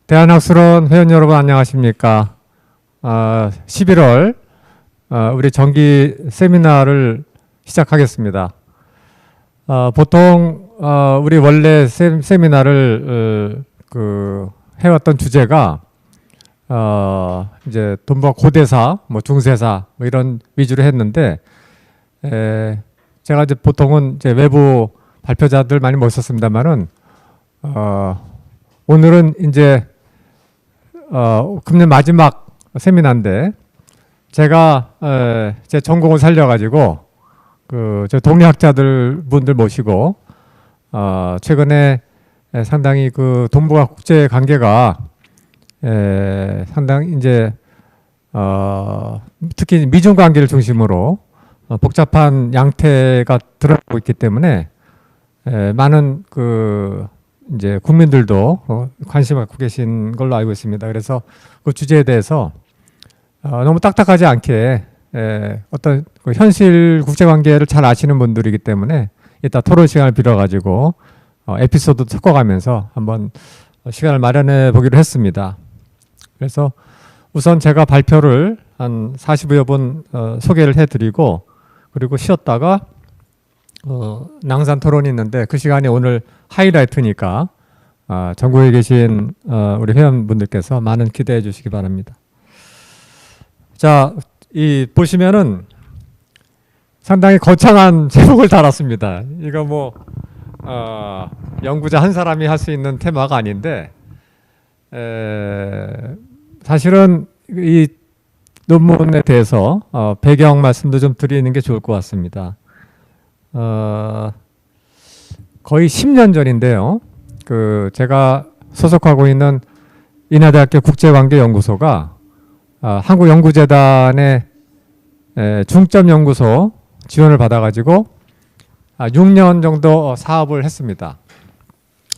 대한학술원 회원 여러분 안녕하십니까? 11월 우리 정기 세미나를 시작하겠습니다. 보통 우리 원래 세미나를 해왔던 주제가 이제 동북아 고대사, 중세사 이런 위주로 했는데 제가 이제 보통은 이제 외부 발표자들 많이 모셨습니다만은 오늘은 이제 금년 마지막 세미나인데 제가 제 전공을 살려가지고 저 동료 학자들 분들 모시고 최근에 상당히 그 동북아 국제 관계가 상당히 이제 특히 미중 관계를 중심으로 복잡한 양태가 드러나고 있기 때문에 많은 그 이제 국민들도 관심을 갖고 계신 걸로 알고 있습니다. 그래서 그 주제에 대해서 너무 딱딱하지 않게 어떤 그 현실 국제관계를 잘 아시는 분들이기 때문에 이따 토론 시간을 빌어가지고 에피소드 섞어가면서 한번 시간을 마련해 보기로 했습니다. 그래서 우선 제가 발표를 한 40여 분 소개를 해드리고 그리고 쉬었다가 낭산 토론이 있는데 그 시간이 오늘 하이라이트니까 전국에 계신 우리 회원분들께서 많은 기대해 주시기 바랍니다. 자, 보시면은 상당히 거창한 제목을 달았습니다. 이거 연구자 한 사람이 할 수 있는 테마가 아닌데 사실은 이 논문에 대해서 배경 말씀도 좀 드리는 게 좋을 것 같습니다. 거의 10년 전인데요. 제가 소속하고 있는 인하대학교 국제관계연구소가 한국연구재단의 중점연구소 지원을 받아가지고 6년 정도 사업을 했습니다.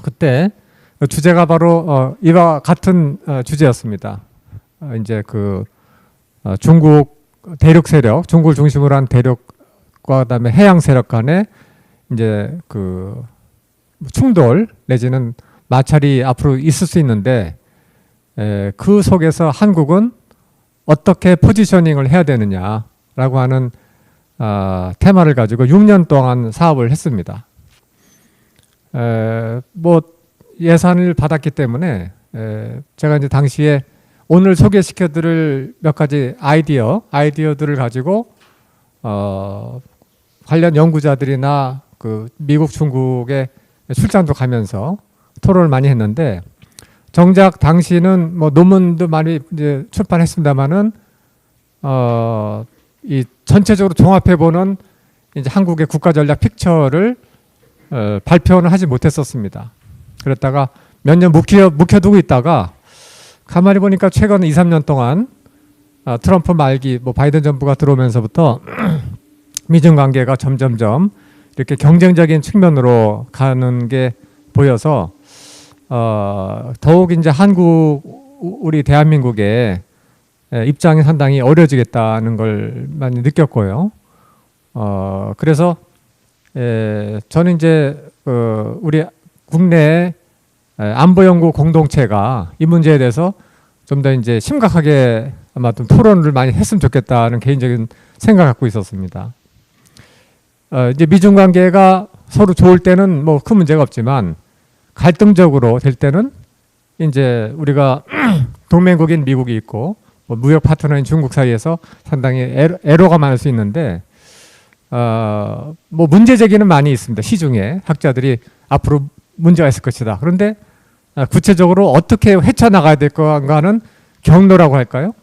그때 주제가 바로 이와 같은 주제였습니다. 이제 중국 대륙 세력, 중국을 중심으로 한 대륙과 그다음에 해양 세력 간의 이제 충돌 내지는 마찰이 앞으로 있을 수 있는데 그 속에서 한국은 어떻게 포지셔닝을 해야 되느냐라고 하는 테마를 가지고 6년 동안 사업을 했습니다. 예산을 받았기 때문에 제가 이제 당시에 오늘 소개시켜드릴 몇 가지 아이디어들을 가지고 관련 연구자들이나 미국, 중국에 출장도 가면서 토론을 많이 했는데 정작 당시는 논문도 많이 이제 출판했습니다만은 이 전체적으로 종합해보는 이제 한국의 국가전략 픽처를 발표는 하지 못했었습니다. 그랬다가 몇 년 묵혀두고 있다가 가만히 보니까 최근 2, 3년 동안 트럼프 말기 바이든 정부가 들어오면서부터 미중 관계가 점점점 이렇게 경쟁적인 측면으로 가는 게 보여서 더욱 이제 우리 대한민국의 입장이 상당히 어려지겠다는 걸 많이 느꼈고요. 그래서 저는 이제 우리 국내 안보연구 공동체가 이 문제에 대해서 좀 더 이제 심각하게 아마 좀 토론을 많이 했으면 좋겠다는 개인적인 생각을 갖고 있었습니다. 이제 미중 관계가 서로 좋을 때는 큰 문제가 없지만 갈등적으로 될 때는 이제 우리가 동맹국인 미국이 있고 무역 파트너인 중국 사이에서 상당히 애로가 많을 수 있는데 문제 제기는 많이 있습니다. 시중에 학자들이 앞으로 문제가 있을 것이다. 그런데 구체적으로 어떻게 헤쳐나가야 될 건가는 경로라고 할까요?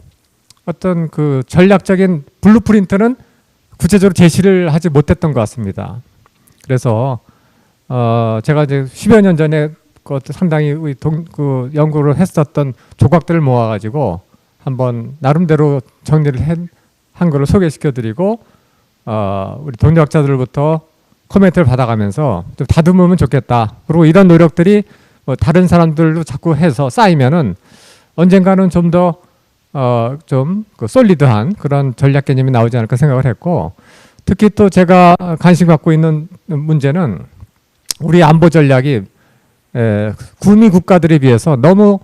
어떤 전략적인 블루프린트는 구체적으로 제시를 하지 못했던 것 같습니다. 그래서 제가 이제 10여 년 전에 상당히 연구를 했었던 조각들을 모아가지고 한번 나름대로 정리를 한 거를 소개시켜드리고 우리 동료학자들로부터 코멘트를 받아가면서 좀 다듬으면 좋겠다. 그리고 이런 노력들이 다른 사람들도 자꾸 해서 쌓이면은 언젠가는 좀 더 솔리드한 그런 전략 개념이 나오지 않을까 생각을 했고 특히 또 제가 관심 갖고 있는 문제는 우리 안보 전략이 구미 국가들에 비해서 너무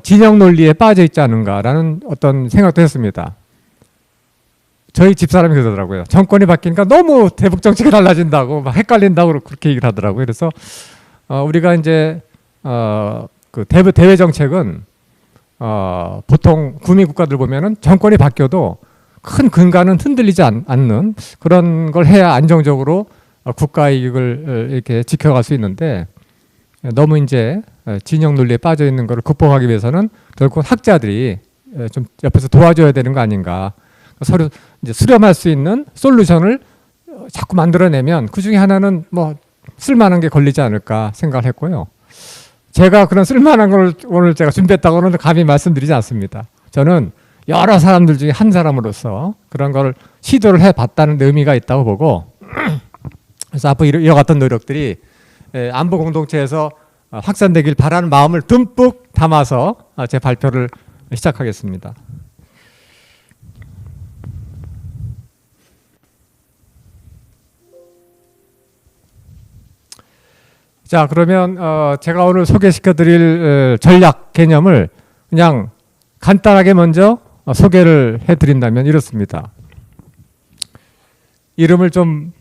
진영 논리에 빠져 있지 않은가라는 어떤 생각도 했습니다. 저희 집사람이 그러더라고요. 정권이 바뀌니까 너무 대북 정책이 달라진다고 막 헷갈린다고 그렇게 얘기를 하더라고요. 그래서 우리가 이제 그 대외 정책은 보통 구미 국가들 보면은 정권이 바뀌어도 큰 근간은 흔들리지 않는 그런 걸 해야 안정적으로 국가 이익을 이렇게 지켜갈 수 있는데, 너무 이제 진영 논리에 빠져 있는 것을 극복하기 위해서는 결국 학자들이 좀 옆에서 도와줘야 되는 거 아닌가. 서로 이제 수렴할 수 있는 솔루션을 자꾸 만들어내면 그 중에 하나는 뭐 쓸만한 게 걸리지 않을까 생각을 했고요. 제가 그런 쓸만한 걸 오늘 제가 준비했다고는 감히 말씀드리지 않습니다. 저는 여러 사람들 중에 한 사람으로서 그런 걸 시도를 해봤다는 의미가 있다고 보고, 그래서 앞으로 이와 같은 노력들이 안보 공동체에서 확산되길 바라는 마음을 듬뿍 담아서 제 발표를 시작하겠습니다. 자, 그러면 제가 오늘 소개시켜드릴 전략 개념을 그냥 간단하게 먼저 소개를 해드린다면 이렇습니다. 이름을 좀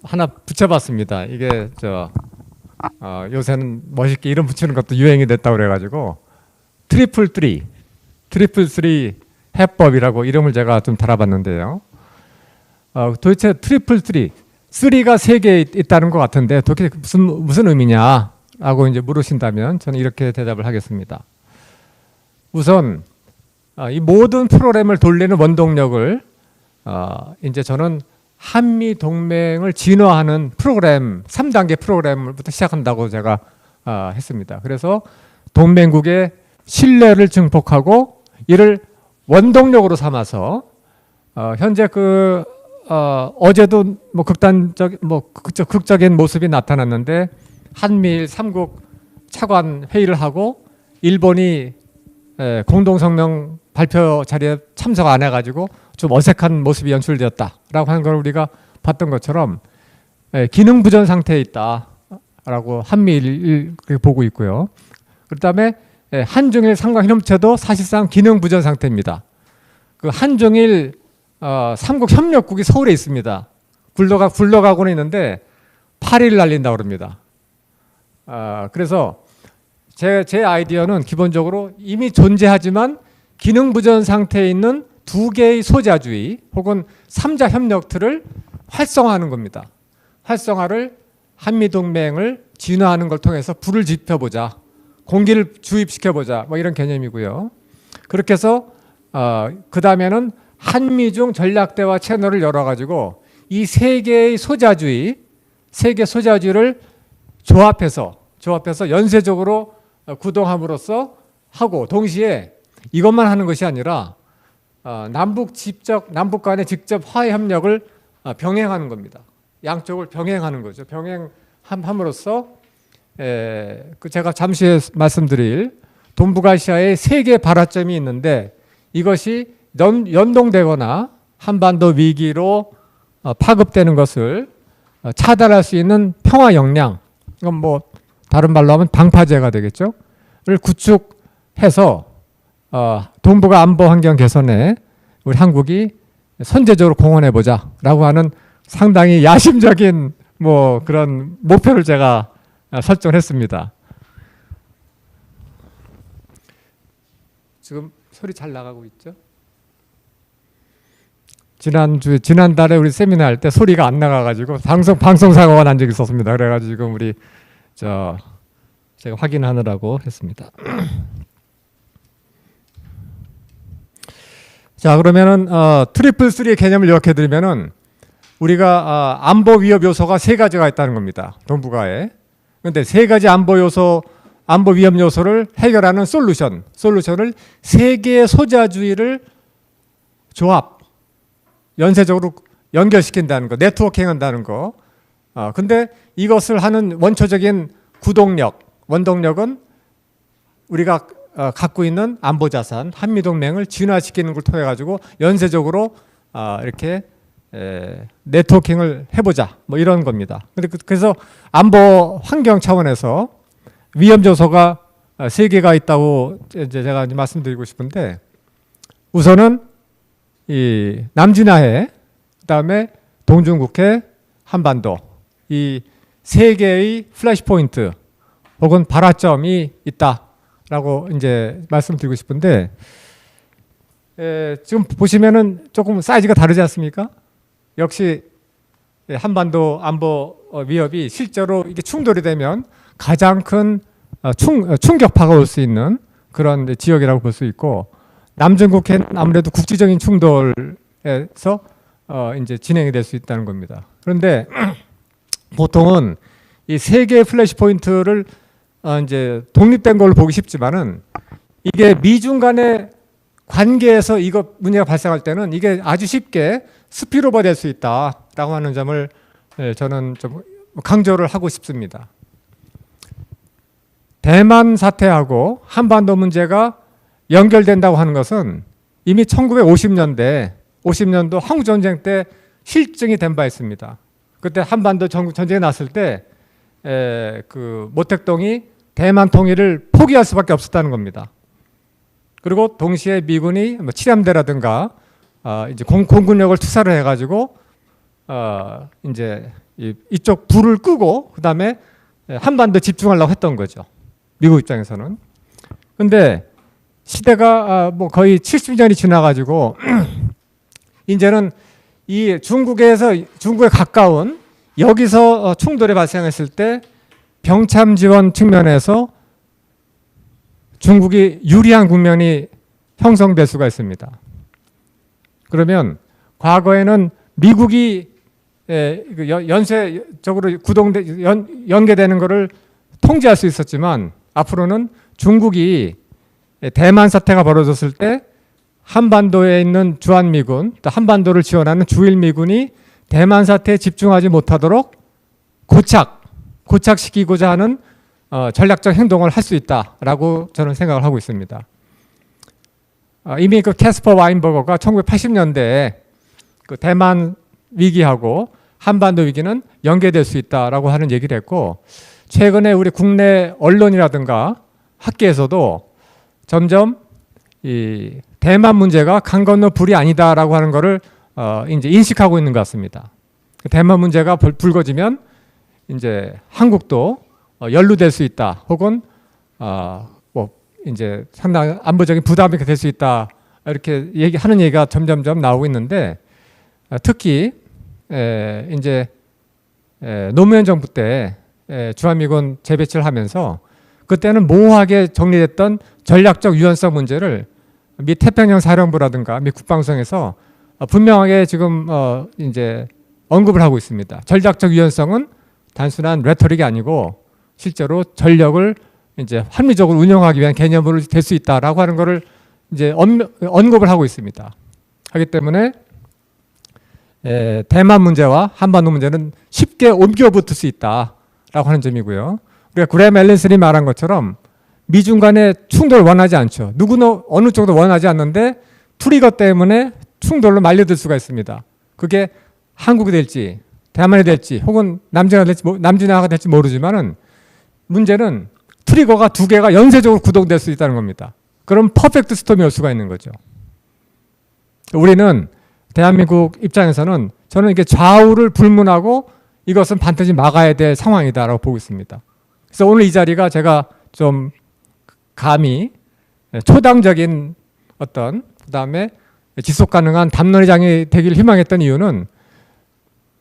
하나 붙여봤습니다. 이게 요새는 멋있게 이름 붙이는 것도 유행이 됐다고 그래가지고 트리플 쓰리 해법이라고 이름을 제가 좀 달아봤는데요. 도대체 트리플 쓰리가 3개 있다는 것 같은데 도대체 무슨 의미냐라고 이제 물으신다면 저는 이렇게 대답을 하겠습니다. 우선 이 모든 프로그램을 돌리는 원동력을 이제 저는 한미 동맹을 진화하는 프로그램 3단계 프로그램부터 시작한다고 제가 했습니다. 그래서 동맹국의 신뢰를 증폭하고 이를 원동력으로 삼아서 현재 어제도 뭐 극적인 모습이 나타났는데 한미일 3국 차관 회의를 하고 일본이 공동성명 발표 자리에 참석 안 해가지고 좀 어색한 모습이 연출되었다라고 하는 걸 우리가 봤던 것처럼 기능 부전 상태에 있다라고 한미일 보고 있고요. 그다음에 한중일 상관협력체도 사실상 기능 부전 상태입니다. 그 한중일 3국 협력국이 서울에 있습니다. 굴러가고는 있는데 8일 날린다고 그럽니다. 그래서 제 아이디어는 기본적으로 이미 존재하지만 기능 부전 상태에 있는 2개의 소자주의 혹은 3자 협력틀을 활성화하는 겁니다. 활성화를 한미동맹을 진화하는 걸 통해서 불을 지펴보자. 공기를 주입시켜보자. 뭐 이런 개념이고요. 그렇게 해서 그 다음에는 한미중 전략대화 채널을 열어가지고 이 3개의 소자주의, 3개 소자주의를 조합해서 연쇄적으로 구동함으로써 하고 동시에 이것만 하는 것이 아니라 남북 간의 직접 화해 협력을 병행하는 겁니다. 양쪽을 병행하는 거죠. 병행함으로써 제가 잠시 후에 말씀드릴 동북아시아의 3개 발화점이 있는데 이것이 연동되거나 한반도 위기로 파급되는 것을 차단할 수 있는 평화 역량, 이건 뭐 다른 말로 하면 방파제가 되겠죠. 를 구축해서 동북아 안보 환경 개선에 우리 한국이 선제적으로 공헌해 보자라고 하는 상당히 야심적인 뭐 그런 목표를 제가 설정했습니다. 지금 소리 잘 나가고 있죠? 지난달에 우리 세미나 할 때 소리가 안 나가가지고 방송 사고가 난 적이 있었습니다. 그래가지고 지금 우리 제가 확인하느라고 했습니다. 자, 그러면은 트리플 쓰리의 개념을 요약해 드리면은 우리가 안보 위협 요소가 3가지가 있다는 겁니다. 동북아에. 그런데 3가지 안보 위협 요소를 해결하는 솔루션을 3개의 소자주의를 연쇄적으로 연결시킨다는 거, 네트워킹한다는 거. 근데 이것을 하는 원초적인 원동력은 우리가 갖고 있는 안보자산, 한미동맹을 진화시키는 걸 통해 가지고 연쇄적으로 이렇게 네트워킹을 해보자, 뭐 이런 겁니다. 그래서 안보 환경 차원에서 위험 요소가 세 개가 있다고 이제 제가 이제 말씀드리고 싶은데, 우선은 이 남진아해, 그다음에 동중국해, 한반도, 이 세 개의 플래시 포인트 혹은 발화점이 있다라고 이제 말씀드리고 싶은데, 지금 보시면은 조금 사이즈가 다르지 않습니까? 역시 한반도 안보 위협이 실제로 이게 충돌이 되면 가장 큰 충격파가 올 수 있는 그런 지역이라고 볼 수 있고, 남중국해는 아무래도 국지적인 충돌에서 이제 진행이 될 수 있다는 겁니다. 그런데 보통은 이 세 개의 플래시 포인트를 이제 독립된 걸로 보기 쉽지만은, 이게 미중 간의 관계에서 이거 문제가 발생할 때는 이게 아주 쉽게 스피로버 될 수 있다라고 하는 점을 저는 좀 강조를 하고 싶습니다. 대만 사태하고 한반도 문제가 연결된다고 하는 것은 이미 1950년도 한국전쟁 때 실증이 된 바 있습니다. 그때 한반도 전쟁이 났을 때 그 모택동이 대만 통일을 포기할 수밖에 없었다는 겁니다. 그리고 동시에 미군이 뭐 칠함대라든가 이제 공군력을 투사를 해가지고 이제 이쪽 불을 끄고 그다음에 한반도 집중하려고 했던 거죠. 미국 입장에서는. 근데 시대가 뭐 거의 70년이 지나가지고 이제는 이 중국에 가까운 여기서 충돌이 발생했을 때 병참 지원 측면에서 중국이 유리한 국면이 형성될 수가 있습니다. 그러면 과거에는 미국이 연쇄적으로 연계되는 것을 통제할 수 있었지만, 앞으로는 중국이 대만 사태가 벌어졌을 때 한반도에 있는 주한미군, 또 한반도를 지원하는 주일미군이 대만 사태에 집중하지 못하도록 고착시키고자 하는 전략적 행동을 할 수 있다라고 저는 생각을 하고 있습니다. 이미 그 캐스퍼 와인버거가 1980년대에 그 대만 위기하고 한반도 위기는 연계될 수 있다라고 하는 얘기를 했고, 최근에 우리 국내 언론이라든가 학계에서도 점점 이 대만 문제가 강 건너 불이 아니다라고 하는 것을 이제 인식하고 있는 것 같습니다. 대만 문제가 불거지면 이제 한국도 연루될 수 있다, 혹은 뭐 이제 상당히 안보적인 부담이 될 수 있다, 이렇게 하는 얘기가 점점점 나오고 있는데, 특히 이제 노무현 정부 때 주한미군 재배치를 하면서 그때는 모호하게 정리됐던 전략적 유연성 문제를 미 태평양 사령부라든가 미 국방성에서 분명하게 지금 이제 언급을 하고 있습니다. 전략적 유연성은 단순한 레토릭이 아니고 실제로 전력을 이제 합리적으로 운영하기 위한 개념으로 될 수 있다라고 하는 것을 이제 언급을 하고 있습니다. 하기 때문에 대만 문제와 한반도 문제는 쉽게 옮겨 붙을 수 있다라고 하는 점이고요. 우리가 그램 앨런슨이 말한 것처럼 미중 간의 충돌을 원하지 않죠. 누구나 어느 쪽도 원하지 않는데 트리거 때문에 충돌로 말려들 수가 있습니다. 그게 한국이 될지 대만이 될지 혹은 남진아가 될지 모르지만은, 문제는 트리거가 두 개가 연쇄적으로 구동될 수 있다는 겁니다. 그럼 퍼펙트 스톰이 올 수가 있는 거죠. 우리는 대한민국 입장에서는 저는 이게 좌우를 불문하고 이것은 반드시 막아야 될 상황이다라고 보고 있습니다. 그래서 오늘 이 자리가 제가 좀 감히 초당적인 어떤, 그다음에 지속 가능한 담론의장이 되기를 희망했던 이유는,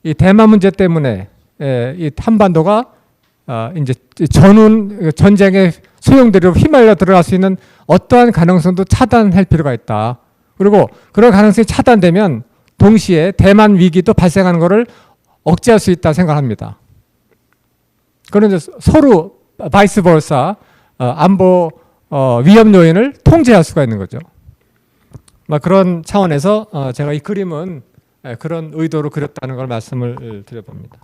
이 대만 문제 때문에 이 한반도가 이제 전쟁의 소용돌이로 휘말려 들어갈 수 있는 어떠한 가능성도 차단할 필요가 있다. 그리고 그런 가능성이 차단되면 동시에 대만 위기도 발생하는 것을 억제할 수 있다 생각합니다. 그런데 서로 바이스 벌사 안보 위험 요인을 통제할 수가 있는 거죠. 그런 차원에서 제가 이 그림은 그런 의도로 그렸다는 걸 말씀을 드려봅니다.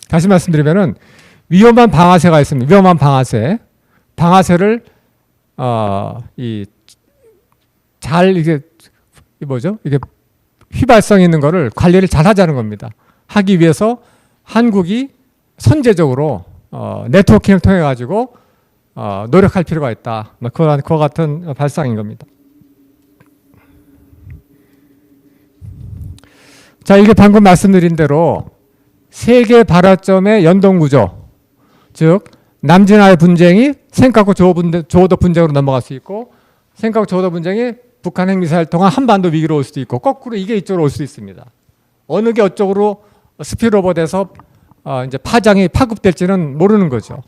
다시 말씀드리면은 위험한 방아쇠가 있습니다. 위험한 방아쇠를 이게 뭐죠? 이게 휘발성 있는 거를 관리를 잘 하자는 겁니다. 하기 위해서 한국이 선제적으로 네트워킹을 통해 가지고 노력할 필요가 있다. 그와 같은 발상인 겁니다. 자, 이게 방금 말씀드린 대로 세계 발화점의 연동구조, 즉 남진하의 분쟁이 생각고 조오도 분쟁으로 넘어갈 수 있고, 생각고 조오도 분쟁이 북한 핵미사일 통한 한반도 위기로 올 수도 있고, 거꾸로 이게 이쪽으로 올 수도 있습니다. 어느 게 어쪽으로 스피드오버 돼서 이제 파장이 파급될지는 모르는 거죠.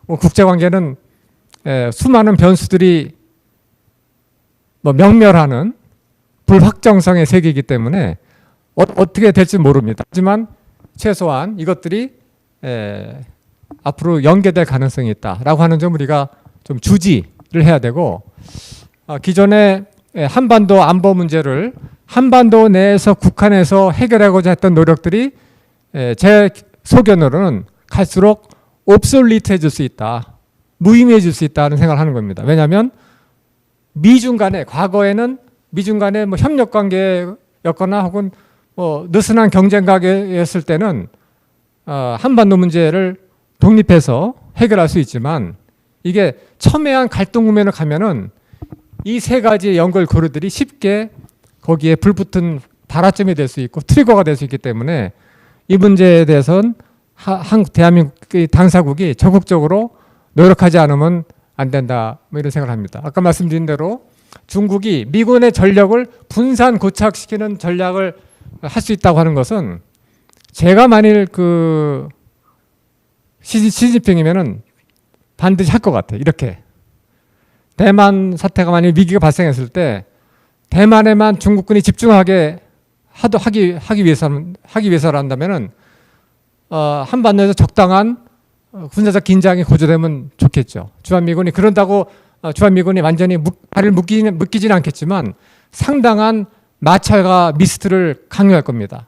국제관계는 수많은 변수들이 명멸하는 불확정성의 세계이기 때문에 어떻게 될지 모릅니다. 하지만 최소한 이것들이 앞으로 연계될 가능성이 있다라고 하는 점 우리가 좀 주지를 해야 되고, 기존에 한반도 안보 문제를 한반도 내에서 국한에서 해결하고자 했던 노력들이 제 소견으로는 갈수록 옵솔리트해질 수 있다, 무의미해질 수 있다는 생각을 하는 겁니다. 왜냐하면 미중 간에 과거에는 미중 간에 뭐 협력 관계였거나 혹은 뭐 느슨한 경쟁 관계였을 때는 한반도 문제를 독립해서 해결할 수 있지만, 이게 첨예한 갈등 국면을 가면은 이 세 가지의 연결 고리들이 쉽게 거기에 불붙은 발화점이 될 수 있고 트리거가 될 수 있기 때문에 이 문제에 대해서는 대한민국의 당사국이 적극적으로 노력하지 않으면 안 된다, 뭐 이런 생각을 합니다. 아까 말씀드린 대로 중국이 미군의 전력을 분산 고착시키는 전략을 할 수 있다고 하는 것은, 제가 만일 그 시진핑이면은 반드시 할 것 같아요. 이렇게 대만 사태가 만약 위기가 발생했을 때 대만에만 중국군이 집중하게 하기 위해서라 한다면은 한반도에서 적당한 군사적 긴장이 고조되면 좋겠죠. 주한미군이 그런다고 주한미군이 완전히 발을 묶이지는 않겠지만 상당한 마찰과 미스트를 강요할 겁니다.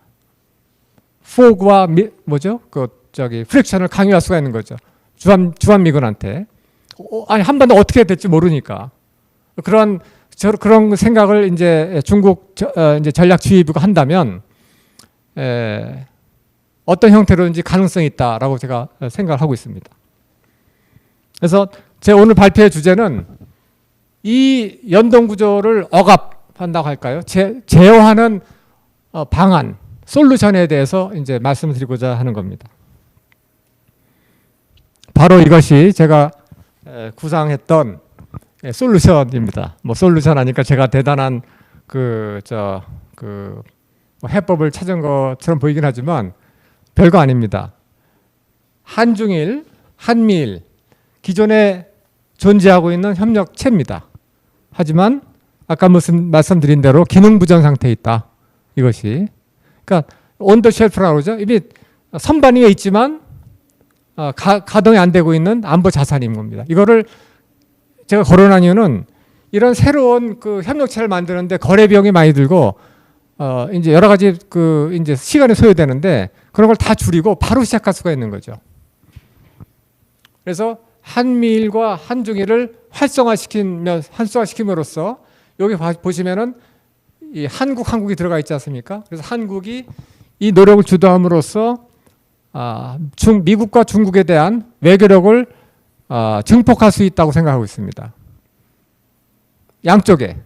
포그와 프릭션을 강요할 수가 있는 거죠. 주한미군한테. 아니, 한반도 어떻게 될지 모르니까. 그런 생각을 이제 중국 이제 전략주의부가 한다면 어떤 형태로든지 가능성이 있다라고 제가 생각을 하고 있습니다. 그래서 제 오늘 발표의 주제는 이 연동구조를 억압한다고 할까요? 제어하는 방안, 솔루션에 대해서 이제 말씀을 드리고자 하는 겁니다. 바로 이것이 제가 구상했던 솔루션입니다. 뭐 솔루션 하니까 제가 대단한 해법을 찾은 것처럼 보이긴 하지만 별거 아닙니다. 한중일, 한미일 기존에 존재하고 있는 협력체입니다. 하지만 아까 말씀드린 대로 기능 부전 상태에 있다. 이것이. 그러니까 온더 쉘프라고 그러죠. 이미 선반 위에 있지만 가동이 안 되고 있는 안보 자산인 겁니다. 이거를 제가 거론한 이유는 이런 새로운 그 협력체를 만드는데 거래 비용이 많이 들고 이제 여러 가지 이제 시간이 소요되는데 그런 걸 다 줄이고 바로 시작할 수가 있는 거죠. 그래서 한미일과 한중일을 활성화시킴으로써 여기 보시면은 이 한국이 들어가 있지 않습니까? 그래서 한국이 이 노력을 주도함으로써 미국과 중국에 대한 외교력을 증폭할 수 있다고 생각하고 있습니다. 양쪽에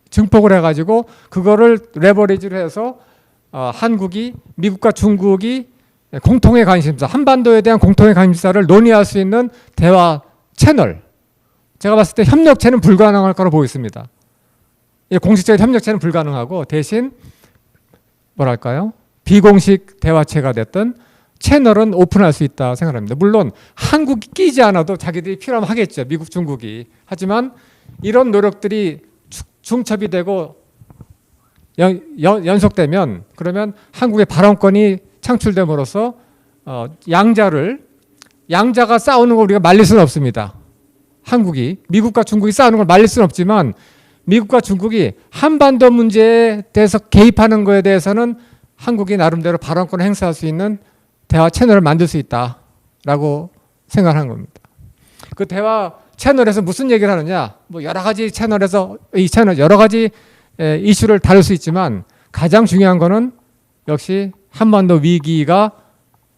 증폭을 해가지고 그거를 레버리지를 해서 한국이 미국과 중국이 공통의 관심사, 한반도에 대한 공통의 관심사를 논의할 수 있는 대화 채널. 제가 봤을 때 협력체는 불가능할 거라고 보고 있습니다. 공식적인 협력체는 불가능하고 대신 뭐랄까요? 비공식 대화체가 됐든 채널은 오픈할 수 있다 생각합니다. 물론 한국이 끼지 않아도 자기들이 필요하면 하겠죠. 미국, 중국이. 하지만 이런 노력들이 중첩이 되고 연속되면 그러면 한국의 발언권이 창출됨으로써 양자가 싸우는 걸 우리가 말릴 수는 없습니다. 한국이 미국과 중국이 싸우는 걸 말릴 수는 없지만 미국과 중국이 한반도 문제에 대해서 개입하는 거에 대해서는 한국이 나름대로 발언권을 행사할 수 있는 대화 채널을 만들 수 있다라고 생각하는 겁니다. 그 대화 채널에서 무슨 얘기를 하느냐? 뭐 여러 가지 채널에서 여러 가지 이슈를 다룰 수 있지만 가장 중요한 거는 역시 한반도 위기가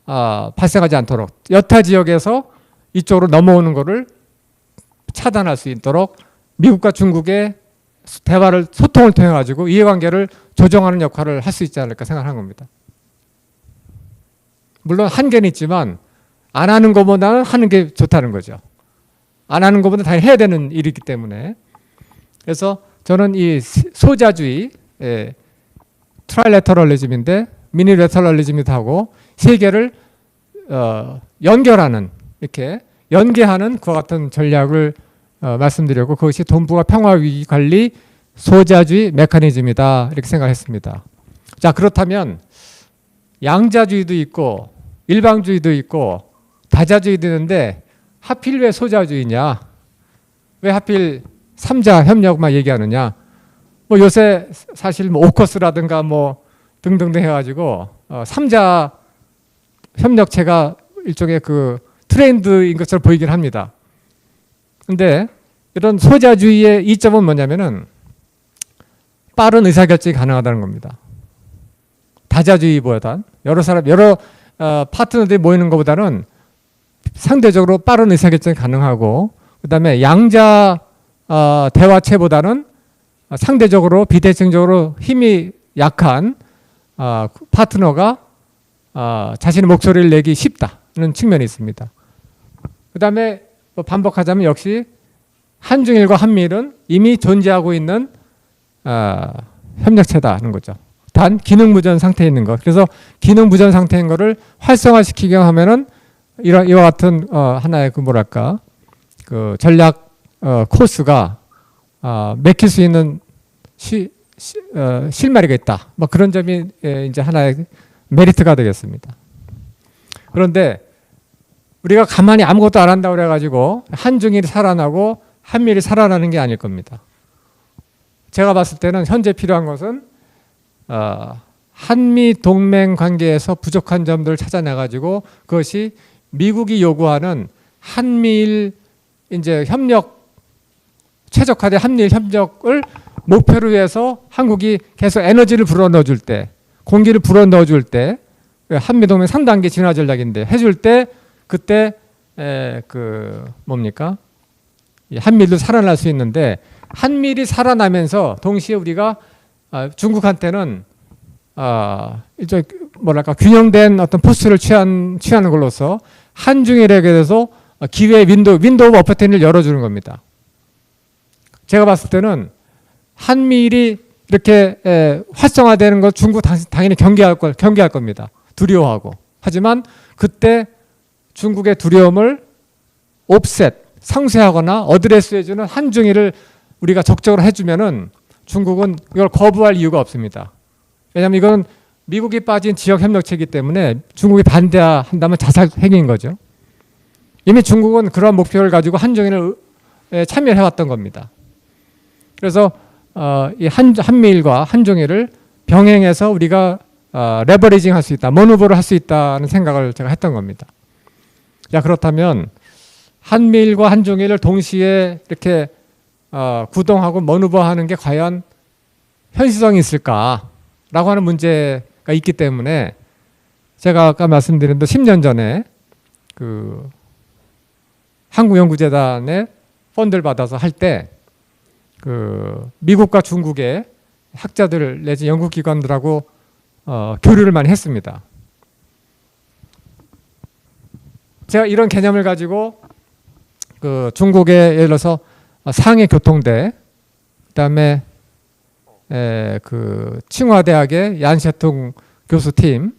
발생하지 않도록 여타 지역에서 이쪽으로 넘어오는 거를 차단할 수 있도록 미국과 중국의 대화를 소통을 통해 가지고 이해관계를 조정하는 역할을 할 수 있지 않을까 생각하는 겁니다. 물론 한계는 있지만 안 하는 것보다는 하는 게 좋다는 거죠. 안 하는 것보다 당연히 해야 되는 일이기 때문에. 그래서 저는 이 소자주의, 트라이레터럴리즘인데 미니레터럴리즘이기도 하고 세계를 연결하는, 이렇게 연계하는 그와 같은 전략을 말씀드렸고, 그것이 동북아 평화위기 관리 소자주의 메커니즘이다, 이렇게 생각했습니다. 자, 그렇다면 양자주의도 있고 일방주의도 있고 다자주의도 있는데 하필 왜 소자주의냐? 왜 하필 3자 협력만 얘기하느냐? 뭐 요새 사실 뭐 오커스라든가 뭐 등등등 해가지고 3자 협력체가 일종의 그 트렌드인 것처럼 보이긴 합니다. 근데 이런 소자주의의 이점은 뭐냐면은 빠른 의사결정이 가능하다는 겁니다. 다자주의보다는 여러 파트너들이 모이는 것보다는 상대적으로 빠른 의사결정이 가능하고, 그 다음에 양자 대화체보다는 상대적으로 비대칭적으로 힘이 약한 파트너가 자신의 목소리를 내기 쉽다는 측면이 있습니다. 그 다음에 반복하자면 역시 한중일과 한미일은 이미 존재하고 있는 협력체다는 거죠. 단 기능무전 상태에 있는 것. 그래서 기능무전 상태인 거를 활성화시키게 하면은 이와 같은 하나의 그 뭐랄까 그 전략 코스가 맥힐 수 있는 실마리가 있다. 뭐 그런 점이 이제 하나의 메리트가 되겠습니다. 그런데 우리가 가만히 아무것도 안 한다고 그래가지고 한중일이 살아나고 한미일이 살아나는 게 아닐 겁니다. 제가 봤을 때는 현재 필요한 것은 한미 동맹 관계에서 부족한 점들을 찾아내가지고 그것이 미국이 요구하는 한미일 이제 협력, 최적화된 한미일 협력을 목표로 해서 한국이 계속 에너지를 불어넣어줄 때, 공기를 불어넣어줄 때, 한미 동맹 3단계 진화 전략인데 해줄 때 그때 그 뭡니까? 한미일도 살아날 수 있는데 한미일이 살아나면서 동시에 우리가 중국한테는 일종 뭐랄까 균형된 어떤 포스를 취하는 걸로서 한중일에게 대해서 기회의 윈도우 오브 오퍼튜니티를 열어주는 겁니다. 제가 봤을 때는 한미일이 이렇게 활성화되는 것 중국 당연히 경계할 겁니다. 두려워하고. 하지만 그때 중국의 두려움을 옵셋, 상쇄하거나 어드레스 해주는 한중일을 우리가 적극적으로 해주면은 중국은 이걸 거부할 이유가 없습니다. 왜냐하면 이건 미국이 빠진 지역협력체이기 때문에 중국이 반대한다면 자살 행위인 거죠. 이미 중국은 그런 목표를 가지고 한중일을 참여해왔던 겁니다. 그래서 이 한미일과 한중일을 병행해서 우리가 레버리징 할 수 있다, 머누버를 할 수 있다는 생각을 제가 했던 겁니다. 자, 그렇다면 한미일과 한중일을 동시에 이렇게 구동하고 머누버하는 게 과연 현실성이 있을까라고 하는 문제가 있기 때문에 제가 아까 말씀드린 대 10년 전에 그 한국연구재단에 펀드를 받아서 할 때 그 미국과 중국의 학자들 내지 연구기관들하고 교류를 많이 했습니다. 제가 이런 개념을 가지고 그 중국의 예를 들어서 상해 교통대, 그다음에 그 칭화대학의 얀셰퉁 교수팀,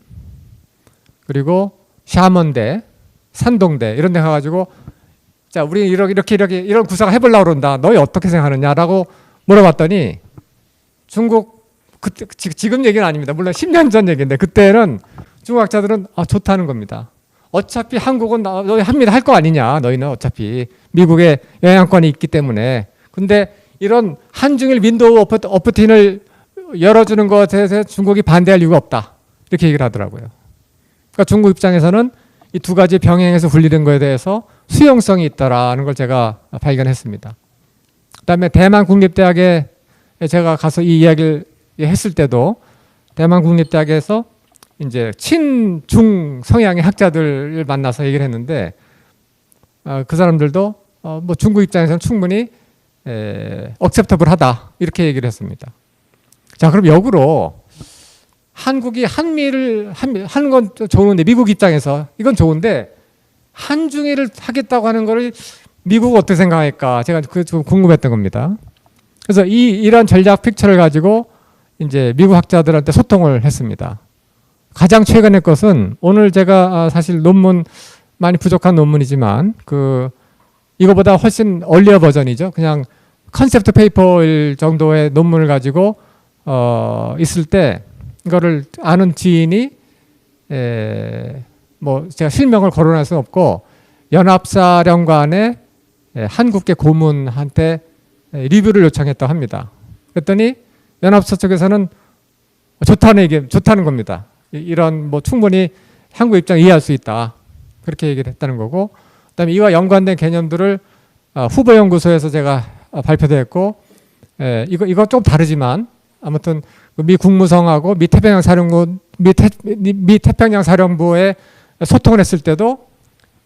그리고 샤먼대, 산동대 이런 데 가가지고 자, 우리 이렇게 이런 구상을 해보려고 그런다. 너희 어떻게 생각하느냐라고 물어봤더니 중국 그때 지금 얘기는 아닙니다. 물론 10년 전 얘기인데 그때는 중국 학자들은 좋다는 겁니다. 어차피 한국은 너희 합니다 할 거 아니냐. 너희는 어차피 미국의 영향권이 있기 때문에. 근데 이런 한중일 윈도우 오프틴을 열어주는 것에 대해서 중국이 반대할 이유가 없다. 이렇게 얘기를 하더라고요. 그러니까 중국 입장에서는 이 두 가지 병행해서 분리된 것에 대해서 수용성이 있다라는 걸 제가 발견했습니다. 그다음에 대만 국립대학에 제가 가서 이 이야기를 했을 때도 대만 국립대학에서 이제 친중 성향의 학자들을 만나서 얘기를 했는데 그 사람들도 뭐 중국 입장에서는 충분히 억셉터블하다 이렇게 얘기를 했습니다. 자, 그럼 역으로 한국이 한미를 하는 건 좋은데 미국 입장에서 이건 좋은데 한중일을 하겠다고 하는 거를 미국은 어떻게 생각할까? 제가 그게 좀 궁금했던 겁니다. 그래서 이런 전략 픽처를 가지고 이제 미국 학자들한테 소통을 했습니다. 가장 최근의 것은 오늘 제가 사실 논문 많이 부족한 논문이지만 이거보다 훨씬 얼리어 버전이죠. 그냥 컨셉트 페이퍼일 정도의 논문을 가지고 있을 때 이거를 아는 지인이 뭐 제가 실명을 거론할 수는 없고 연합사령관의 한국계 고문한테 리뷰를 요청했다고 합니다. 그랬더니 연합사 쪽에서는 좋다는 겁니다. 이런 뭐 충분히 한국 입장 이해할 수 있다. 그렇게 얘기를 했다는 거고, 그다음에 이와 연관된 개념들을 후보 연구소에서 제가 발표도 했고, 이거 좀 다르지만 아무튼 미 국무성하고 미 태평양 사령부에 소통을 했을 때도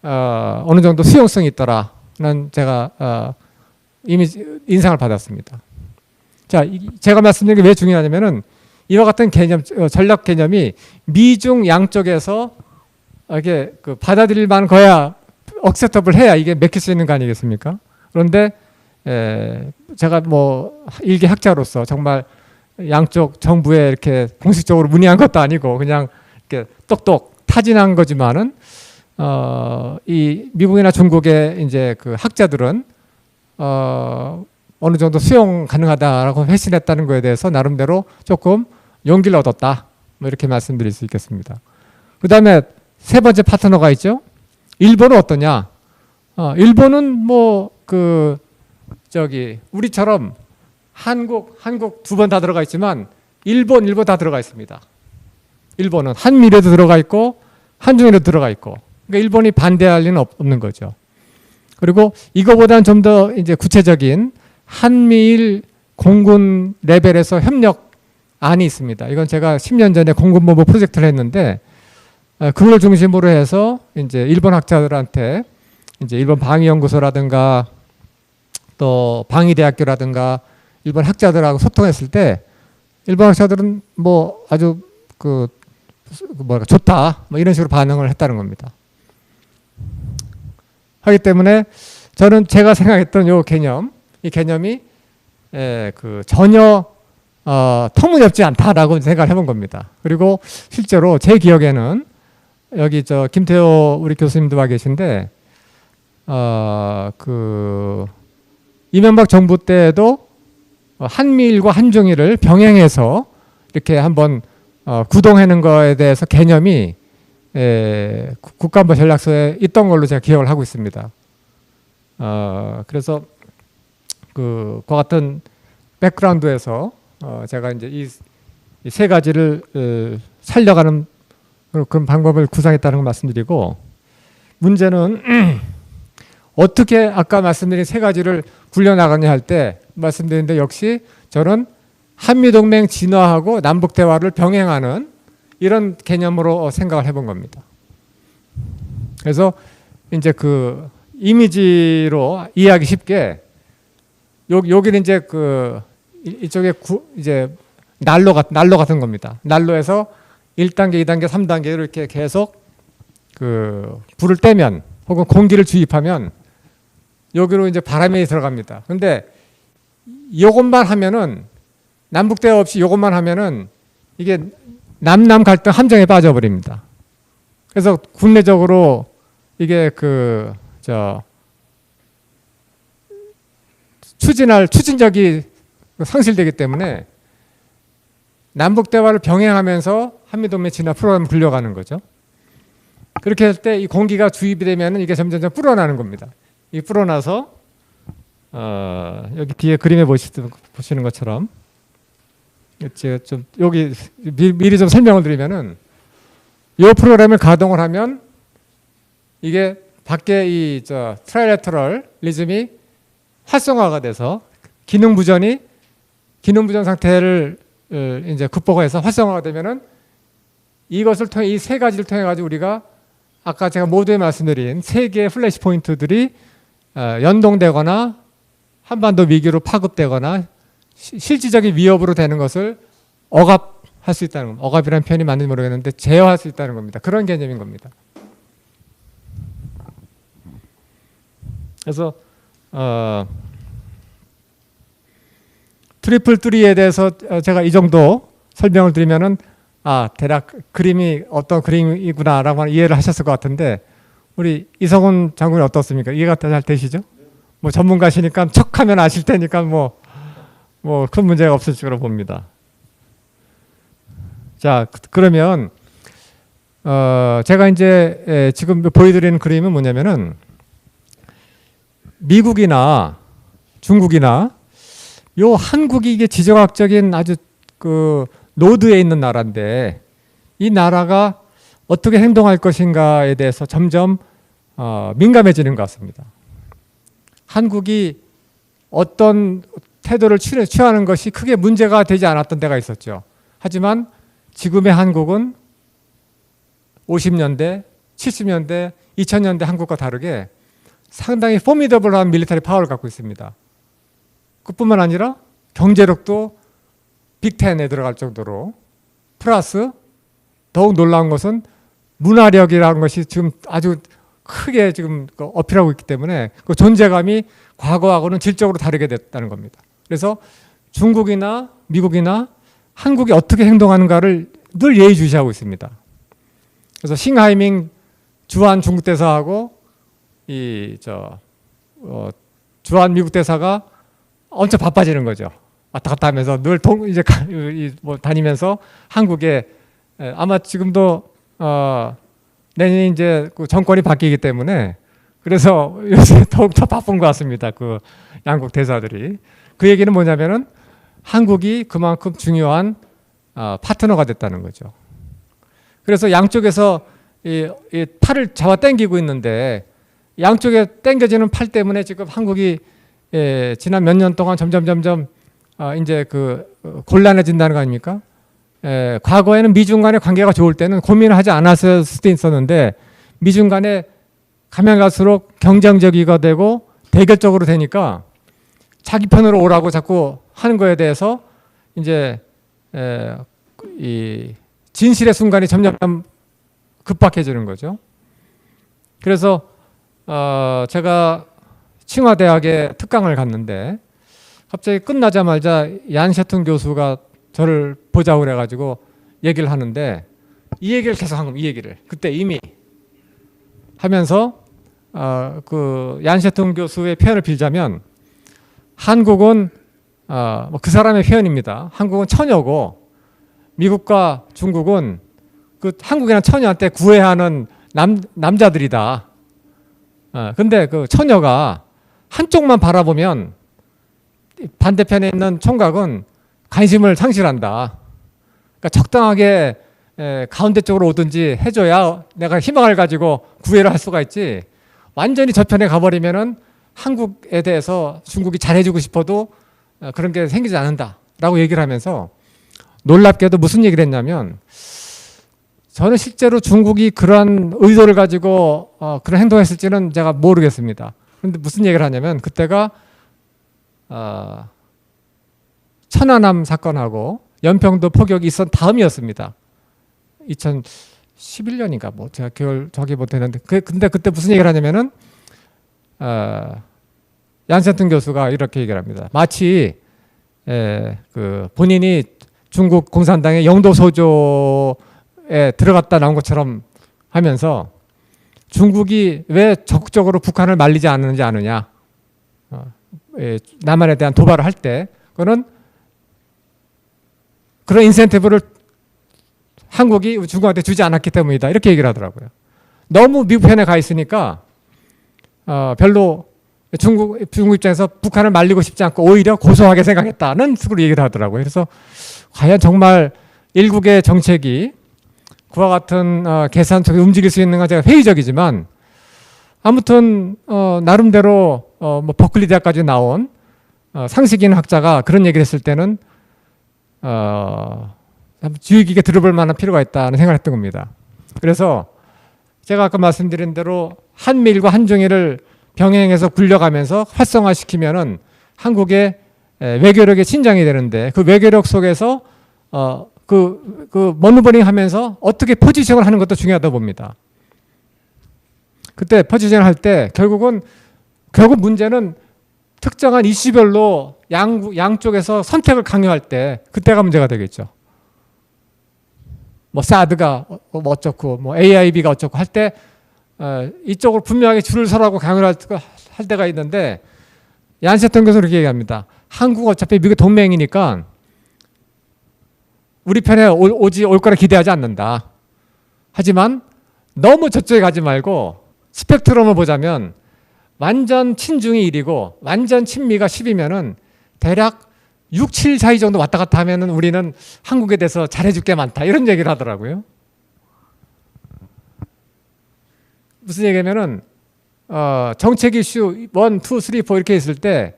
어느 정도 수용성이 있더라는 제가 이미 인상을 받았습니다. 자, 제가 말씀드린 게 왜 중요하냐면은 이와 같은 개념, 전략 개념이 미중 양쪽에서 이게 받아들일 만한 거야, 억셉터블 해야 이게 맥힐 수 있는 거 아니겠습니까? 그런데 제가 뭐 일개 학자로서 정말 양쪽 정부에 이렇게 공식적으로 문의한 것도 아니고 그냥 이렇게 똑똑 타진한 거지만은 이 미국이나 중국의 이제 그 학자들은 어느 정도 수용 가능하다라고 회신했다는 거에 대해서 나름대로 조금 용기를 얻었다. 뭐 이렇게 말씀드릴 수 있겠습니다. 그 다음에 세 번째 파트너가 있죠. 일본은 어떠냐? 일본은 뭐 우리처럼 한국 두 번 다 들어가 있지만 일본 다 들어가 있습니다. 일본은 한미래도 들어가 있고 한중일도 들어가 있고, 그러니까 일본이 반대할 리는 없는 거죠. 그리고 이거보다는 좀 더 이제 구체적인 한미일 공군 레벨에서 협력안이 있습니다. 이건 제가 10년 전에 공군본부 프로젝트를 했는데 그걸 중심으로 해서 이제 일본 학자들한테 이제 일본 방위연구소라든가 또 방위대학교라든가 일본 학자들하고 소통했을 때 일본 학자들은 뭐 아주 좋다 뭐 이런 식으로 반응을 했다는 겁니다. 하기 때문에 저는 제가 생각했던 이 개념이 전혀 터무니없지 않다라고 생각을 해본 겁니다. 그리고 실제로 제 기억에는 여기 김태호 우리 교수님도 와 계신데 이명박 정부 때에도 한미일과 한중일을 병행해서 이렇게 한번 구동하는 거에 대해서 개념이 국가안보 전략서에 있던 걸로 제가 기억을 하고 있습니다. 그래서 그 같은 백그라운드에서 제가 이제 이 세 가지를 살려가는 그런 방법을 구상했다는 걸 말씀드리고, 문제는 어떻게 아까 말씀드린 세 가지를 굴려나가냐 할 때 말씀드렸는데, 역시 저는 한미동맹 진화하고 남북대화를 병행하는 이런 개념으로 생각을 해본 겁니다. 그래서 이제 이미지로 이해하기 쉽게 여기는 이제 이쪽에 이제 난로 같은 겁니다. 난로에서 1단계, 2단계, 3단계 이렇게 계속 불을 떼면 혹은 공기를 주입하면 여기로 이제 바람이 들어갑니다. 근데 이것만 하면은 남북대화 없이 이것만 하면은 이게 남남 갈등 함정에 빠져버립니다. 그래서 국내적으로 이게 추진력이 상실되기 때문에 남북 대화를 병행하면서 한미동맹 진화 프로그램을 굴려가는 거죠. 그렇게 할 때 이 공기가 주입이 되면 이게 점점 불어나는 겁니다. 이 불어나서 여기 뒤에 그림에 보시는 것처럼 제가 좀 여기 미리 좀 설명을 드리면은 이 프로그램을 가동을 하면 이게 밖에 이 트라이래터럴리즘이 활성화가 돼서 기능 부전 상태를 이제 극복해서 활성화가 되면은 이것을 통해 이 세 가지를 통해 가지고 우리가 아까 제가 모두에 말씀드린 세 개의 플래시 포인트들이 연동되거나 한반도 위기로 파급되거나 실질적인 위협으로 되는 것을 억압할 수 있다는 겁니다. 억압이라는 표현이 맞는지 모르겠는데 제어할 수 있다는 겁니다. 그런 개념인 겁니다. 그래서 트리플 3에 대해서 제가 이 정도 설명을 드리면은 대략 그림이 어떤 그림이구나라고 이해를 하셨을 것 같은데 우리 이성훈 장군이 어떻습니까? 이해가 잘 되시죠? 뭐 전문가시니까 척하면 아실 테니까 뭐 큰 문제가 없을 줄로 봅니다. 자, 그러면 제가 이제 지금 보여드리는 그림은 뭐냐면은 미국이나 중국이나 요 한국이 이게 지정학적인 아주 그 노드에 있는 나라인데 이 나라가 어떻게 행동할 것인가에 대해서 점점 민감해지는 것 같습니다. 한국이 어떤 태도를 취하는 것이 크게 문제가 되지 않았던 때가 있었죠. 하지만 지금의 한국은 50년대, 70년대, 2000년대 한국과 다르게 상당히 포미더블한 밀리터리 파워를 갖고 있습니다. 그뿐만 아니라 경제력도 빅10에 들어갈 정도로 플러스 더욱 놀라운 것은 문화력이라는 것이 지금 아주 크게 지금 어필하고 있기 때문에 그 존재감이 과거하고는 질적으로 다르게 됐다는 겁니다. 그래서 중국이나 미국이나 한국이 어떻게 행동하는가를 늘 예의주시하고 있습니다. 그래서 싱하이밍 주한 중국 대사하고 주한 미국 대사가 엄청 바빠지는 거죠. 왔다 갔다 하면서 늘 이제 다니면서 한국에 아마 지금도 내년에 이제 그 정권이 바뀌기 때문에 그래서 요새 더욱더 바쁜 것 같습니다. 그 양국 대사들이. 그 얘기는 뭐냐면은 한국이 그만큼 중요한 파트너가 됐다는 거죠. 그래서 양쪽에서 이 팔을 잡아 당기고 있는데 양쪽에 당겨지는 팔 때문에 지금 한국이 지난 몇 년 동안 점점 이제 곤란해진다는 거 아닙니까? 과거에는 미중 간의 관계가 좋을 때는 고민을 하지 않았을 수도 있었는데 미중 간에 가면 갈수록 경쟁적이가 되고 대결적으로 되니까 자기 편으로 오라고 자꾸 하는 거에 대해서 이제 이 진실의 순간이 점점 급박해지는 거죠. 그래서 제가 칭화대학에 특강을 갔는데 갑자기 끝나자마자 얀 셰퉁 교수가 저를 보자고 그래가지고 얘기를 하는데 이 얘기를 계속 한 겁니다. 이 얘기를 그때 이미 하면서 그 얀 셰퉁 교수의 표현을 빌자면 한국은 그 사람의 표현입니다. 한국은 처녀고 미국과 중국은 그 한국이나 처녀한테 구애해야 하는 남자들이다. 근데 그 처녀가 한쪽만 바라보면 반대편에 있는 총각은 관심을 상실한다. 그러니까 적당하게 가운데 쪽으로 오든지 해줘야 내가 희망을 가지고 구애를 할 수가 있지. 완전히 저편에 가버리면은 한국에 대해서 중국이 잘해주고 싶어도 그런 게 생기지 않는다라고 얘기를 하면서 놀랍게도 무슨 얘기를 했냐면 저는 실제로 중국이 그러한 의도를 가지고 그런 행동했을지는 제가 모르겠습니다. 그런데 무슨 얘기를 하냐면 그때가 천안함 사건하고 연평도 포격이 있었던 다음이었습니다. 2011년인가 뭐 제가 기억을 정확히 못했는데 근데 그때 무슨 얘기를 하냐면은 얀 셰퉁 교수가 이렇게 얘기를 합니다. 마치 그 본인이 중국 공산당의 영도 소조에 들어갔다 나온 것처럼 하면서 중국이 왜 적극적으로 북한을 말리지 않는지 아느냐. 남한에 대한 도발을 할 때 그거는 그런 인센티브를 한국이 중국한테 주지 않았기 때문이다. 이렇게 얘기를 하더라고요. 너무 미국 편에 가 있으니까 별로 중국 입장에서 북한을 말리고 싶지 않고 오히려 고소하게 생각했다는 식으로 얘기를 하더라고요. 그래서 과연 정말 일국의 정책이 그와 같은 계산적으로 움직일 수 있는가 제가 회의적이지만 아무튼 나름대로 뭐 버클리 대학까지 나온 상식인 학자가 그런 얘기를 했을 때는 주의 깊게 들어볼 만한 필요가 있다는 생각을 했던 겁니다. 그래서 제가 아까 말씀드린 대로 한미일과 한중일을 병행해서 굴려가면서 활성화시키면은 한국의 외교력의 신장이 되는데 그 외교력 속에서 머니버링 하면서 어떻게 포지션을 하는 것도 중요하다고 봅니다. 그때 포지션을 할 때 결국 문제는 특정한 이슈별로 양쪽에서 선택을 강요할 때 그때가 문제가 되겠죠. 뭐 사드가 뭐 어쩌고 뭐 AIB가 어쩌고 할 때 이쪽으로 분명하게 줄을 서라고 강요를 할 때가 있는데 얀세통 교수는 그렇게 얘기합니다. 한국은 어차피 미국 동맹이니까 우리 편에 올 거라 기대하지 않는다. 하지만 너무 저쪽에 가지 말고 스펙트럼을 보자면 완전 친중이 1이고 완전 친미가 10이면은 대략 6, 7 사이 정도 왔다 갔다 하면은 우리는 한국에 대해서 잘해줄 게 많다. 이런 얘기를 하더라고요. 무슨 얘기냐면은 정책 이슈 1, 2, 3, 4 이렇게 있을 때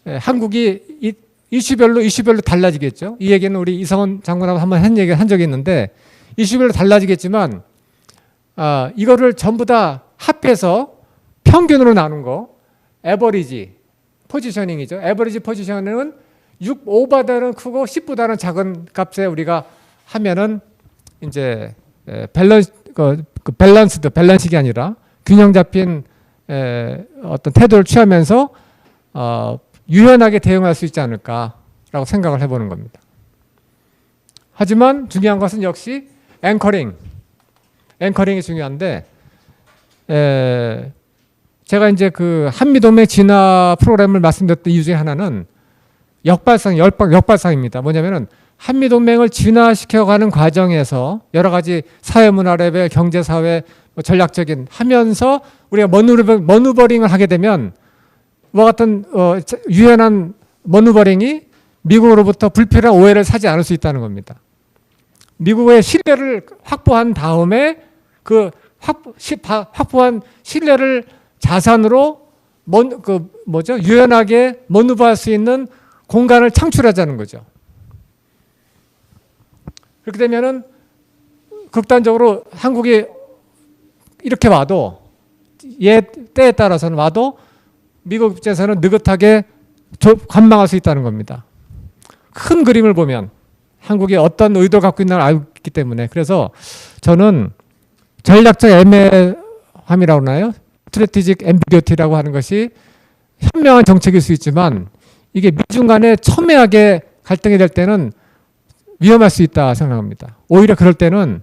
한국이 이슈별로 달라지겠죠. 이 얘기는 우리 이성원 장관하고 한번 한 적이 있는데 이슈별로 달라지겠지만 이거를 전부 다 합해서 평균으로 나눈 거 에버리지 포지셔닝이죠. 에버리지 포지셔닝은 5보다는 크고 10보다는 작은 값에 우리가 하면은 이제 밸런스가 아니라 균형 잡힌 어떤 태도를 취하면서 유연하게 대응할 수 있지 않을까라고 생각을 해보는 겁니다. 하지만 중요한 것은 역시 앵커링이 중요한데 제가 이제 그 한미동맹 진화 프로그램을 말씀드렸던 이유 중에 하나는 역발상입니다. 뭐냐면은 한미동맹을 진화시켜가는 과정에서 여러 가지 사회문화 레벨, 경제사회, 전략적인 하면서 우리가 머누버링을 하게 되면 뭐 같은 유연한 머누버링이 미국으로부터 불필요한 오해를 사지 않을 수 있다는 겁니다. 미국의 신뢰를 확보한 다음에 그 확보한 신뢰를 자산으로 유연하게 머누버할 수 있는 공간을 창출하자는 거죠. 그렇게 되면은 극단적으로 한국이 이렇게 와도 때에 따라서는 와도 미국 입장에서는 느긋하게 관망할 수 있다는 겁니다. 큰 그림을 보면 한국이 어떤 의도를 갖고 있는 걸 알고 있기 때문에 그래서 저는 전략적 애매함이라고 하나요? 스트래티직 앰비규티라고 하는 것이 현명한 정책일 수 있지만 이게 미중 간에 첨예하게 갈등이 될 때는 위험할 수 있다 생각합니다. 오히려 그럴 때는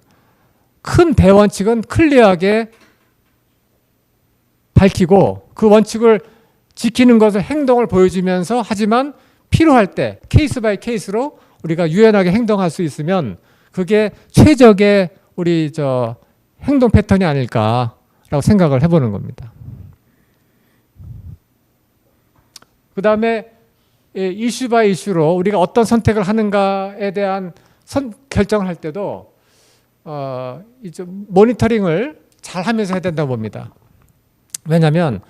큰 대원칙은 클리어하게 밝히고 그 원칙을 지키는 것을 행동을 보여주면서 하지만 필요할 때 케이스 바이 케이스로 우리가 유연하게 행동할 수 있으면 그게 최적의 우리 행동 패턴이 아닐까라고 생각을 해보는 겁니다. 그 다음에 이슈 바이 이슈로 우리가 어떤 선택을 하는가에 대한 결정을 할 때도 모니터링을 잘 하면서 해야 된다고 봅니다. 왜냐하면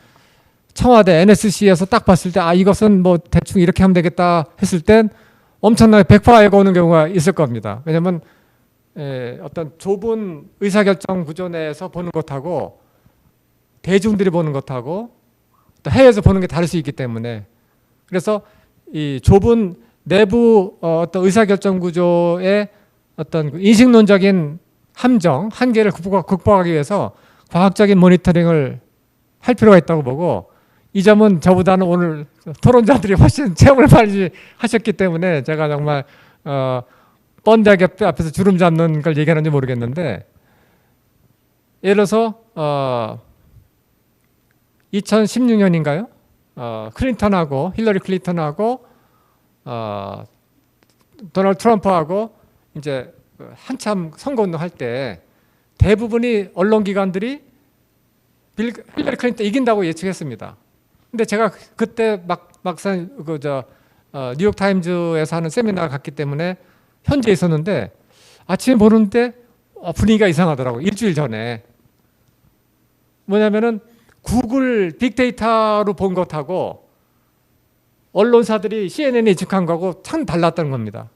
청와대 NSC에서 딱 봤을 때 이것은 뭐 대충 이렇게 하면 되겠다 했을 땐 엄청나게 백파가 오는 경우가 있을 겁니다. 왜냐하면 어떤 좁은 의사결정 구조 내에서 보는 것하고 대중들이 보는 것하고 또 해외에서 보는 게 다를 수 있기 때문에 그래서 이 좁은 내부 어떤 의사결정 구조의 어떤 인식론적인 한계를 극복하기 위해서 과학적인 모니터링을 할 필요가 있다고 보고 이 점은 저보다는 오늘 토론자들이 훨씬 체험을 많이 하셨기 때문에 제가 정말 뻔데기 앞에서 주름 잡는 걸 얘기하는지 모르겠는데 예를 들어서 2016년인가요? 클린턴하고 힐러리 클린턴하고 도널드 트럼프하고 이제 한참 선거운동 할 때 대부분이 언론기관들이 힐러리 클린턴 이긴다고 예측했습니다. 근데 제가 그때 막상 뉴욕타임즈에서 하는 세미나를 갔기 때문에 현지에 있었는데 아침에 보는데 분위기가 이상하더라고요. 일주일 전에. 뭐냐면은 구글 빅데이터로 본 것하고 언론사들이 CNN에 예측한 거하고 참 달랐다는 겁니다.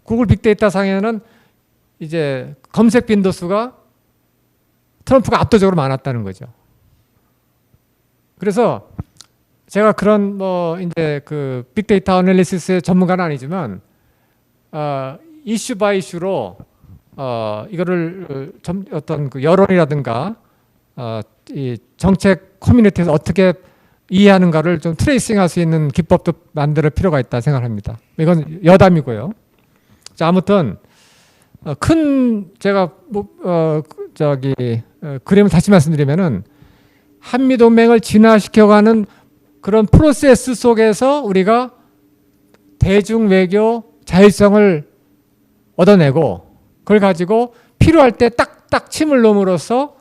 구글 빅데이터 상에는 이제 검색 빈도수가 트럼프가 압도적으로 많았다는 거죠. 그래서 제가 그런 뭐 이제 그 빅데이터 애널리시스의 전문가는 아니지만 이슈 바이 이슈로 이거를 어떤 그 여론이라든가 이 정책 커뮤니티에서 어떻게 이해하는가를 좀 트레이싱할 수 있는 기법도 만들 필요가 있다 생각합니다. 이건 여담이고요. 자, 아무튼 큰 제가 그림을 다시 말씀드리면은 한미 동맹을 진화시켜가는 그런 프로세스 속에서 우리가 대중 외교 자율성을 얻어내고 그걸 가지고 필요할 때 딱딱 침을 놓음으로써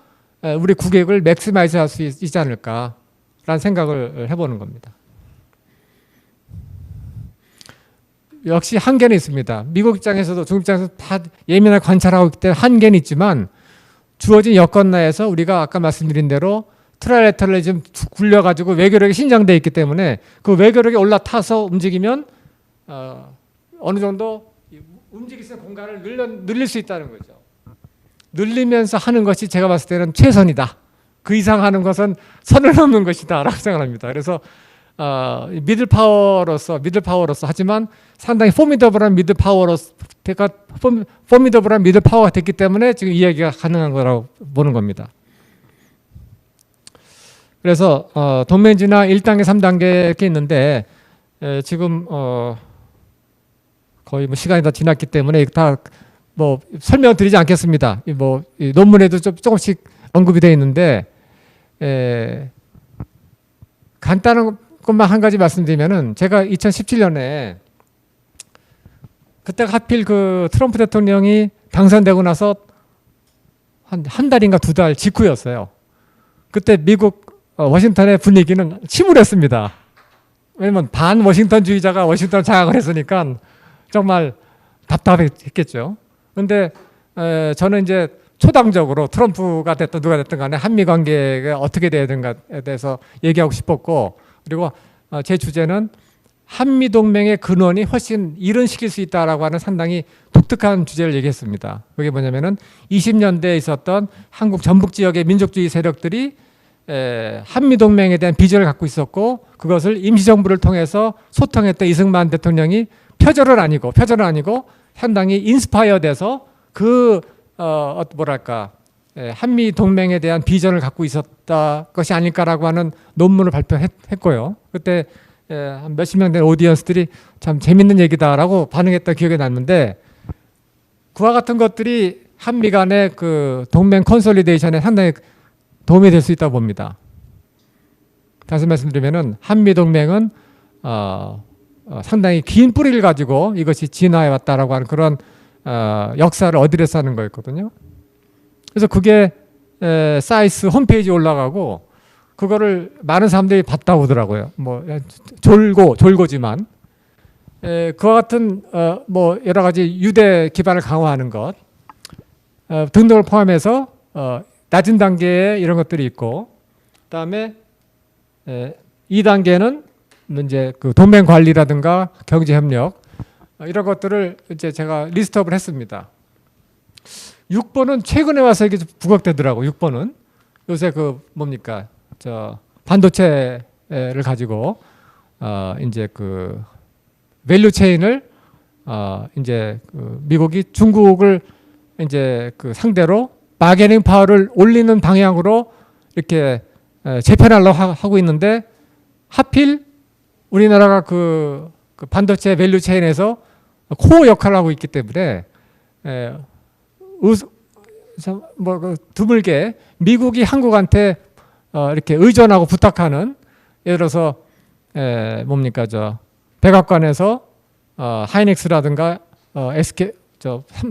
우리 국익을 맥시마이즈 할 수 있지 않을까라는 생각을 해보는 겁니다. 역시 한계는 있습니다. 미국 입장에서도 중국 입장에서도 다 예민하게 관찰하고 있기 때문에 한계는 있지만 주어진 여건 내에서 우리가 아까 말씀드린 대로 트라이래터럴리즘 굴려가지고 외교력이 신장되어 있기 때문에 그 외교력이 올라타서 움직이면 어느 정도 움직일 수 있는 공간을 늘릴 수 있다는 거죠. 늘리면서 하는 것이 제가 봤을 때는 최선이다. 그 이상 하는 것은 선을 넘는 것이다 라고 생각합니다. 그래서 미들 파워로서 하지만 상당히 포미더블한 미들 파워가 됐기 때문에 지금 이야기가 가능한 거라고 보는 겁니다. 그래서 동맹 진화 1단계, 3단계 이렇게 있는데 지금 거의 뭐 시간이 다 지났기 때문에 다 뭐 설명드리지 않겠습니다. 뭐 논문에도 조금씩 언급이 되어 있는데 간단한 것만 한 가지 말씀드리면은 제가 2017년에 그때가 하필 그 트럼프 대통령이 당선되고 나서 한 달인가 두 달 직후였어요. 그때 미국 워싱턴의 분위기는 침울했습니다. 왜냐면 반 워싱턴주의자가 워싱턴을 장악을 했으니까 정말 답답했겠죠. 그런데 저는 이제 초당적으로 트럼프가 됐든 누가 됐든 간에 한미 관계가 어떻게 돼야 되는가에 대해서 얘기하고 싶었고, 그리고 제 주제는 한미 동맹의 근원이 훨씬 이른시킬 수 있다라고 하는 상당히 독특한 주제를 얘기했습니다. 그게 뭐냐면은 20년대에 있었던 한국 전북 지역의 민족주의 세력들이 한미 동맹에 대한 비전을 갖고 있었고, 그것을 임시정부를 통해서 소통했던 이승만 대통령이 표절은 아니고 상당히 인스파이어 돼서 한미 동맹에 대한 비전을 갖고 있었다 것이 아닐까라고 하는 논문을 발표했고요. 그때 한 몇십 명 된 오디언스들이 참 재밌는 얘기다라고 반응했던 기억이 났는데, 그와 같은 것들이 한미 간의 그 동맹 컨솔리데이션에 상당히 도움이 될 수 있다고 봅니다. 다시 말씀드리면은 한미 동맹은 상당히 긴 뿌리를 가지고 이것이 진화해 왔다라고 하는 그런 역사를 어드레스 하는 거였거든요. 그래서 그게 사이스 홈페이지에 올라가고 그거를 많은 사람들이 봤다고 하더라고요. 뭐 졸고지만 그와 같은 뭐 여러 가지 유대 기반을 강화하는 것 등등을 포함해서 낮은 단계에 이런 것들이 있고, 그다음에 2단계는 이제 그 동맹 관리라든가 경제 협력 이런 것들을 이제 제가 리스트업을 했습니다. 6번은 최근에 와서 이게 부각되더라고. 6번은 요새 그 뭡니까 반도체를 가지고 이제 그 밸류 체인을 이제 그 미국이 중국을 이제 그 상대로 바게닝 파워를 올리는 방향으로 이렇게 재편하려고 하고 있는데, 하필 우리나라가 그 반도체 밸류 체인에서 코어 역할을 하고 있기 때문에 드물게 미국이 한국한테 이렇게 의존하고 부탁하는, 예를 들어서 백악관에서 하이닉스라든가 SK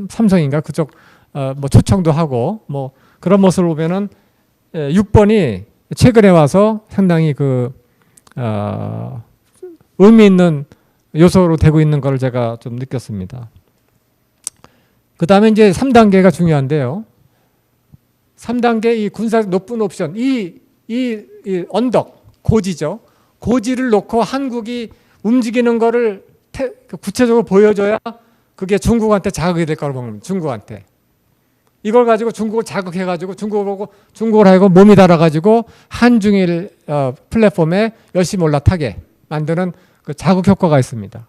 삼성인가 그쪽 뭐 초청도 하고 뭐 그런 모습을 보면은 6번이 최근에 와서 상당히 그 의미 있는 요소로 되고 있는 걸 제가 좀 느꼈습니다. 그 다음에 이제 3단계가 중요한데요. 3단계 이 군사 높은 옵션, 이 언덕, 고지죠. 고지를 놓고 한국이 움직이는 거를 구체적으로 보여줘야 그게 중국한테 자극이 될 거라고 봅니다. 중국한테. 이걸 가지고 중국을 자극해가지고 중국을 하여금 몸이 달아가지고 한중일 플랫폼에 열심히 올라타게 만드는 그 자극 효과가 있습니다.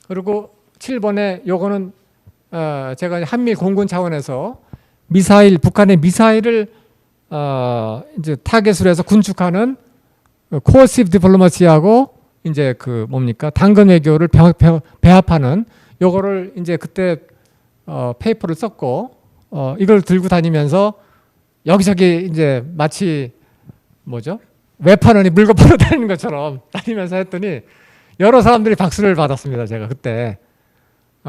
그리고 7번에 요거는 제가 한미일 공군 차원에서 미사일, 북한의 미사일을 이제 타겟으로 해서 군축하는 코어시브 디플로마시하고 이제 그 뭡니까 당근 외교를 배합하는 요거를 이제 그때 페이퍼를 썼고 이걸 들고 다니면서 여기저기 이제 마치 뭐죠 외판원이 물건 팔러 다니는 것처럼 다니면서 했더니 여러 사람들이 박수를 받았습니다. 제가 그때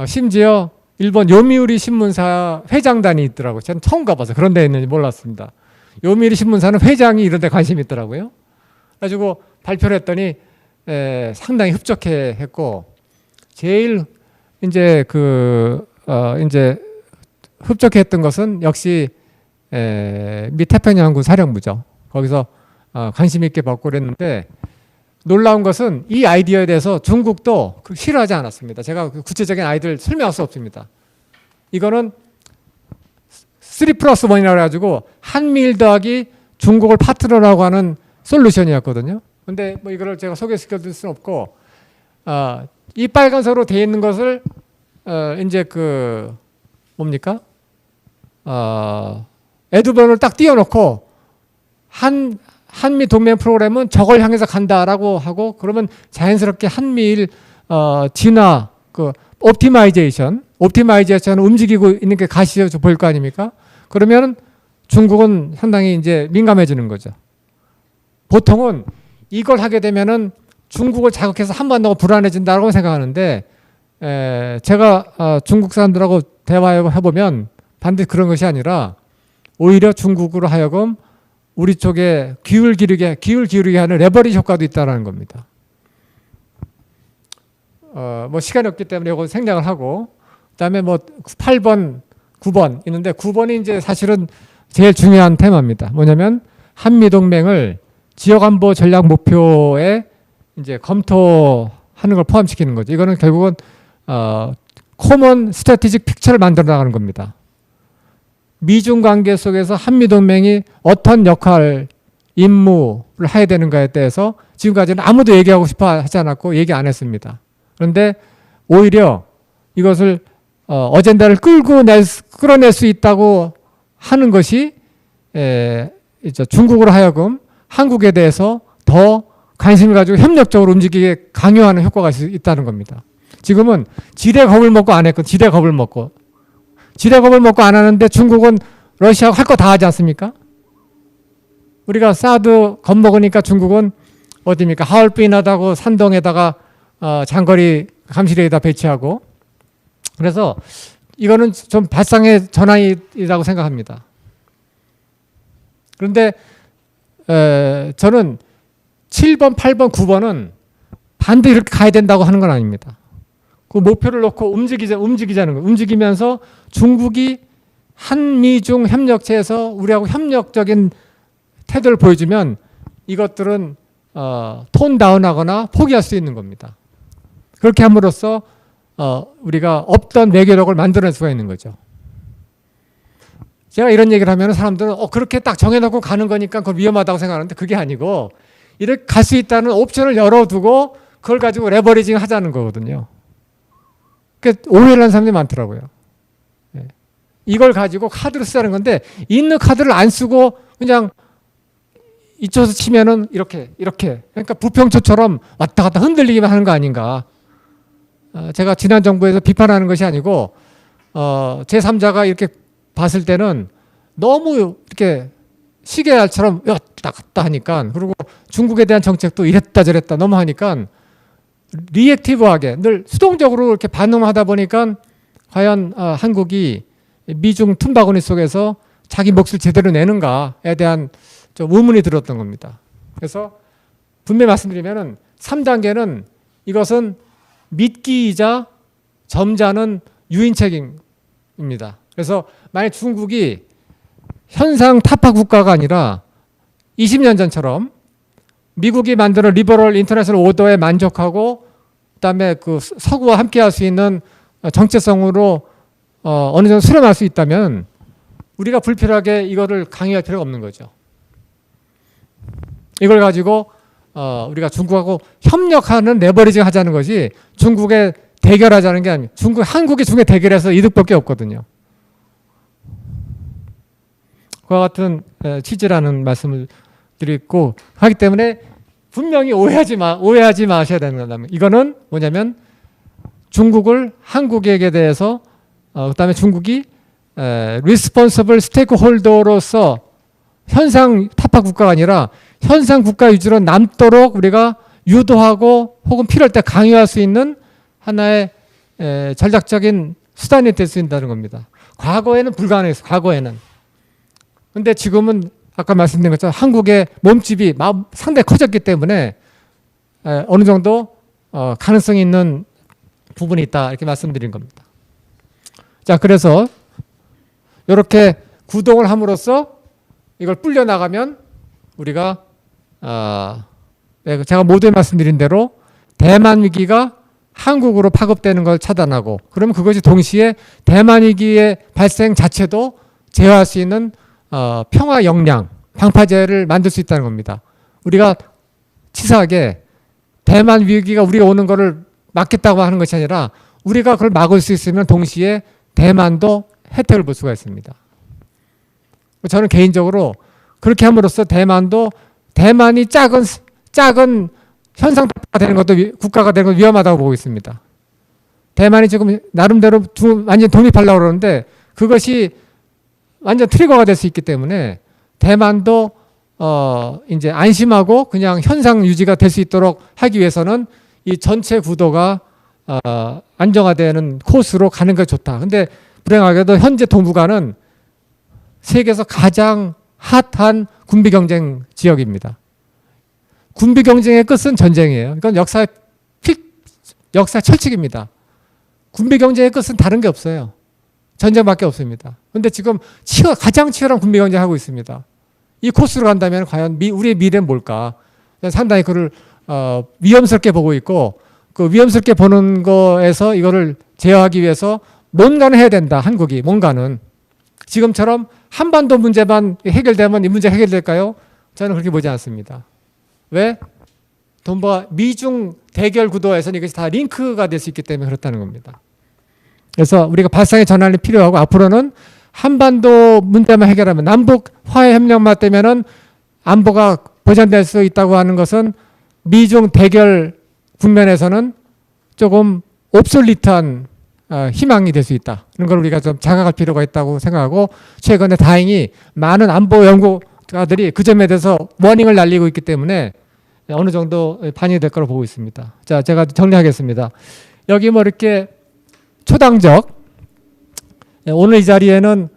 심지어 일본 요미우리 신문사 회장단이 있더라고요. 저는 처음 가봐서 그런 데 있는지 몰랐습니다. 요미우리 신문사는 회장이 이런 데 관심이 있더라고요. 그래가지고 발표를 했더니 상당히 흡족해 했고 제일 이제 이제 흡족해 했던 것은 역시 미 태평양군 사령부죠. 거기서 관심 있게 받고 그랬는데 놀라운 것은 이 아이디어에 대해서 중국도 싫어하지 않았습니다. 제가 구체적인 아이디어를 설명할 수 없습니다. 이거는 3+1이라고 해가지고 한미일 더하기 중국을 파트너라고 하는 솔루션이었거든요. 근데 뭐 이거를 제가 소개시켜 드릴 수는 없고 이 빨간색으로 되어 있는 것을 이제 그 뭡니까? 에드번을 딱 띄워놓고 한미 동맹 프로그램은 저걸 향해서 간다라고 하고 그러면 자연스럽게 한미일 진화 그 옵티마이제이션을 움직이고 있는 게 가시져 보일 거 아닙니까? 그러면 중국은 상당히 이제 민감해지는 거죠. 보통은 이걸 하게 되면은 중국을 자극해서 한반도가 불안해진다고 생각하는데 제가 중국 사람들하고 대화해보면 반드시 그런 것이 아니라 오히려 중국으로 하여금 우리 쪽에 기울 기울이게 하는 레버리지 효과도 있다는 겁니다. 뭐 시간이 없기 때문에 이거 생략을 하고 그다음에 뭐 8번, 9번 있는데 9번이 이제 사실은 제일 중요한 테마입니다. 뭐냐면 한미 동맹을 지역 안보 전략 목표에 이제 검토하는 걸 포함시키는 거죠. 이거는 결국은 코먼 스트래티직 픽처를 만들어 나가는 겁니다. 미중 관계 속에서 한미 동맹이 어떤 역할, 임무를 해야 되는가에 대해서 지금까지는 아무도 얘기하고 싶어 하지 않았고 얘기 안 했습니다. 그런데 오히려 이것을 어젠다를 끌어낼 수 있다고 하는 것이 이제 중국으로 하여금 한국에 대해서 더 관심을 가지고 협력적으로 움직이게 강요하는 효과가 있다는 겁니다. 지금은 지레 겁을 먹고 안 했고 지레 겁을 먹고 안 하는데 중국은 러시아가 할 거 다 하지 않습니까? 우리가 사드 겁먹으니까 중국은 어디입니까? 하얼빈하다고 산동에다가 장거리 감시레이더 배치하고 그래서 이거는 좀 발상의 전환이라고 생각합니다. 그런데 저는 7번, 8번, 9번은 반드시 이렇게 가야 된다고 하는 건 아닙니다. 그 목표를 놓고 움직이자는 거예요. 움직이면서 중국이 한미중 협력체에서 우리하고 협력적인 태도를 보여주면 이것들은 톤 다운하거나 포기할 수 있는 겁니다. 그렇게 함으로써 우리가 없던 외교력을 만들어낼 수가 있는 거죠. 제가 이런 얘기를 하면 사람들은 그렇게 딱 정해놓고 가는 거니까 그건 위험하다고 생각하는데 그게 아니고 이렇게 갈 수 있다는 옵션을 열어두고 그걸 가지고 레버리징 하자는 거거든요. 오해를 하는 사람들이 많더라고요. 이걸 가지고 카드를 쓰자는 건데 있는 카드를 안 쓰고 그냥 이쪽에서 치면은 이렇게 그러니까 부평초처럼 왔다 갔다 흔들리기만 하는 거 아닌가. 제가 지난 정부에서 비판하는 것이 아니고 제3자가 이렇게 봤을 때는 너무 이렇게 시계알처럼 왔다 갔다 하니까 그리고 중국에 대한 정책도 이랬다 저랬다 너무 하니까 리액티브하게 늘 수동적으로 이렇게 반응하다 보니까 과연 한국이 미중 틈바구니 속에서 자기 몫을 제대로 내는가에 대한 좀 의문이 들었던 겁니다. 그래서 분명히 말씀드리면은 3단계는 이것은 미끼이자 점잖은 유인책입니다. 그래서 만약 중국이 현상 타파 국가가 아니라 20년 전처럼 미국이 만드는 리버럴 인터내셔널 오더에 만족하고 그다음에 그 서구와 함께할 수 있는 정체성으로 어느 정도 수렴할 수 있다면 우리가 불필요하게 이거를 강요할 필요가 없는 거죠. 이걸 가지고 우리가 중국하고 협력하는 레버리징 하자는 것이 중국에 대결하자는 게 아니에요. 한국이 중국에 대결해서 이득밖에 없거든요. 그와 같은 취지라는 말씀을 드리고 하기 때문에 분명히 오해하지 마셔야 되는 거다면 이거는 뭐냐면 중국을 한국에게 대해서 그다음에 중국이 responsible stakeholder로서 현상 타파 국가가 아니라 현상 국가 위주로 남도록 우리가 유도하고 혹은 필요할 때 강요할 수 있는 하나의 전략적인 수단이 될 수 있다는 겁니다. 과거에는 불가능했어요. 과거에는. 근데 지금은 아까 말씀드린 것처럼 한국의 몸집이 상당히 커졌기 때문에 어느 정도 가능성이 있는 부분이 있다 이렇게 말씀드린 겁니다. 자, 그래서 이렇게 구동을 함으로써 이걸 불려 나가면 우리가 제가 모두에 말씀드린 대로 대만 위기가 한국으로 파급되는 걸 차단하고 그러면 그것이 동시에 대만 위기의 발생 자체도 제어할 수 있는 평화 역량, 방파제를 만들 수 있다는 겁니다. 우리가 치사하게 대만 위기가 우리가 오는 거를 막겠다고 하는 것이 아니라 우리가 그걸 막을 수 있으면 동시에 대만도 혜택을 볼 수가 있습니다. 저는 개인적으로 그렇게 함으로써 대만이 작은 현상가 되는 것도 국가가 되는 것도 위험하다고 보고 있습니다. 대만이 지금 나름대로 완전 독립하려고 그러는데 그것이 완전 트리거가 될 수 있기 때문에 대만도 이제 안심하고 그냥 현상 유지가 될 수 있도록 하기 위해서는 이 전체 구도가 안정화되는 코스로 가는 게 좋다. 근데 불행하게도 현재 동북아는 세계에서 가장 핫한 군비 경쟁 지역입니다. 군비 경쟁의 끝은 전쟁이에요. 이건 역사의 철칙입니다. 군비 경쟁의 끝은 다른 게 없어요. 전쟁밖에 없습니다. 그런데 지금 가장 치열한 군비 경쟁을 하고 있습니다. 이 코스로 간다면 과연 우리의 미래는 뭘까? 상당히 그를 위험스럽게 보고 있고 그 위험스럽게 보는 거에서 이거를 제어하기 위해서 뭔가는 해야 된다. 한국이 뭔가는. 지금처럼 한반도 문제만 해결되면 이 문제 해결될까요? 저는 그렇게 보지 않습니다. 왜? 미중 대결 구도에서는 이것이 다 링크가 될 수 있기 때문에 그렇다는 겁니다. 그래서 우리가 발상의 전환이 필요하고 앞으로는 한반도 문제만 해결하면 남북 화해 협력만 되면은 안보가 보장될 수 있다고 하는 것은 미중 대결 국면에서는 조금 옵솔리트한 희망이 될 수 있다. 이런 걸 우리가 좀 자각할 필요가 있다고 생각하고 최근에 다행히 많은 안보 연구가들이 그 점에 대해서 워닝을 날리고 있기 때문에 어느 정도 반영이 될 거라고 보고 있습니다. 자, 제가 정리하겠습니다. 여기 뭐 이렇게 초당적 오늘 이 자리에는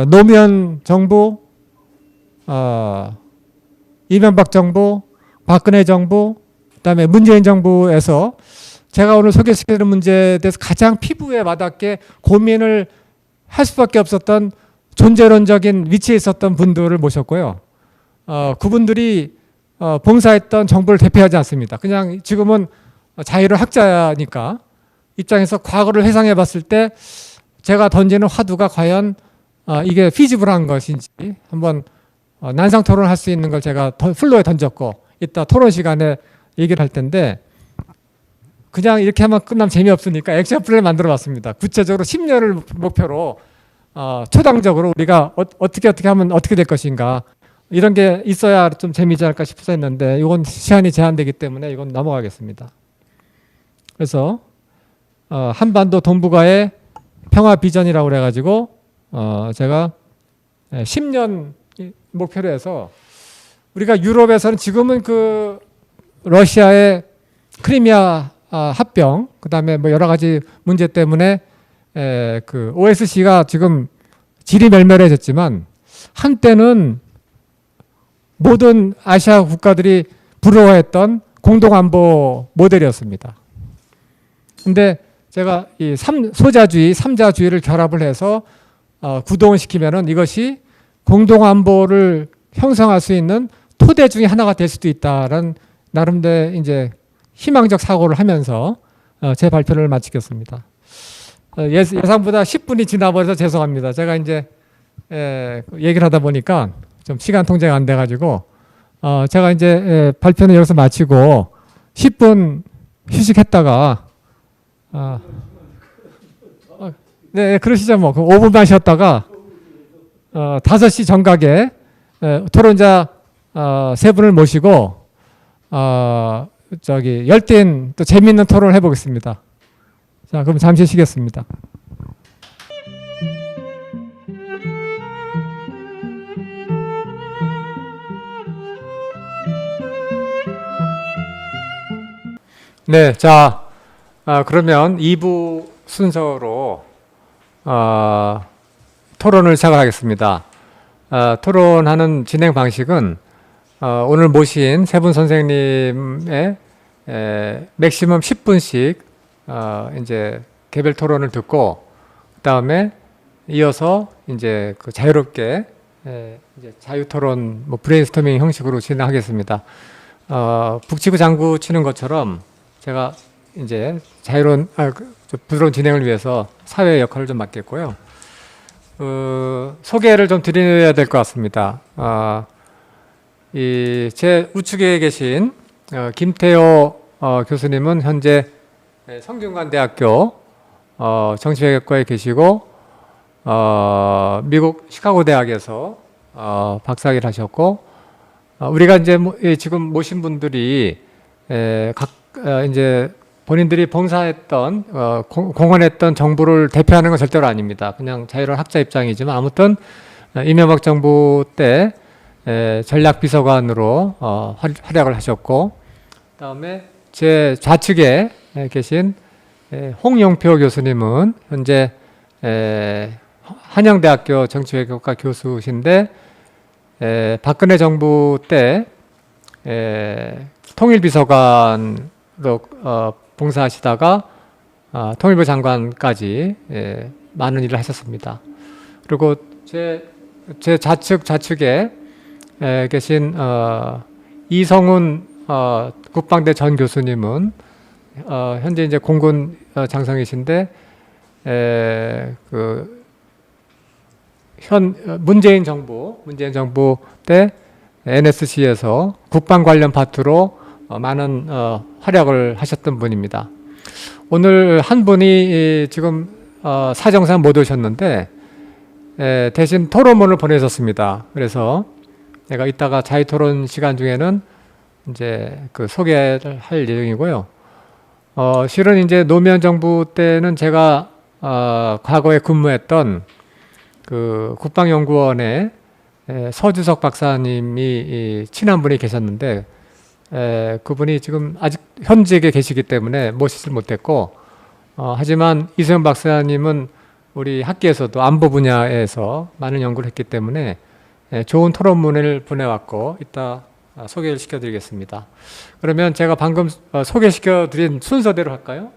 노무현 정부, 이명박 정부, 박근혜 정부, 그다음에 문재인 정부에서 제가 오늘 소개시키는 문제에 대해서 가장 피부에 와닿게 고민을 할 수밖에 없었던 존재론적인 위치에 있었던 분들을 모셨고요. 그분들이 봉사했던 정부를 대표하지 않습니다. 그냥 지금은 자유로운 학자니까 입장에서 과거를 회상해 봤을 때 제가 던지는 화두가 과연 이게 피지블한 것인지 한번 난상 토론할 수 있는 걸 제가 플로에 던졌고 이따 토론 시간에 얘기를 할 텐데 그냥 이렇게 하면 끝나면 재미없으니까 액션 플랜을 만들어 봤습니다. 구체적으로 10년을 목표로 초당적으로 우리가 어떻게 하면 어떻게 될 것인가 이런 게 있어야 좀 재미있지 않을까 싶어서 했는데 이건 시간이 제한되기 때문에 이건 넘어가겠습니다. 그래서 한반도 동북아의 평화 비전이라고 그래가지고 제가 10년 목표로 해서 우리가 유럽에서는 지금은 그 러시아의 크리미아 합병 그다음에 뭐 여러 가지 문제 때문에 그 OSC가 지금 질이 멸멸해졌지만 한때는 모든 아시아 국가들이 부러워했던 공동안보 모델이었습니다. 근데 제가 이 소자주의, 삼자주의를 결합을 해서 구동을 시키면은 이것이 공동안보를 형성할 수 있는 토대 중에 하나가 될 수도 있다라는 나름대로 이제 희망적 사고를 하면서 제 발표를 마치겠습니다. 예상보다 10분이 지나버려서 죄송합니다. 제가 이제 얘기를 하다 보니까 좀 시간 통제가 안 돼가지고 제가 이제 발표는 여기서 마치고 10분 휴식했다가 네, 그러시죠 뭐. 5분만 쉬었다가 5시 정각에 토론자 3분을 모시고 열띤 또 재미있는 토론을 해보겠습니다. 자, 그럼 잠시 쉬겠습니다. 네, 자, 그러면 2부 순서로 토론을 시작하겠습니다. 토론하는 진행 방식은 오늘 모신 세 분 선생님의 맥시멈 10분씩 이제 개별 토론을 듣고 그다음에 이어서 이제 그 자유롭게 이제 자유 토론 뭐 브레인스토밍 형식으로 진행하겠습니다. 북치고 장구 치는 것처럼 제가 이제 자유로운 부드러운 진행을 위해서 사회 역할을 좀 맡겠고요. 소개를 좀 드려야 될 것 같습니다. 제 우측에 계신 김태호 교수님은 현재 성균관대학교 정치외교과에 계시고 미국 시카고 대학에서 박사학위를 하셨고 우리가 이제 지금 모신 분들이 이제 본인들이 봉사했던 공헌했던 정부를 대표하는 건 절대로 아닙니다. 그냥 자유로운 학자 입장이지만 아무튼 이명박 정부 때 전략비서관으로 활약을 하셨고 그다음에 제 좌측에 계신 홍영표 교수님은 현재 한양대학교 정치외교과 교수신데 박근혜 정부 때 통일비서관으로 봉사하시다가 통일부 장관까지 많은 일을 하셨습니다. 그리고 제 좌측에 계신 이성훈 국방대 전 교수님은 현재 이제 공군 장성이신데 문재인 정부 때 NSC에서 국방 관련 파트로 많은 활약을 하셨던 분입니다. 오늘 한 분이 지금 사정상 못 오셨는데 대신 토론문을 보내셨습니다. 그래서 내가 이따가 자유토론 시간 중에는 이제 그 소개를 할 예정이고요. 실은 이제 노무현 정부 때는 제가 과거에 근무했던 그 국방연구원에 서주석 박사님이 친한 분이 계셨는데 그분이 지금 아직 현직에 계시기 때문에 모시지 못했고 하지만 이소연 박사님은 우리 학계에서도 안보 분야에서 많은 연구를 했기 때문에 좋은 토론문을 보내왔고 이따 소개를 시켜드리겠습니다. 그러면 제가 방금 소개시켜드린 순서대로 할까요?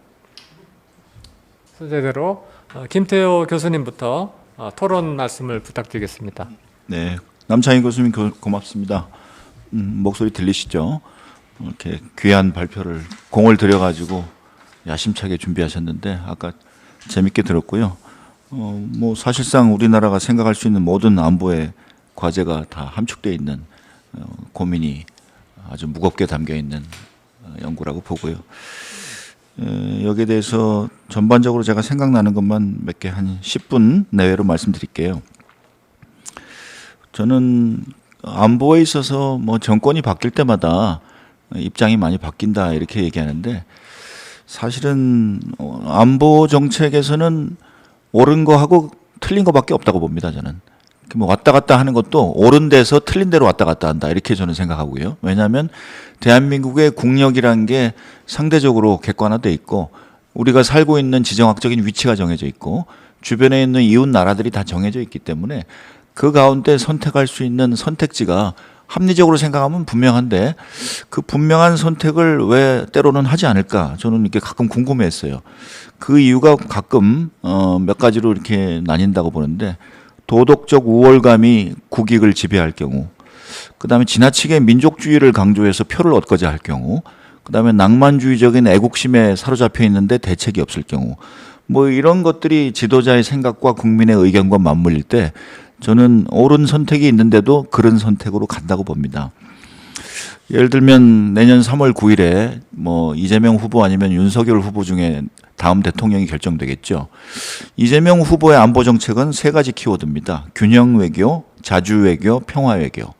순서대로 김태호 교수님부터 토론 말씀을 부탁드리겠습니다. 네, 남창희 교수님 고맙습니다. 목소리 들리시죠? 이렇게 귀한 발표를 공을 들여가지고 야심차게 준비하셨는데 아까 재밌게 들었고요. 뭐 사실상 우리나라가 생각할 수 있는 모든 안보의 과제가 다 함축되어 있는 고민이 아주 무겁게 담겨 있는 연구라고 보고요. 여기에 대해서 전반적으로 제가 생각나는 것만 몇 개 한 10분 내외로 말씀드릴게요. 저는 안보에 있어서 뭐 정권이 바뀔 때마다 입장이 많이 바뀐다 이렇게 얘기하는데 사실은 안보 정책에서는 옳은 거하고 틀린 거밖에 없다고 봅니다. 저는 뭐 왔다 갔다 하는 것도 옳은 데서 틀린 데로 왔다 갔다 한다 이렇게 저는 생각하고요. 왜냐하면 대한민국의 국력이란 게 상대적으로 객관화돼 있고 우리가 살고 있는 지정학적인 위치가 정해져 있고 주변에 있는 이웃 나라들이 다 정해져 있기 때문에 그 가운데 선택할 수 있는 선택지가 합리적으로 생각하면 분명한데 그 분명한 선택을 왜 때로는 하지 않을까 저는 이렇게 가끔 궁금했어요. 그 이유가 가끔 몇 가지로 이렇게 나뉜다고 보는데 도덕적 우월감이 국익을 지배할 경우, 그 다음에 지나치게 민족주의를 강조해서 표를 얻고자 할 경우, 그 다음에 낭만주의적인 애국심에 사로잡혀 있는데 대책이 없을 경우, 뭐 이런 것들이 지도자의 생각과 국민의 의견과 맞물릴 때 저는 옳은 선택이 있는데도 그런 선택으로 간다고 봅니다. 예를 들면 내년 3월 9일에 뭐 이재명 후보 아니면 윤석열 후보 중에 다음 대통령이 결정되겠죠. 이재명 후보의 안보 정책은 세 가지 키워드입니다. 균형 외교, 자주 외교, 평화 외교.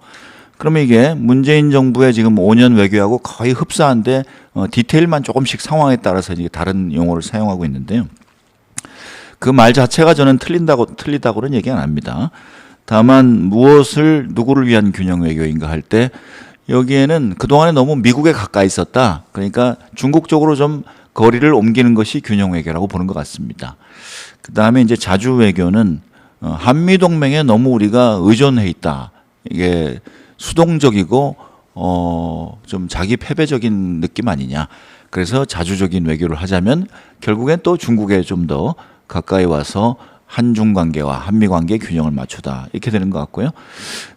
그러면 이게 문재인 정부의 지금 5년 외교하고 거의 흡사한데 디테일만 조금씩 상황에 따라서 이제 다른 용어를 사용하고 있는데요. 그 말 자체가 저는 틀리다고는 얘기 안 합니다. 다만 무엇을 누구를 위한 균형 외교인가 할 때 여기에는 그동안에 너무 미국에 가까이 있었다. 그러니까 중국 쪽으로 좀 거리를 옮기는 것이 균형 외교라고 보는 것 같습니다. 그 다음에 이제 자주 외교는 한미 동맹에 너무 우리가 의존해 있다. 이게 수동적이고 좀 자기 패배적인 느낌 아니냐. 그래서 자주적인 외교를 하자면 결국엔 또 중국에 좀 더 가까이 와서 한중 관계와 한미 관계 균형을 맞추다 이렇게 되는 것 같고요.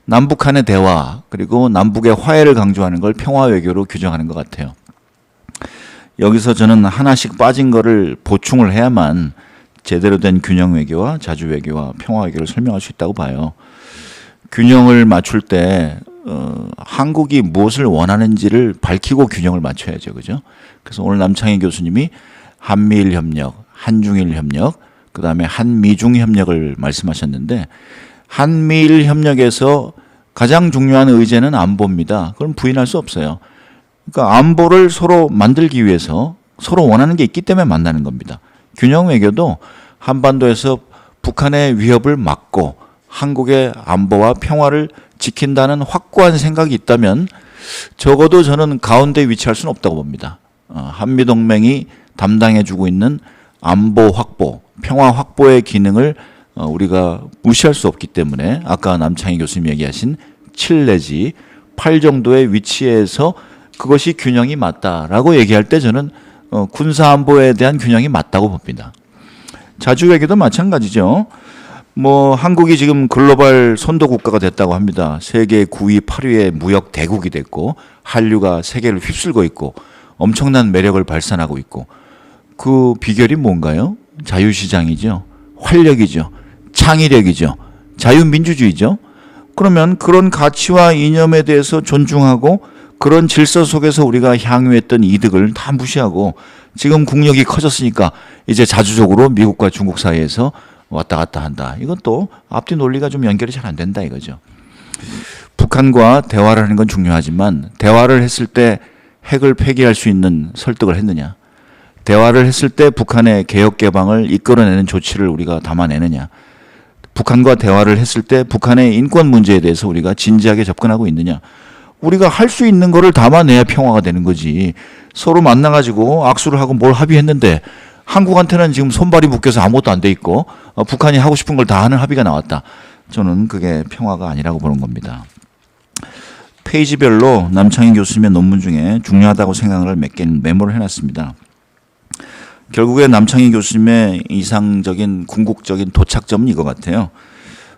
남북한의 대화 그리고 남북의 화해를 강조하는 걸 평화 외교로 규정하는 것 같아요. 여기서 저는 하나씩 빠진 거를 보충을 해야만 제대로 된 균형 외교와 자주 외교와 평화 외교를 설명할 수 있다고 봐요. 균형을 맞출 때 한국이 무엇을 원하는지를 밝히고 균형을 맞춰야죠, 그죠? 그래서 오늘 남창희 교수님이 한미일 협력, 한중일 협력, 그 다음에 한미중 협력을 말씀하셨는데 한미일 협력에서 가장 중요한 의제는 안보입니다. 그럼 부인할 수 없어요. 그러니까 안보를 서로 만들기 위해서 서로 원하는 게 있기 때문에 만나는 겁니다. 균형 외교도 한반도에서 북한의 위협을 막고 한국의 안보와 평화를 지킨다는 확고한 생각이 있다면 적어도 저는 가운데 위치할 수는 없다고 봅니다. 한미동맹이 담당해주고 있는 안보 확보, 평화 확보의 기능을 우리가 무시할 수 없기 때문에 아까 남창희 교수님 얘기하신 7 내지 8 정도의 위치에서 그것이 균형이 맞다라고 얘기할 때 저는 군사안보에 대한 균형이 맞다고 봅니다. 자주외교도 마찬가지죠. 뭐 한국이 지금 글로벌 선도 국가가 됐다고 합니다. 세계 9위, 8위의 무역 대국이 됐고 한류가 세계를 휩쓸고 있고 엄청난 매력을 발산하고 있고 그 비결이 뭔가요? 자유시장이죠. 활력이죠. 창의력이죠. 자유민주주의죠. 그러면 그런 가치와 이념에 대해서 존중하고 그런 질서 속에서 우리가 향유했던 이득을 다 무시하고 지금 국력이 커졌으니까 이제 자주적으로 미국과 중국 사이에서 왔다 갔다 한다. 이것도 앞뒤 논리가 좀 연결이 잘 안 된다 이거죠. 북한과 대화를 하는 건 중요하지만 대화를 했을 때 핵을 폐기할 수 있는 설득을 했느냐. 대화를 했을 때 북한의 개혁 개방을 이끌어내는 조치를 우리가 담아내느냐. 북한과 대화를 했을 때 북한의 인권 문제에 대해서 우리가 진지하게 접근하고 있느냐. 우리가 할 수 있는 거를 담아내야 평화가 되는 거지. 서로 만나가지고 악수를 하고 뭘 합의했는데 한국한테는 지금 손발이 묶여서 아무것도 안 돼 있고 북한이 하고 싶은 걸 다 하는 합의가 나왔다. 저는 그게 평화가 아니라고 보는 겁니다. 페이지별로 남창희 교수님의 논문 중에 중요하다고 생각을 몇 개는 메모를 해놨습니다. 결국에 남창희 교수님의 이상적인 궁극적인 도착점은 이거 같아요.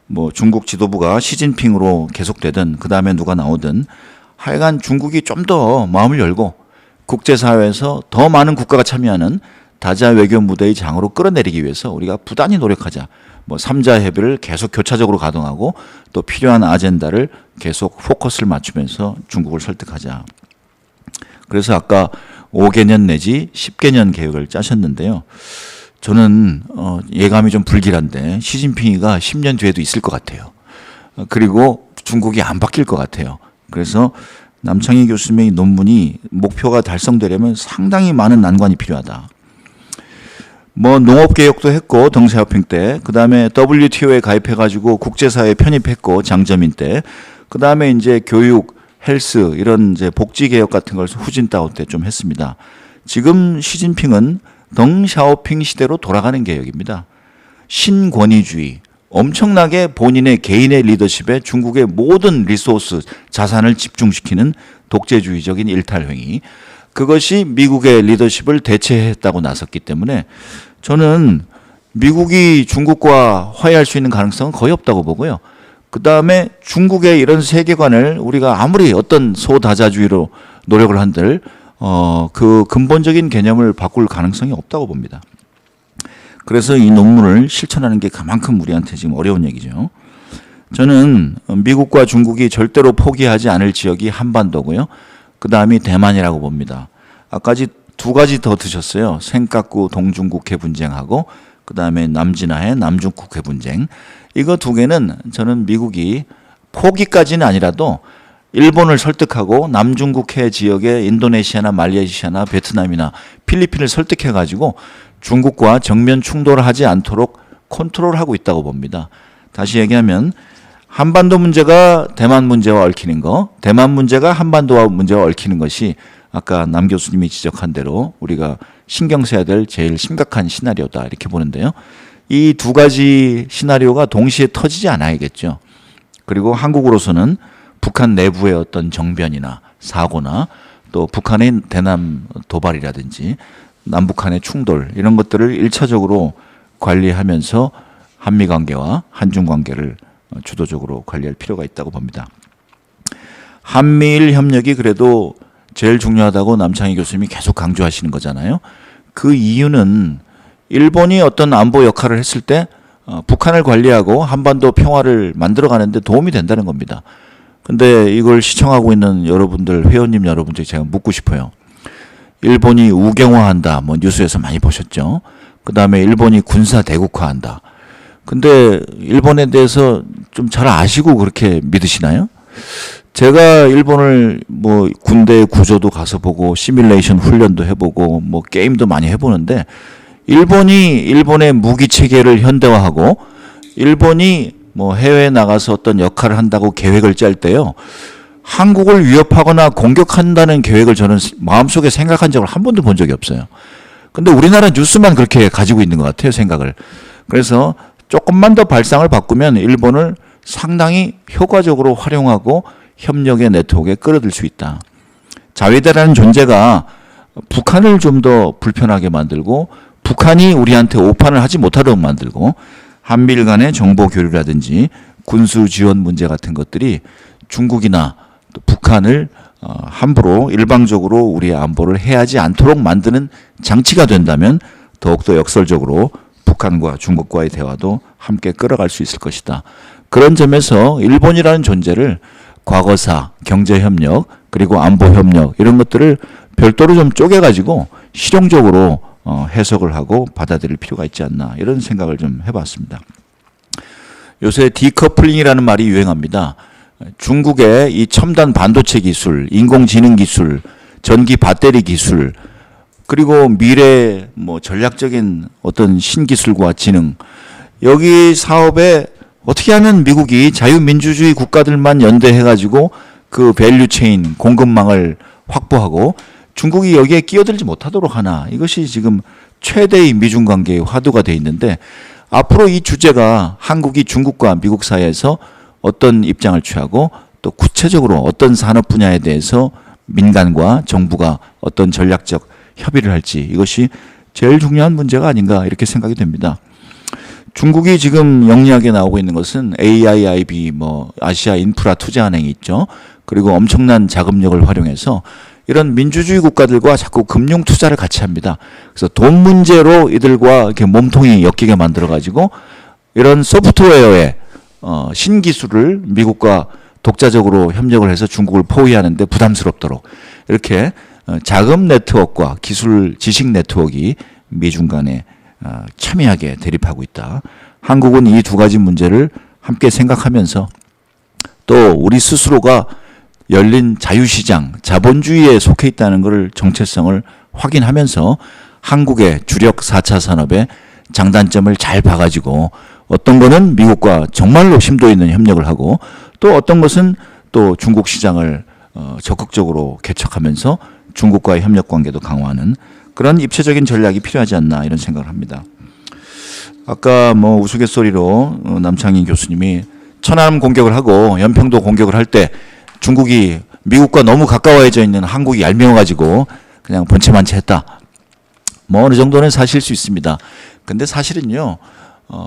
뭐 중국 지도부가 시진핑으로 계속되든 그 다음에 누가 나오든 하여간 중국이 좀 더 마음을 열고 국제사회에서 더 많은 국가가 참여하는 다자 외교 무대의 장으로 끌어내리기 위해서 우리가 부단히 노력하자. 뭐 3자 협의를 계속 교차적으로 가동하고 또 필요한 아젠다를 계속 포커스를 맞추면서 중국을 설득하자. 그래서 아까 5개년 내지 10개년 계획을 짜셨는데요. 저는 예감이 좀 불길한데 시진핑이가 10년 뒤에도 있을 것 같아요. 그리고 중국이 안 바뀔 것 같아요. 그래서 남창희 교수님의 논문이 목표가 달성되려면 상당히 많은 난관이 필요하다. 뭐 농업개혁도 했고 덩샤오핑 때, 그 다음에 WTO에 가입해가지고 국제사회에 편입했고 장점인 때, 그 다음에 이제 교육, 헬스 이런 이제 복지개혁 같은 걸 후진타오 때 좀 했습니다. 지금 시진핑은 덩샤오핑 시대로 돌아가는 개혁입니다. 신권위주의, 엄청나게 본인의 개인의 리더십에 중국의 모든 리소스, 자산을 집중시키는 독재주의적인 일탈행위. 그것이 미국의 리더십을 대체했다고 나섰기 때문에 저는 미국이 중국과 화해할 수 있는 가능성은 거의 없다고 보고요. 그 다음에 중국의 이런 세계관을 우리가 아무리 어떤 소다자주의로 노력을 한들 그 근본적인 개념을 바꿀 가능성이 없다고 봅니다. 그래서 이 논문을 실천하는 게 그만큼 우리한테 지금 어려운 얘기죠. 저는 미국과 중국이 절대로 포기하지 않을 지역이 한반도고요. 그 다음이 대만이라고 봅니다. 아까지 두 가지 더 드셨어요. 센카쿠 동중국해 분쟁하고 그 다음에 남진하의 남중국해 분쟁. 이거 두 개는 저는 미국이 포기까지는 아니라도 일본을 설득하고 남중국해 지역의 인도네시아나 말레이시아나 베트남이나 필리핀을 설득해가지고 중국과 정면 충돌을 하지 않도록 컨트롤하고 있다고 봅니다. 다시 얘기하면 한반도 문제가 대만 문제와 얽히는 거, 대만 문제가 한반도와 문제와 얽히는 것이 아까 남 교수님이 지적한 대로 우리가 신경 써야 될 제일 심각한 시나리오다 이렇게 보는데요. 이 두 가지 시나리오가 동시에 터지지 않아야겠죠. 그리고 한국으로서는 북한 내부의 어떤 정변이나 사고나 또 북한의 대남 도발이라든지 남북한의 충돌 이런 것들을 1차적으로 관리하면서 한미 관계와 한중 관계를 주도적으로 관리할 필요가 있다고 봅니다. 한미일 협력이 그래도 제일 중요하다고 남창희 교수님이 계속 강조하시는 거잖아요. 그 이유는 일본이 어떤 안보 역할을 했을 때 북한을 관리하고 한반도 평화를 만들어가는 데 도움이 된다는 겁니다. 근데 이걸 시청하고 있는 여러분들, 회원님 여러분들 제가 묻고 싶어요. 일본이 우경화한다. 뭐 뉴스에서 많이 보셨죠. 그 다음에 일본이 군사 대국화한다. 근데 일본에 대해서 좀 잘 아시고 그렇게 믿으시나요? 제가 일본을 뭐 군대 구조도 가서 보고 시뮬레이션 훈련도 해보고 뭐 게임도 많이 해보는데 일본이 일본의 무기 체계를 현대화하고 일본이 뭐 해외에 나가서 어떤 역할을 한다고 계획을 짤 때요. 한국을 위협하거나 공격한다는 계획을 저는 마음속에 생각한 적을 한 번도 본 적이 없어요. 근데 우리나라 뉴스만 그렇게 가지고 있는 것 같아요, 생각을. 그래서 조금만 더 발상을 바꾸면 일본을 상당히 효과적으로 활용하고 협력의 네트워크에 끌어들 수 있다. 자위대라는 존재가 북한을 좀 더 불편하게 만들고 북한이 우리한테 오판을 하지 못하도록 만들고 한미일 간의 정보 교류라든지 군수 지원 문제 같은 것들이 중국이나 또 북한을 함부로 일방적으로 우리의 안보를 해하지 않도록 만드는 장치가 된다면 더욱더 역설적으로 북한과 중국과의 대화도 함께 끌어갈 수 있을 것이다. 그런 점에서 일본이라는 존재를 과거사, 경제협력, 그리고 안보협력 이런 것들을 별도로 좀 쪼개가지고 실용적으로 해석을 하고 받아들일 필요가 있지 않나 이런 생각을 좀 해봤습니다. 요새 디커플링이라는 말이 유행합니다. 중국의 이 첨단 반도체 기술, 인공지능 기술, 전기 배터리 기술, 그리고 미래 뭐 전략적인 어떤 신기술과 지능, 여기 사업에 어떻게 하면 미국이 자유민주주의 국가들만 연대해가지고 그 밸류체인 공급망을 확보하고 중국이 여기에 끼어들지 못하도록 하나, 이것이 지금 최대의 미중 관계의 화두가 돼 있는데 앞으로 이 주제가 한국이 중국과 미국 사이에서 어떤 입장을 취하고 또 구체적으로 어떤 산업 분야에 대해서 민간과 정부가 어떤 전략적 협의를 할지, 이것이 제일 중요한 문제가 아닌가 이렇게 생각이 됩니다. 중국이 지금 영리하게 나오고 있는 것은 AIIB, 뭐 아시아 인프라 투자은행이 있죠. 그리고 엄청난 자금력을 활용해서 이런 민주주의 국가들과 자꾸 금융 투자를 같이 합니다. 그래서 돈 문제로 이들과 이렇게 몸통이 엮이게 만들어 가지고 이런 소프트웨어의 신기술을 미국과 독자적으로 협력을 해서 중국을 포위하는데 부담스럽도록 이렇게 자금 네트워크와 기술 지식 네트워크가 미중 간에 첨예하게 대립하고 있다. 한국은 이 두 가지 문제를 함께 생각하면서 또 우리 스스로가 열린 자유시장, 자본주의에 속해 있다는 것을 정체성을 확인하면서 한국의 주력 4차 산업의 장단점을 잘 봐가지고 어떤 거는 미국과 정말로 심도 있는 협력을 하고 또 어떤 것은 또 중국 시장을 적극적으로 개척하면서 중국과의 협력 관계도 강화하는 그런 입체적인 전략이 필요하지 않나 이런 생각을 합니다. 아까 뭐 우스갯소리로 남창희 교수님이 천안함 공격을 하고 연평도 공격을 할 때 중국이 미국과 너무 가까워져 있는 한국이 얄미워가지고 그냥 본체만체 했다. 뭐 어느 정도는 사실 수 있습니다. 근데 사실은요,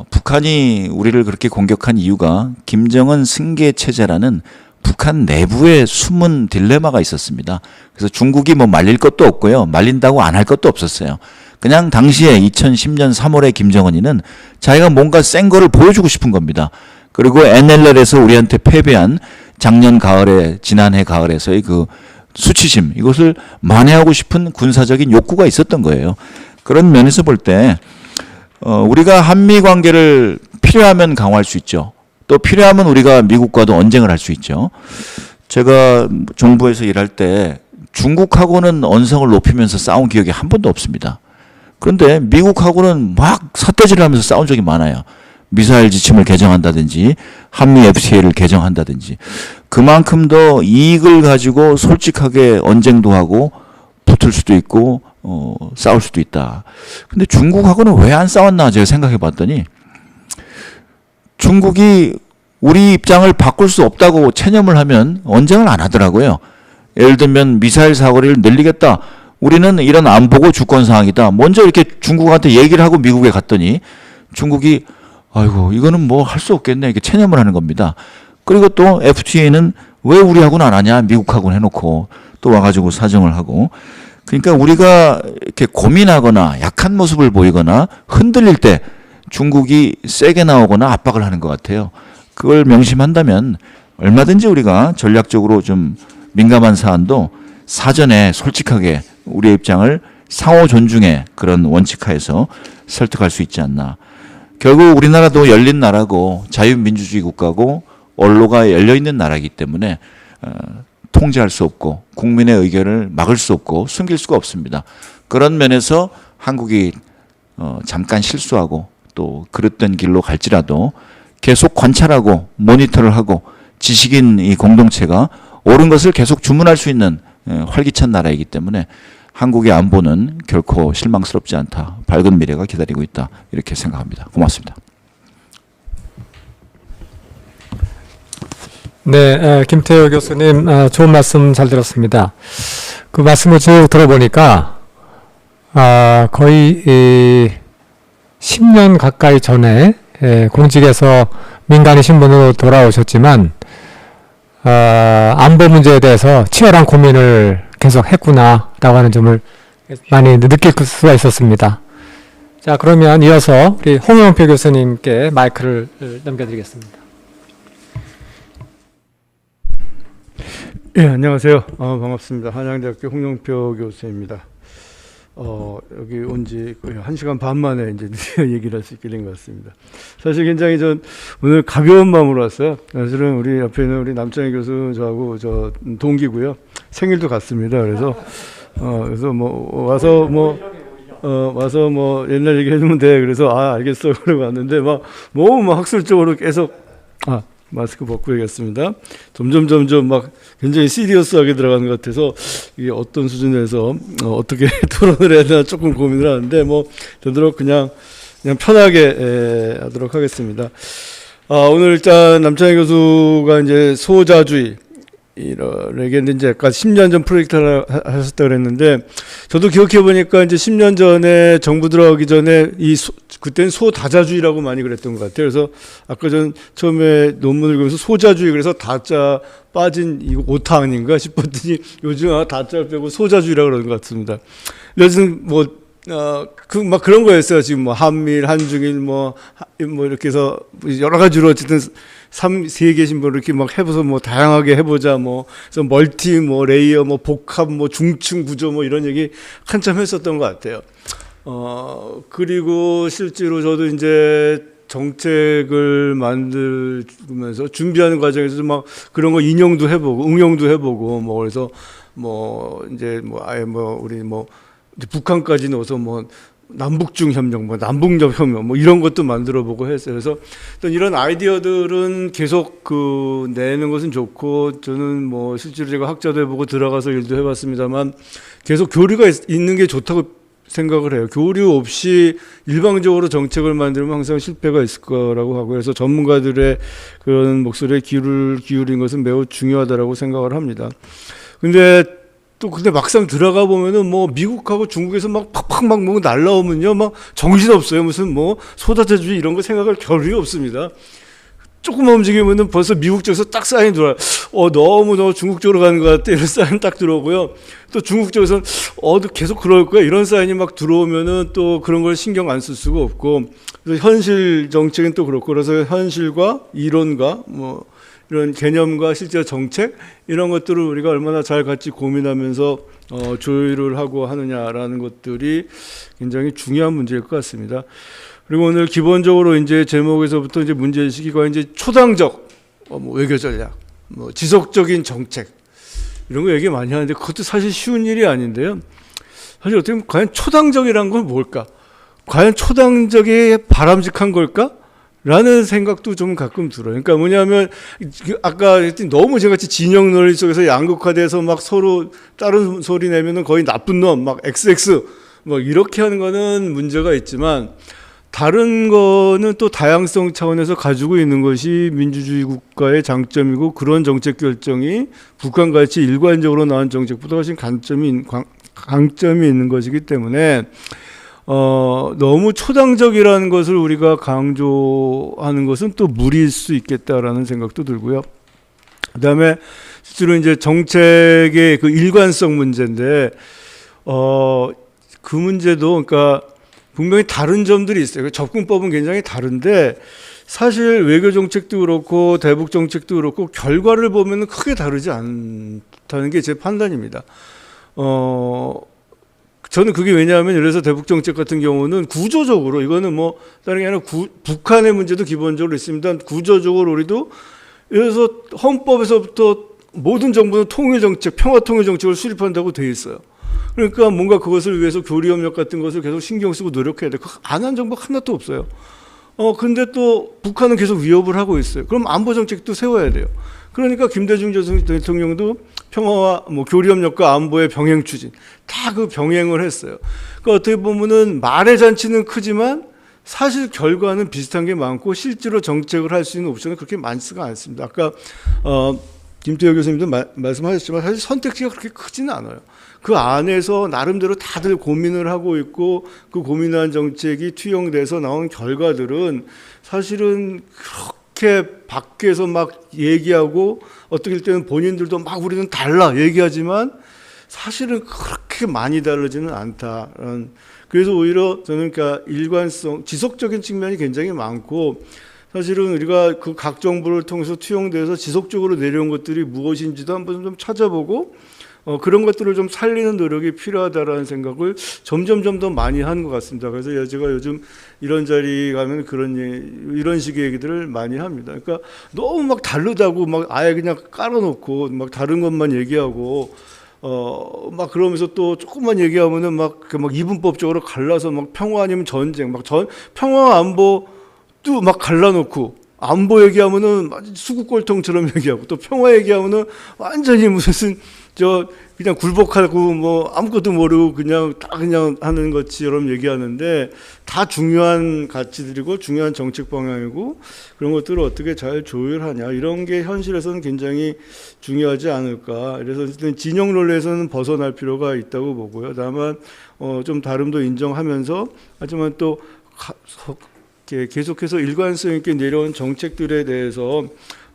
북한이 우리를 그렇게 공격한 이유가 김정은 승계 체제라는 북한 내부에 숨은 딜레마가 있었습니다. 그래서 중국이 뭐 말릴 것도 없고요. 말린다고 안 할 것도 없었어요. 그냥 당시에 2010년 3월에 김정은이는 자기가 뭔가 센 거를 보여주고 싶은 겁니다. 그리고 NLL에서 우리한테 패배한 작년 가을에, 지난해 가을에서의 그 수치심, 이것을 만회하고 싶은 군사적인 욕구가 있었던 거예요. 그런 면에서 볼 때 우리가 한미 관계를 필요하면 강화할 수 있죠. 또 필요하면 우리가 미국과도 언쟁을 할 수 있죠. 제가 정부에서 일할 때 중국하고는 언성을 높이면서 싸운 기억이 한 번도 없습니다. 그런데 미국하고는 막 삿대질을 하면서 싸운 적이 많아요. 미사일 지침을 개정한다든지 한미 FTA를 개정한다든지. 그만큼 더 이익을 가지고 솔직하게 언쟁도 하고 붙을 수도 있고 싸울 수도 있다. 근데 중국하고는 왜 안 싸웠나 제가 생각해 봤더니 중국이 우리 입장을 바꿀 수 없다고 체념을 하면 언쟁을 안 하더라고요. 예를 들면 미사일 사거리를 늘리겠다. 우리는 이런 안보고 주권 사항이다. 먼저 이렇게 중국한테 얘기를 하고 미국에 갔더니 중국이 아이고 이거는 뭐 할 수 없겠네. 이렇게 체념을 하는 겁니다. 그리고 또 FTA는 왜 우리하고는 안 하냐. 미국하고는 해놓고 또 와가지고 사정을 하고. 그러니까 우리가 이렇게 고민하거나 약한 모습을 보이거나 흔들릴 때 중국이 세게 나오거나 압박을 하는 것 같아요. 그걸 명심한다면 얼마든지 우리가 전략적으로 좀 민감한 사안도 사전에 솔직하게 우리의 입장을 상호 존중의 그런 원칙하에서 설득할 수 있지 않나. 결국 우리나라도 열린 나라고 자유민주주의 국가고 언로가 열려있는 나라이기 때문에 통제할 수 없고 국민의 의견을 막을 수 없고 숨길 수가 없습니다. 그런 면에서 한국이 잠깐 실수하고 또 그릇된 길로 갈지라도 계속 관찰하고 모니터를 하고 지식인 이 공동체가 옳은 것을 계속 주문할 수 있는 활기찬 나라이기 때문에 한국의 안보는 결코 실망스럽지 않다. 밝은 미래가 기다리고 있다. 이렇게 생각합니다. 고맙습니다. 네, 김태호 교수님 좋은 말씀 잘 들었습니다. 그 말씀을 쭉 들어보니까 거의 10년 가까이 전에 공직에서 민간인 신분으로 돌아오셨지만 안보 문제에 대해서 치열한 고민을 계속 했구나라고 하는 점을 많이 느낄 수가 있었습니다. 자, 그러면 이어서 우리 홍영표 교수님께 마이크를 넘겨드리겠습니다. 예, 안녕하세요. 반갑습니다. 한양대학교 홍영표 교수입니다. 여기 온 지 거의 1시간 반 만에 이제 얘기를 할 수 있게 된 것 같습니다. 사실 굉장히 오늘 가벼운 마음으로 왔어요. 사실은 우리 옆에 있는 우리 남창희 교수 저하고 저 동기고요. 생일도 같습니다. 그래서 뭐 와서 뭐 옛날 얘기 해주면 돼. 그래서 알겠어. 그러고 왔는데 너무 학술적으로 계속 마스크 벗고 얘기했습니다. 점점 막 굉장히 시리어스하게 들어가는 것 같아서 이게 어떤 수준에서 어떻게 토론을 해야 되나 조금 고민을 하는데 되도록 그냥 편하게 하도록 하겠습니다. 오늘 일단 남창희 교수가 이제 소자주의 이게 이제 아까 10년 전 프로젝트를 하셨다 그랬는데 저도 기억해 보니까 이제 10년 전에 정부 들어가기 전에 그때는 소다자주의라고 많이 그랬던 것 같아요. 그래서 아까 전 처음에 논문을 보면서 소자주의 그래서 다자 빠진 이거 오타 아닌가 싶었더니 요즘 다자를 빼고 소자주의라고 그러는 것 같습니다. 요즘 막 그런 거였어요. 지금 한미일, 한중일 이렇게 해서 여러 가지로 어쨌든 세계 신분 이렇게 막 해보서 다양하게 해보자 그래서 멀티 레이어 복합 중층 구조 이런 얘기 한참 했었던 것 같아요. 그리고 실제로 저도 이제 정책을 만들면서 준비하는 과정에서 막 그런 거 인용도 해보고 응용도 해보고 그래서 이제 아예 우리 이제 북한까지 넣어서 남북중 협력, 남북협 협력 이런 것도 만들어보고 했어요. 그래서 이런 아이디어들은 계속 내는 것은 좋고 저는 실제로 제가 학자도 해보고 들어가서 일도 해봤습니다만 계속 교류가 있는 게 좋다고 생각을 해요. 교류 없이 일방적으로 정책을 만들면 항상 실패가 있을 거라고 하고 그래서 전문가들의 그런 목소리에 기울인 것은 매우 중요하다고 생각을 합니다. 근데 막상 들어가 보면은 미국하고 중국에서 팍팍 날라오면요 정신없어요. 무슨 소다자주의 이런 거 생각할 겨를이 없습니다. 조금만 움직이면은 벌써 미국 쪽에서 딱 사인이 들어와요. 너무 중국 쪽으로 가는 것 같아. 이런 사인 딱 들어오고요. 또 중국 쪽에서는 계속 그럴 거야. 이런 사인이 막 들어오면은 또 그런 걸 신경 안 쓸 수가 없고. 그래서 현실 정책은 또 그렇고. 그래서 현실과 이론과 뭐 이런 개념과 실제 정책 이런 것들을 우리가 얼마나 잘 같이 고민하면서 조율을 하고 하느냐라는 것들이 굉장히 중요한 문제일 것 같습니다. 그리고 오늘 기본적으로 이제 제목에서부터 이제 문제의식이 과연 이제 초당적 뭐 외교 전략, 뭐 지속적인 정책 이런 거 얘기 많이 하는데 그것도 사실 쉬운 일이 아닌데요. 사실 어떻게 보면 과연 초당적이란 건 뭘까? 과연 초당적이 바람직한 걸까? 라는 생각도 좀 가끔 들어요. 그러니까 뭐냐면 아까 했더니 너무 저같이 진영 논리 속에서 양극화돼서 막 서로 다른 소리 내면은 거의 나쁜 놈, 막 XX 뭐 이렇게 하는 거는 문제가 있지만 다른 거는 또 다양성 차원에서 가지고 있는 것이 민주주의 국가의 장점이고 그런 정책 결정이 북한같이 일관적으로 나온 정책보다 훨씬 강점이 있는 것이기 때문에 너무 초당적이라는 것을 우리가 강조하는 것은 또 무리일 수 있겠다라는 생각도 들고요. 그다음에 실제로 이제 정책의 그 일관성 문제인데 그 문제도 그러니까 분명히 다른 점들이 있어요. 접근법은 굉장히 다른데 사실 외교 정책도 그렇고 대북 정책도 그렇고 결과를 보면 크게 다르지 않다는 게 제 판단입니다. 저는 그게 왜냐하면 그래서 대북 정책 같은 경우는 구조적으로 이거는 뭐 다른 게 아니라 북한의 문제도 기본적으로 있습니다. 구조적으로 우리도 그래서 헌법에서부터 모든 정부는 통일 정책, 평화 통일 정책을 수립한다고 돼 있어요. 그러니까 뭔가 그것을 위해서 교류협력 같은 것을 계속 신경 쓰고 노력해야 돼. 안 한 정부가 하나도 없어요. 근데 또 북한은 계속 위협을 하고 있어요. 그럼 안보 정책도 세워야 돼요. 그러니까 김대중 대통령도 평화와 뭐 교류협력과 안보의 병행 추진 다 그 병행을 했어요. 그러니까 어떻게 보면은 말의 잔치는 크지만 사실 결과는 비슷한 게 많고 실제로 정책을 할 수 있는 옵션은 그렇게 많지가 않습니다. 아까 김태효 교수님도 말씀하셨지만 사실 선택지가 그렇게 크지는 않아요. 그 안에서 나름대로 다들 고민을 하고 있고 그 고민한 정책이 투영돼서 나온 결과들은 사실은 그렇게 밖에서 막 얘기하고 어떨 때는 본인들도 막 우리는 달라 얘기하지만 사실은 그렇게 많이 다르지는 않다. 그래서 오히려 저는 그러니까 일관성, 지속적인 측면이 굉장히 많고 사실은 우리가 그 각 정부를 통해서 투영돼서 지속적으로 내려온 것들이 무엇인지도 한번 좀 찾아보고 그런 것들을 좀 살리는 노력이 필요하다라는 생각을 점점 더 많이 하는 것 같습니다. 그래서 제가 요즘 이런 자리 가면 이런 식의 얘기들을 많이 합니다. 그러니까 너무 막 다르다고 막 아예 그냥 깔아놓고 막 다른 것만 얘기하고 막 그러면서 또 조금만 얘기하면은 막 이분법적으로 갈라서 막 평화 아니면 전쟁, 평화 안보도 막 갈라놓고 안보 얘기하면은 수국골통처럼 얘기하고 또 평화 얘기하면은 완전히 무슨 그냥 굴복하고 뭐 아무것도 모르고 그냥 하는 것처럼 얘기하는데 다 중요한 가치들이고 중요한 정책 방향이고 그런 것들을 어떻게 잘 조율하냐 이런 게 현실에서는 굉장히 중요하지 않을까. 그래서 진영 논리에서는 벗어날 필요가 있다고 보고요. 다만 좀 다름도 인정하면서 하지만 또 계속해서 일관성 있게 내려온 정책들에 대해서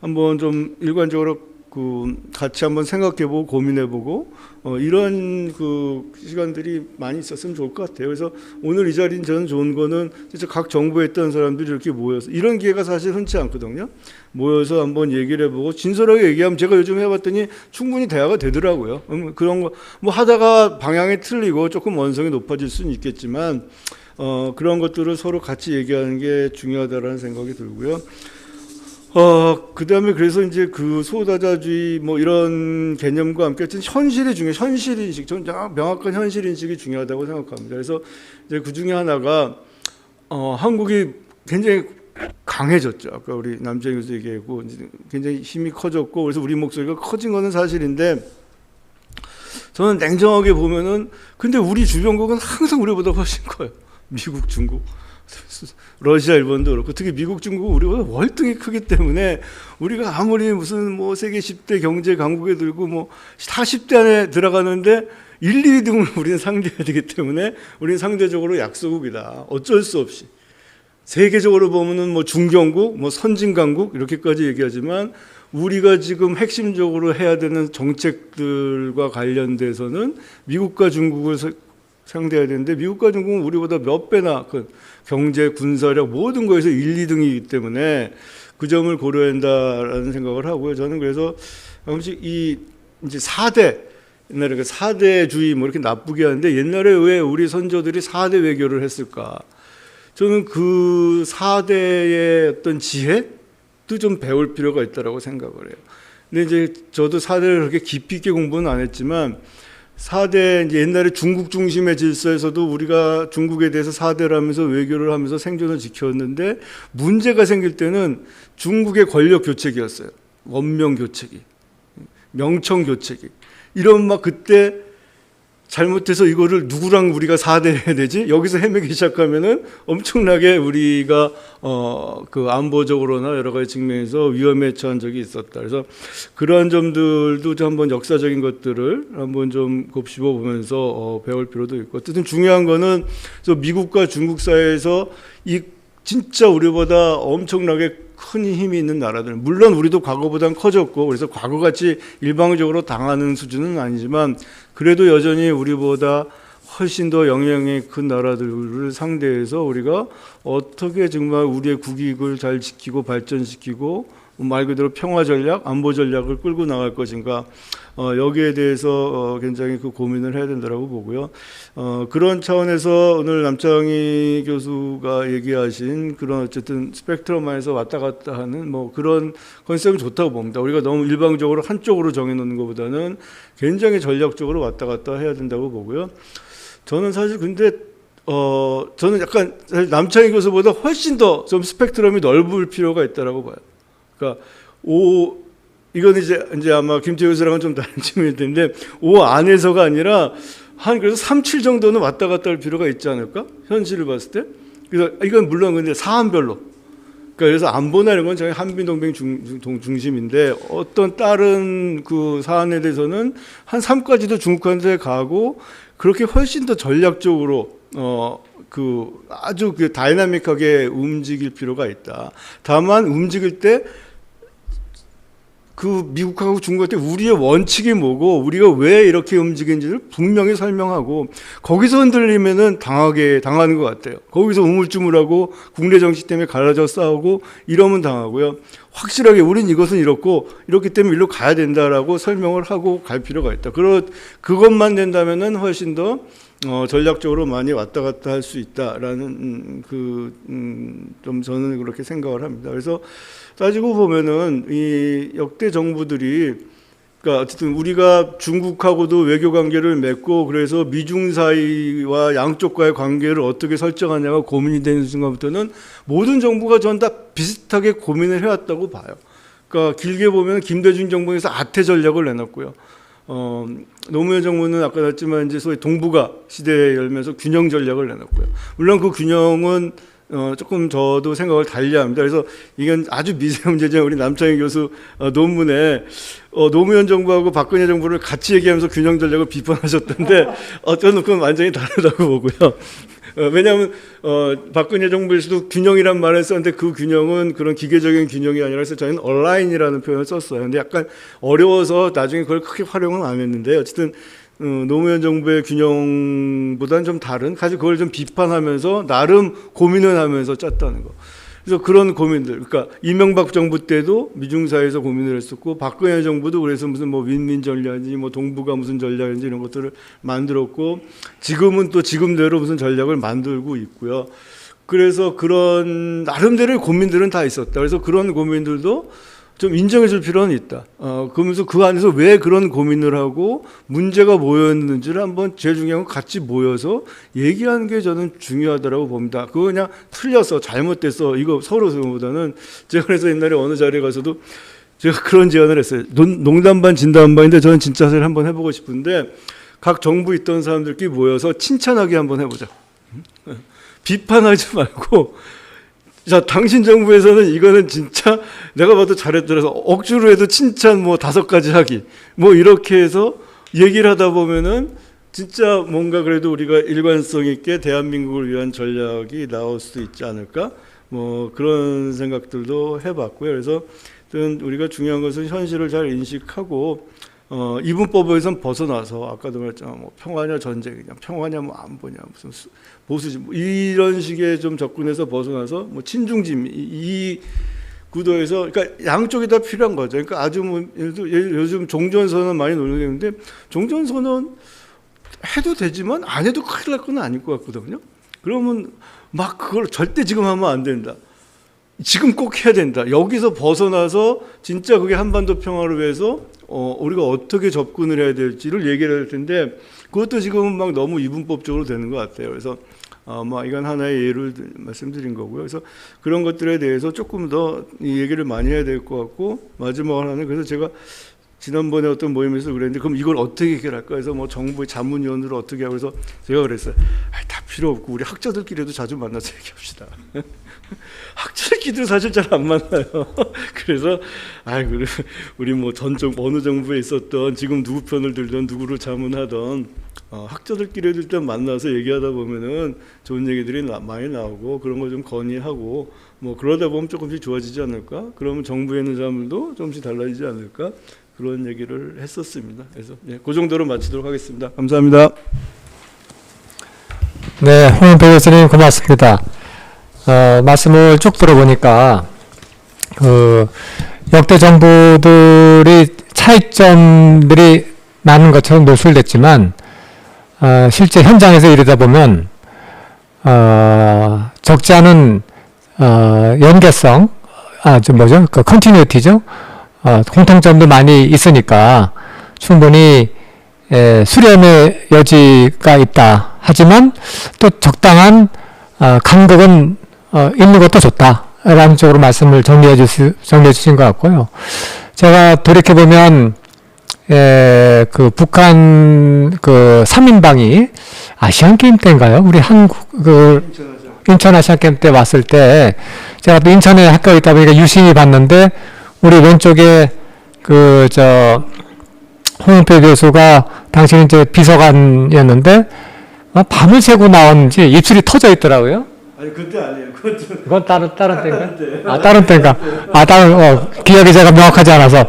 한번 좀 일관적으로 같이 한번 생각해보고 고민해보고 이런 시간들이 많이 있었으면 좋을 것 같아요. 그래서 오늘 이 자리는 저는 좋은 거는 진짜 각 정부에 있던 사람들이 이렇게 모여서 이런 기회가 사실 흔치 않거든요. 모여서 한번 얘기를 해보고 진솔하게 얘기하면 제가 요즘 해봤더니 충분히 대화가 되더라고요. 그런 거 뭐 하다가 방향이 틀리고 조금 원성이 높아질 수는 있겠지만 그런 것들을 서로 같이 얘기하는 게 중요하다라는 생각이 들고요. 그 다음에 그래서 이제 그 소다자주의 뭐 이런 개념과 함께 현실이 중요해요. 현실인식. 저는 명확한 현실인식이 중요하다고 생각합니다. 그래서 이제 그 중에 하나가, 한국이 굉장히 강해졌죠. 아까 우리 남재희 교수 얘기하고 굉장히 힘이 커졌고 그래서 우리 목소리가 커진 거는 사실인데 저는 냉정하게 보면은 근데 우리 주변국은 항상 우리보다 훨씬 커요. 미국, 중국. 러시아, 일본도 그렇고 특히 미국, 중국은 우리보다 월등히 크기 때문에 우리가 아무리 무슨 뭐 세계 10대 경제 강국에 들고 뭐 40대 안에 들어가는데 1, 2등을 우리는 상대해야 되기 때문에 우리는 상대적으로 약소국이다. 어쩔 수 없이. 세계적으로 보면은 뭐 중견국, 뭐 선진강국 이렇게까지 얘기하지만 우리가 지금 핵심적으로 해야 되는 정책들과 관련돼서는 미국과 중국을 상대해야 되는데 미국과 중국은 우리보다 몇 배나 큰 경제, 군사력 모든 거에서 1, 2등이기 때문에 그 점을 고려해야 한다라는 생각을 하고요. 저는 그래서 가끔씩 이 이제 4대 옛날에 그 4대주의 뭐 이렇게 나쁘게 하는데 옛날에 왜 우리 선조들이 4대 외교를 했을까? 저는 그 4대의 어떤 지혜도 좀 배울 필요가 있다라고 생각을 해요. 근데 이제 저도 4대를 그렇게 깊이 있게 공부는 안 했지만 4대 이제 옛날에 중국 중심의 질서에서도 우리가 중국에 대해서 4대를 하면서 외교를 하면서 생존을 지켰는데 문제가 생길 때는 중국의 권력 교체기였어요. 원명 교체기, 명청 교체기. 이런 막 그때 잘못해서 이거를 누구랑 우리가 4대 해야 되지? 여기서 헤매기 시작하면은 엄청나게 우리가 그 안보적으로나 여러 가지 측면에서 위험에 처한 적이 있었다. 그래서 그러한 점들도 좀 한번 역사적인 것들을 한번 좀 곱씹어 보면서 배울 필요도 있고, 어쨌든 중요한 거는 미국과 중국 사이에서 이 진짜 우리보다 엄청나게 큰 힘이 있는 나라들, 물론 우리도 과거보다는 커졌고 그래서 과거같이 일방적으로 당하는 수준은 아니지만 그래도 여전히 우리보다 훨씬 더 영향이 큰 나라들을 상대해서 우리가 어떻게 정말 우리의 국익을 잘 지키고 발전시키고 말 그대로 평화 전략, 안보 전략을 끌고 나갈 것인가, 여기에 대해서 굉장히 그 고민을 해야 된다고 보고요. 그런 차원에서 오늘 남창희 교수가 얘기하신 그런 어쨌든 스펙트럼 안에서 왔다 갔다 하는 뭐 그런 컨셉은 좋다고 봅니다. 우리가 너무 일방적으로 한쪽으로 정해놓는 것보다는 굉장히 전략적으로 왔다 갔다 해야 된다고 보고요. 저는 사실 근데 저는 약간 사실 남창희 교수보다 훨씬 더 좀 스펙트럼이 넓을 필요가 있다라고 봐요. 그러니까 이건 이제 아마 김태우 교수랑은 좀 다른 측면일 텐데 5 안에서가 아니라 한 그래서 3, 7 정도는 왔다 갔다 할 필요가 있지 않을까? 현실을 봤을 때. 그래서 이건 물론 근데 사안별로. 그러니까 그래서 안보나 이런 건 저희 한미동맹 중심인데 어떤 다른 그 사안에 대해서는 한 3까지도 중국한테 가고 그렇게 훨씬 더 전략적으로 그 아주 그 다이나믹하게 움직일 필요가 있다. 다만 움직일 때 그 미국하고 중국한테 우리의 원칙이 뭐고 우리가 왜 이렇게 움직이는지를 분명히 설명하고 거기서 흔들리면은 당하는 것 같아요. 거기서 우물쭈물하고 국내 정치 때문에 갈라져 싸우고 이러면 당하고요. 확실하게 우린 이것은 이렇기 때문에 일로 가야 된다라고 설명을 하고 갈 필요가 있다. 그것만 된다면은 훨씬 더 전략적으로 많이 왔다 갔다 할 수 있다라는 좀 저는 그렇게 생각을 합니다. 그래서 따지고 보면은 이 역대 정부들이 그러니까 어쨌든 우리가 중국하고도 외교 관계를 맺고 그래서 미중 사이와 양쪽과의 관계를 어떻게 설정하냐가 고민이 되는 순간부터는 모든 정부가 전 다 비슷하게 고민을 해왔다고 봐요. 그러니까 길게 보면 김대중 정부에서 아태 전략을 내놨고요. 노무현 정부는 아까 했지만 이제 소위 동북아 시대에 열면서 균형 전략을 내놨고요. 물론 그 균형은 조금 저도 생각을 달리합니다. 그래서 이건 아주 미세한 문제지만 우리 남창희 교수 논문에 노무현 정부하고 박근혜 정부를 같이 얘기하면서 균형 전략을 비판하셨던데 저는 그건 완전히 다르다고 보고요. 왜냐하면 박근혜 정부에서도 균형이란 말을 썼는데 그 균형은 그런 기계적인 균형이 아니라 해서 저희는 얼라인이라는 표현을 썼어요. 근데 약간 어려워서 나중에 그걸 크게 활용은 안 했는데 어쨌든 노무현 정부의 균형보다는 좀 다른, 사실 그걸 좀 비판하면서 나름 고민을 하면서 짰다는 거. 그래서 그런 고민들, 그러니까 이명박 정부 때도 미중 사이에서 고민을 했었고 박근혜 정부도 그래서 무슨 뭐 윈윈 전략인지 뭐 동북아 무슨 전략인지 이런 것들을 만들었고 지금은 또 지금대로 무슨 전략을 만들고 있고요. 그래서 그런 나름대로의 고민들은 다 있었다. 그래서 그런 고민들도 좀 인정해 줄 필요는 있다. 그러면서 그 안에서 왜 그런 고민을 하고 문제가 뭐였는지를 한번 제일 중요한 건 같이 모여서 얘기하는 게 저는 중요하다고 봅니다. 그거 그냥 틀렸어, 잘못됐어, 이거 서로 보다는 제가 그래서 옛날에 어느 자리에 가서도 제가 그런 제안을 했어요. 농담 반 진담 반인데 저는 진짜 사실 한번 해보고 싶은데 각 정부 있던 사람들끼리 모여서 칭찬하게 한번 해보자. 비판하지 말고 자, 당신 정부에서는 이거는 진짜 내가 봐도 잘했더라서 억지로 해도 칭찬 뭐 5가지 하기 뭐 이렇게 해서 얘기를 하다 보면은 진짜 뭔가 그래도 우리가 일관성 있게 대한민국을 위한 전략이 나올 수도 있지 않을까? 뭐 그런 생각들도 해봤고요. 그래서 우리가 중요한 것은 현실을 잘 인식하고 이분법에선 벗어나서 아까도 말했잖아, 뭐 평화냐 전쟁이냐, 평화냐 뭐 안보냐, 무슨 보수지, 뭐 이런 식의 좀 접근해서 벗어나서 뭐 친중진 이 구도에서, 그러니까 양쪽이 다 필요한 거죠. 그러니까 아주 뭐 요즘 종전선언 많이 논의되는데 종전선언 해도 되지만 안 해도 큰일 날 건 아닐 것 같거든요. 그러면 막 그걸 절대 지금 하면 안 된다. 지금 꼭 해야 된다. 여기서 벗어나서 진짜 그게 한반도 평화를 위해서 우리가 어떻게 접근을 해야 될지를 얘기를 할 텐데 그것도 지금은 막 너무 이분법적으로 되는 것 같아요. 그래서 뭐 이건 하나의 예를 말씀드린 거고요. 그래서 그런 것들에 대해서 조금 더 얘기를 많이 해야 될 것 같고 마지막으로 하는, 그래서 제가 지난번에 어떤 모임에서 그랬는데 그럼 이걸 어떻게 해결할까 해서 뭐 정부의 자문위원으로 어떻게 하고 그래서 제가 그랬어요. 다 필요 없고 우리 학자들끼리도 자주 만나서 얘기합시다. 학자들끼리도 사실 잘 안 만나요. 그래서 우리 뭐 어느 정부에 있었던 지금 누구 편을 들던 누구를 자문하던 학자들끼리도 일단 만나서 얘기하다 보면은 좋은 얘기들이 많이 나오고 그런 거 좀 건의하고 뭐 그러다 보면 조금씩 좋아지지 않을까? 그러면 정부에 있는 사람들도 조금씩 달라지지 않을까? 그런 얘기를 했었습니다. 그래서 그 정도로 마치도록 하겠습니다. 감사합니다. 네, 홍영표 교수님 고맙습니다. 말씀을 쭉 들어보니까 역대 정부들이 차이점들이 많은 것처럼 노출됐지만 실제 현장에서 이르다 보면 적지 않은 연계성, 그 컨티뉴티죠. 공통점도 많이 있으니까 충분히 수렴의 여지가 있다. 하지만 또 적당한 간극은 있는 것도 좋다라는 쪽으로 말씀을 정리해 주신 것 같고요. 제가 돌이켜 보면 그 북한 그 3인방이 아시안 게임 때인가요? 우리 한국 인천 아시안 게임 때 왔을 때 제가 또 인천에 학교에 있다 보니까 유심히 봤는데 우리 왼쪽에 홍영표 교수가 당시 이제 비서관이었는데 밤을 새고 나왔는지 입술이 터져 있더라고요. 아니 그때 아니에요. 그건 다른 때인가? 다른 때인가? 기억이 제가 명확하지 않아서.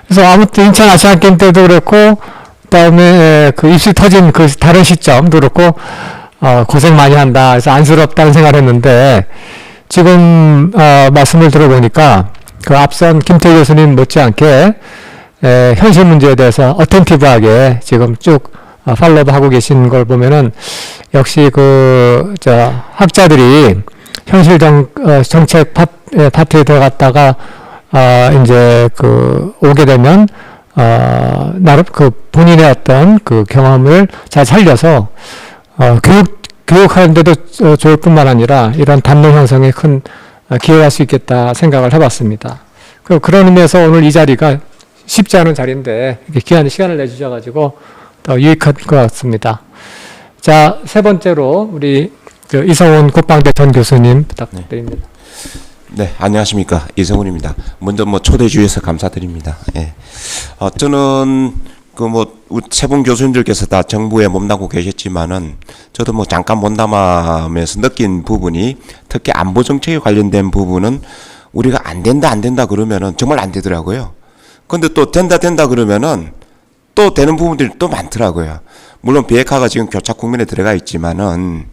그래서 아무튼 인천 아시안 게임 때도 그렇고 그다음에 그 입술 터진 그 다른 시점도 그렇고 고생 많이 한다. 그래서 안쓰럽다는 생각을 했는데 지금 말씀을 들어보니까 그 앞선 김태희 교수님 못지않게 현실 문제에 대해서 어텐티브하게 지금 쭉 팔로우하고 계신 걸 보면은 역시 학자들이 현실 정책 파트에 들어갔다가 이제 오게 되면 나름 본인의 어떤 경험을 잘 살려서 교육하는데도 좋을 뿐만 아니라 이런 담론 형성에 큰 기여할 수 있겠다 생각을 해봤습니다. 그런 의미에서 오늘 이 자리가 쉽지 않은 자리인데 이렇게 귀한 시간을 내주셔가지고 더 유익한 것 같습니다. 자, 세 번째로 우리 이성훈 국방대 전 교수님 부탁드립니다. 네, 안녕하십니까. 이성훈입니다. 먼저 초대해 주셔서 감사드립니다. 예. 저는 우리 세 분 교수님들께서 다 정부에 몸담고 계셨지만은 저도 잠깐 몸담으면서 느낀 부분이 특히 안보 정책에 관련된 부분은 우리가 안 된다 그러면은 정말 안 되더라고요. 근데 또 된다 그러면은 또 되는 부분들이 또 많더라고요. 물론 비핵화가 지금 교착 국면에 들어가 있지만은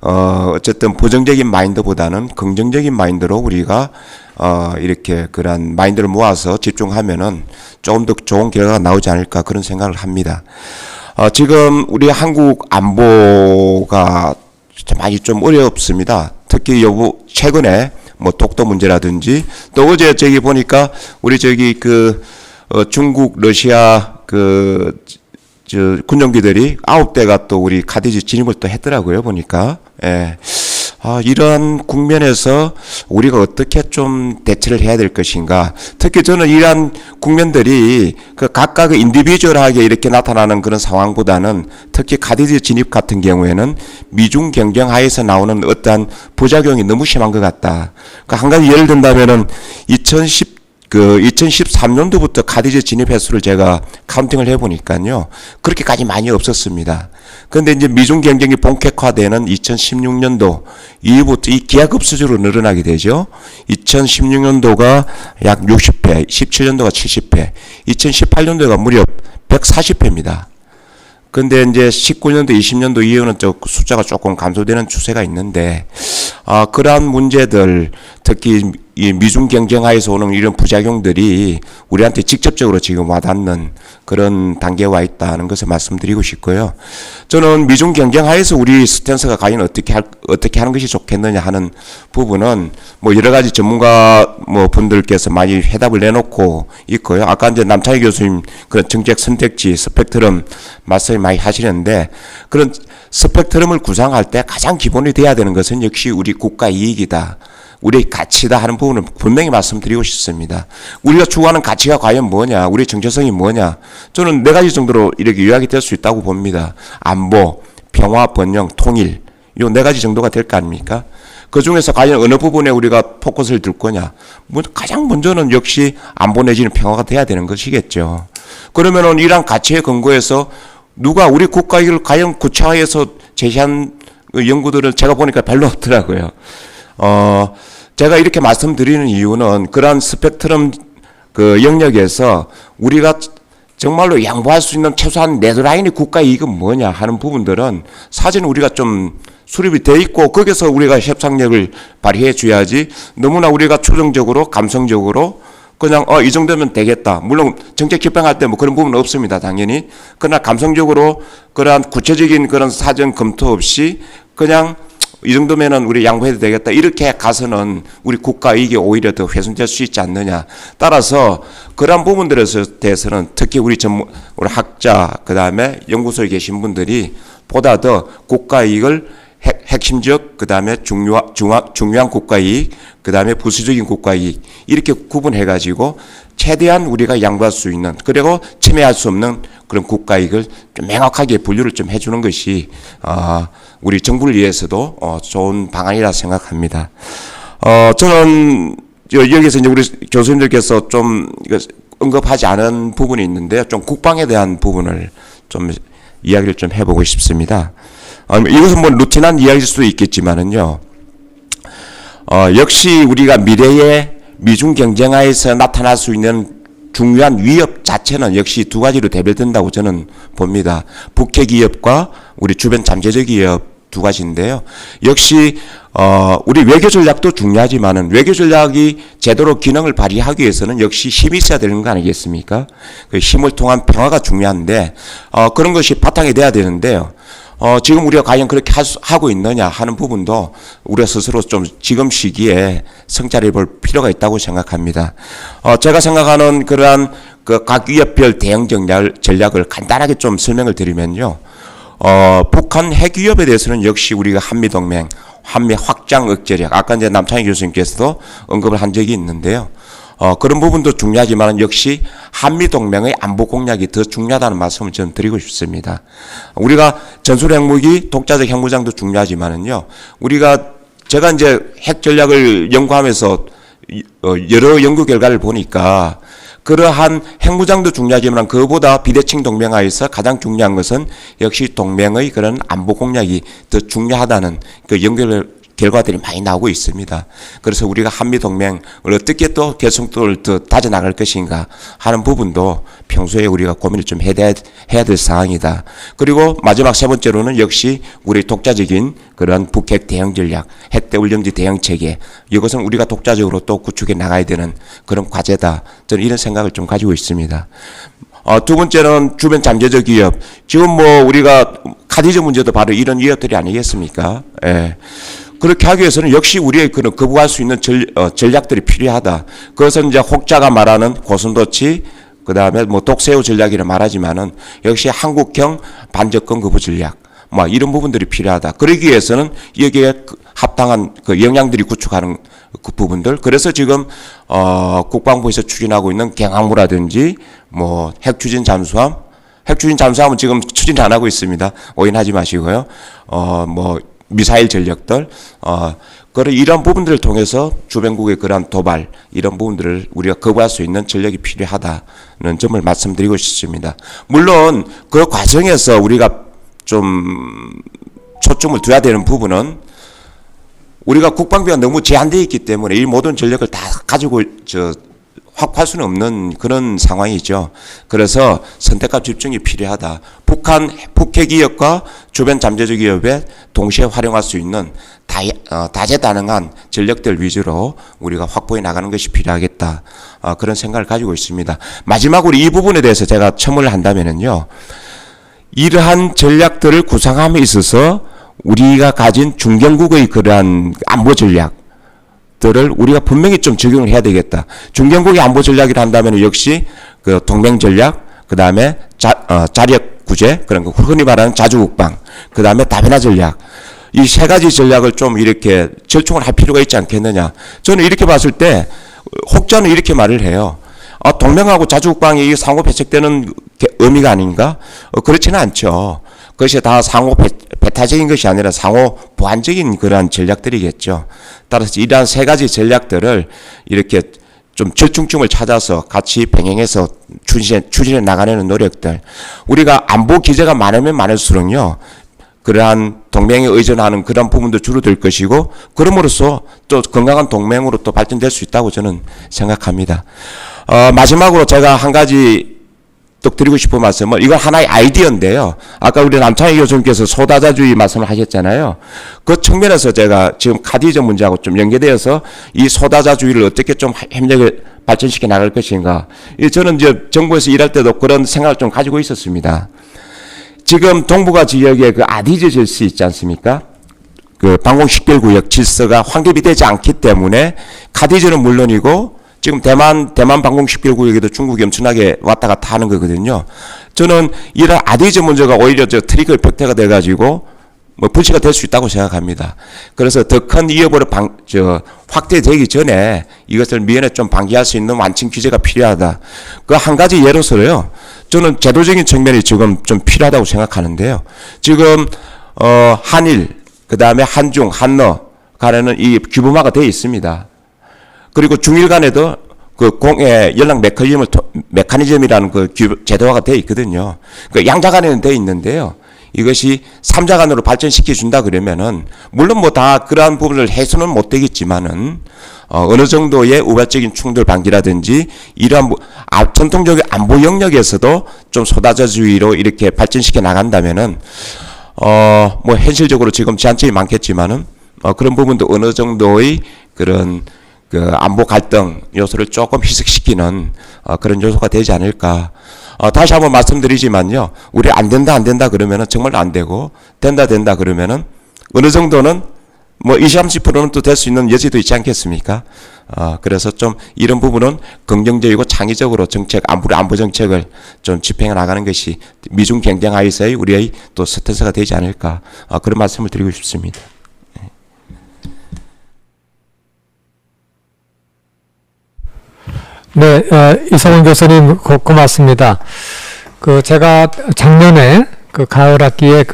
어쨌든 부정적인 마인드보다는 긍정적인 마인드로 우리가 이렇게 그런 마인드를 모아서 집중하면은 조금 더 좋은 결과가 나오지 않을까 그런 생각을 합니다. 지금 우리 한국 안보가 많이 좀 어렵습니다. 특히 최근에 독도 문제라든지 또 어제 저기 보니까 우리 중국 러시아 군용기들이 9대가 또 우리 카디지 진입을 또 했더라고요, 보니까. 예. 이런 국면에서 우리가 어떻게 좀 대처를 해야 될 것인가. 특히 저는 이러한 국면들이 각각의 인디비주얼하게 이렇게 나타나는 그런 상황보다는 특히 카디지 진입 같은 경우에는 미중 경쟁 하에서 나오는 어떠한 부작용이 너무 심한 것 같다. 한 가지 예를 든다면은 그 2013년도부터 카디제 진입 횟수를 제가 카운팅을 해보니까요. 그렇게까지 많이 없었습니다. 그런데 이제 미중 경쟁이 본격화되는 2016년도 이후부터 이 기하급수적으로 늘어나게 되죠. 2016년도가 약 60회, 17년도가 70회, 2018년도가 무려 140회입니다. 근데 이제 19년도, 20년도 이후는 숫자가 조금 감소되는 추세가 있는데, 그러한 문제들, 특히 이 미중 경쟁하에서 오는 이런 부작용들이 우리한테 직접적으로 지금 와닿는 그런 단계에 와 있다는 것을 말씀드리고 싶고요. 저는 미중 경쟁하에서 우리 스탠스가 과연 어떻게 하는 것이 좋겠느냐 하는 부분은 뭐 여러 가지 전문가 뭐 분들께서 많이 해답을 내놓고 있고요. 아까 이제 남창희 교수님 그런 정책 선택지 스펙트럼 말씀을 많이 하시는데, 그런 스펙트럼을 구상할 때 가장 기본이 돼야 되는 것은 역시 우리 국가 이익이다, 우리의 가치다 하는 부분을 분명히 말씀드리고 싶습니다. 우리가 추구하는 가치가 과연 뭐냐, 우리의 정체성이 뭐냐, 저는 네 가지 정도로 이렇게 요약이 될 수 있다고 봅니다. 안보, 평화, 번영, 통일, 이 네 가지 정도가 될 거 아닙니까? 그 중에서 과연 어느 부분에 우리가 포커스를 둘 거냐, 가장 먼저는 역시 안보 내지는 평화가 돼야 되는 것이겠죠. 그러면은 이러한 가치에 근거해서 누가 우리 국가 이익을 과연 구체화해서 제시한 연구들을 제가 보니까 별로 없더라고요. 제가 이렇게 말씀드리는 이유는 그러한 스펙트럼 그 영역에서 우리가 정말로 양보할 수 있는 최소한 레드라인의 국가 이익은 뭐냐 하는 부분들은 사실 우리가 좀 수립이 돼 있고 거기서 우리가 협상력을 발휘해 줘야지, 너무나 우리가 추정적으로 감성적으로 그냥 이 정도면 되겠다. 물론 정책 집행할 때 뭐 그런 부분은 없습니다, 당연히. 그러나 감성적으로 그러한 구체적인 그런 사전 검토 없이 그냥 이 정도면은 우리 양보해도 되겠다, 이렇게 가서는 우리 국가 이익이 오히려 더 훼손될 수 있지 않느냐. 따라서 그러한 부분들에 대해서는 특히 우리 우리 학자, 그 다음에 연구소에 계신 분들이 보다 더 국가 이익을 핵심적, 그 다음에 중요한 국가 이익, 그 다음에 부수적인 국가 이익, 이렇게 구분해가지고 최대한 우리가 양보할 수 있는, 그리고 침해할 수 없는 그런 국가 이익을 좀 명확하게 분류를 좀 해주는 것이 우리 정부를 위해서도 좋은 방안이라 생각합니다. 저는 여기서 이제 우리 교수님들께서 좀 언급하지 않은 부분이 있는데요. 좀 국방에 대한 부분을 좀 이야기를 좀 해보고 싶습니다. 이것은 뭐 루틴한 이야기일 수도 있겠지만은요. 역시 우리가 미래의 미중 경쟁하에서 나타날 수 있는 중요한 위협 자체는 역시 두 가지로 대별된다고 저는 봅니다. 북핵 위협과 우리 주변 잠재적 위협 두 가지인데요. 역시 우리 외교 전략도 중요하지만은 외교 전략이 제대로 기능을 발휘하기 위해서는 역시 힘이 있어야 되는 거 아니겠습니까? 그 힘을 통한 평화가 중요한데 그런 것이 바탕이 돼야 되는데요. 지금 우리가 과연 그렇게 하고 있느냐 하는 부분도 우리가 스스로 좀 지금 시기에 성찰해 볼 필요가 있다고 생각합니다. 제가 생각하는 그러한 그 각 위협별 대응 전략을 간단하게 좀 설명을 드리면요. 북한 핵 위협에 대해서는 역시 우리가 한미동맹, 한미 확장 억제력, 아까 이제 남창희 교수님께서도 언급을 한 적이 있는데요. 그런 부분도 중요하지만 역시 한미동맹의 안보 공략이 더 중요하다는 말씀을 저는 드리고 싶습니다. 우리가 전술핵무기, 독자적 핵무장도 중요하지만은요, 제가 이제 핵 전략을 연구하면서 여러 연구 결과를 보니까 그러한 핵무장도 중요하지만 그보다 비대칭 동맹하에서 가장 중요한 것은 역시 동맹의 그런 안보 공략이 더 중요하다는 그 연구 결과들이 많이 나오고 있습니다. 그래서 우리가 한미동맹을 어떻게 또 결속도를 더 다져나갈 것인가 하는 부분도 평소에 우리가 고민을 좀 해야 될 사항이다. 그리고 마지막 세 번째로는 역시 우리 독자적인 그런 북핵 대응 전략, 핵대 울림지 대응 체계, 이것은 우리가 독자적으로 또 구축해 나가야 되는 그런 과제다. 저는 이런 생각을 좀 가지고 있습니다. 두 번째는 주변 잠재적 위협. 지금 뭐 우리가 카디제 문제도 바로 이런 위협들이 아니겠습니까? 예. 그렇게 하기 위해서는 역시 우리의 그런 거부할 수 있는 전략들이 필요하다. 그것은 이제 혹자가 말하는 고슴도치, 그 다음에 뭐 독새우 전략이라 말하지만은 역시 한국형 반접근 거부 전략, 뭐 이런 부분들이 필요하다. 그러기 위해서는 여기에 합당한 그 역량들이 구축하는 그 부분들. 그래서 지금 국방부에서 추진하고 있는 경항모라든지 뭐 핵추진 잠수함은 지금 추진 안 하고 있습니다. 오인하지 마시고요. 뭐 미사일 전력들, 그런 이런 부분들을 통해서 주변국의 그러한 도발 이런 부분들을 우리가 거부할 수 있는 전략이 필요하다는 점을 말씀드리고 싶습니다. 물론 그 과정에서 우리가 좀 초점을 둬야 되는 부분은 우리가 국방비가 너무 제한되어 있기 때문에 이 모든 전력을 다 가지고 확보할 수는 없는 그런 상황이죠. 그래서 선택과 집중이 필요하다. 북한 북핵위협과 주변 잠재적 위협에 동시에 활용할 수 있는 다재다능한 전력들 위주로 우리가 확보해 나가는 것이 필요하겠다. 그런 생각을 가지고 있습니다. 마지막으로 이 부분에 대해서 제가 첨언을 한다면은요. 이러한 전략들을 구상함에 있어서 우리가 가진 중견국의 그러한 안보 전략들을 우리가 분명히 좀 적용을 해야 되겠다. 중견국의 안보 전략이라 한다면 역시 그 동맹 전략, 그 다음에 자력 구제, 그런 거 흔히 말하는 자주국방, 그 다음에 다변화 전략. 이 세 가지 전략을 좀 이렇게 절충을 할 필요가 있지 않겠느냐. 저는 이렇게 봤을 때 혹자는 이렇게 말을 해요. 동맹하고 자주국방이 상호 배척되는 의미가 아닌가? 그렇지는 않죠. 그것이 다 상호 배타적인 것이 아니라 상호 보완적인 그러한 전략들이겠죠. 따라서 이러한 세 가지 전략들을 이렇게 좀 절충점을 찾아서 같이 병행해서 추진해 나가려는 노력들. 우리가 안보 기제가 많으면 많을수록요. 그러한 동맹에 의존하는 그런 부분도 줄어들 것이고 그럼으로써 또 건강한 동맹으로 또 발전될 수 있다고 저는 생각합니다. 마지막으로 제가 한 가지 또 드리고 싶은 말씀은 이건 하나의 아이디어인데요. 아까 우리 남창희 교수님께서 소다자주의 말씀을 하셨잖아요. 그 측면에서 제가 지금 카디저 문제하고 좀 연계되어서 이 소다자주의를 어떻게 좀 협력을 발전시켜 나갈 것인가. 저는 이제 정부에서 일할 때도 그런 생각을 좀 가지고 있었습니다. 지금 동북아 지역에 그 아디즈 질서 있지 않습니까? 그 방공식별구역 질서가 확립이 되지 않기 때문에 카디즈는 물론이고 지금 대만 방공식별구역에도 중국이 엄청나게 왔다 갔다 하는 거거든요. 저는 이런 아디즈 문제가 오히려 트리거 벽대가 돼가지고 불씨가 될 수 있다고 생각합니다. 그래서 더 큰 위협으로 확대되기 전에 이것을 미연에 좀 방기할 수 있는 완충 규제가 필요하다. 그 한 가지 예로서요. 저는 제도적인 측면이 지금 좀 필요하다고 생각하는데요. 지금 한일, 그 다음에 한중, 한러 간에는 이 규범화가 되어 있습니다. 그리고 중일 간에도 그 공해 연락 메커니즘이라는 그 제도화가 되어 있거든요. 그 양자 간에는 되어 있는데요. 이것이 삼자 간으로 발전시켜 준다 그러면은 물론 뭐 다 그러한 부분을 해소는 못 되겠지만은 어느 정도의 우발적인 충돌 방지라든지 이러한 전통적인 안보 영역에서도 좀 소다자주의로 이렇게 발전시켜 나간다면은 뭐 현실적으로 지금 제한점이 많겠지만은 그런 부분도 어느 정도의 그런 그 안보 갈등 요소를 조금 희석시키는 그런 요소가 되지 않을까. 다시 한번 말씀드리지만요. 우리 안 된다 그러면은 정말 안 되고 된다 그러면은 어느 정도는 뭐 20, 30%는 또 될 수 있는 여지도 있지 않겠습니까? 그래서 좀 이런 부분은 긍정적이고 창의적으로 안보 정책을 좀 집행해 나가는 것이 미중 경쟁 하에서의 우리의 또 스탠스가 되지 않을까. 그런 말씀을 드리고 싶습니다. 네, 이성훈 교수님 고맙습니다. 제가 작년에 그 가을 학기에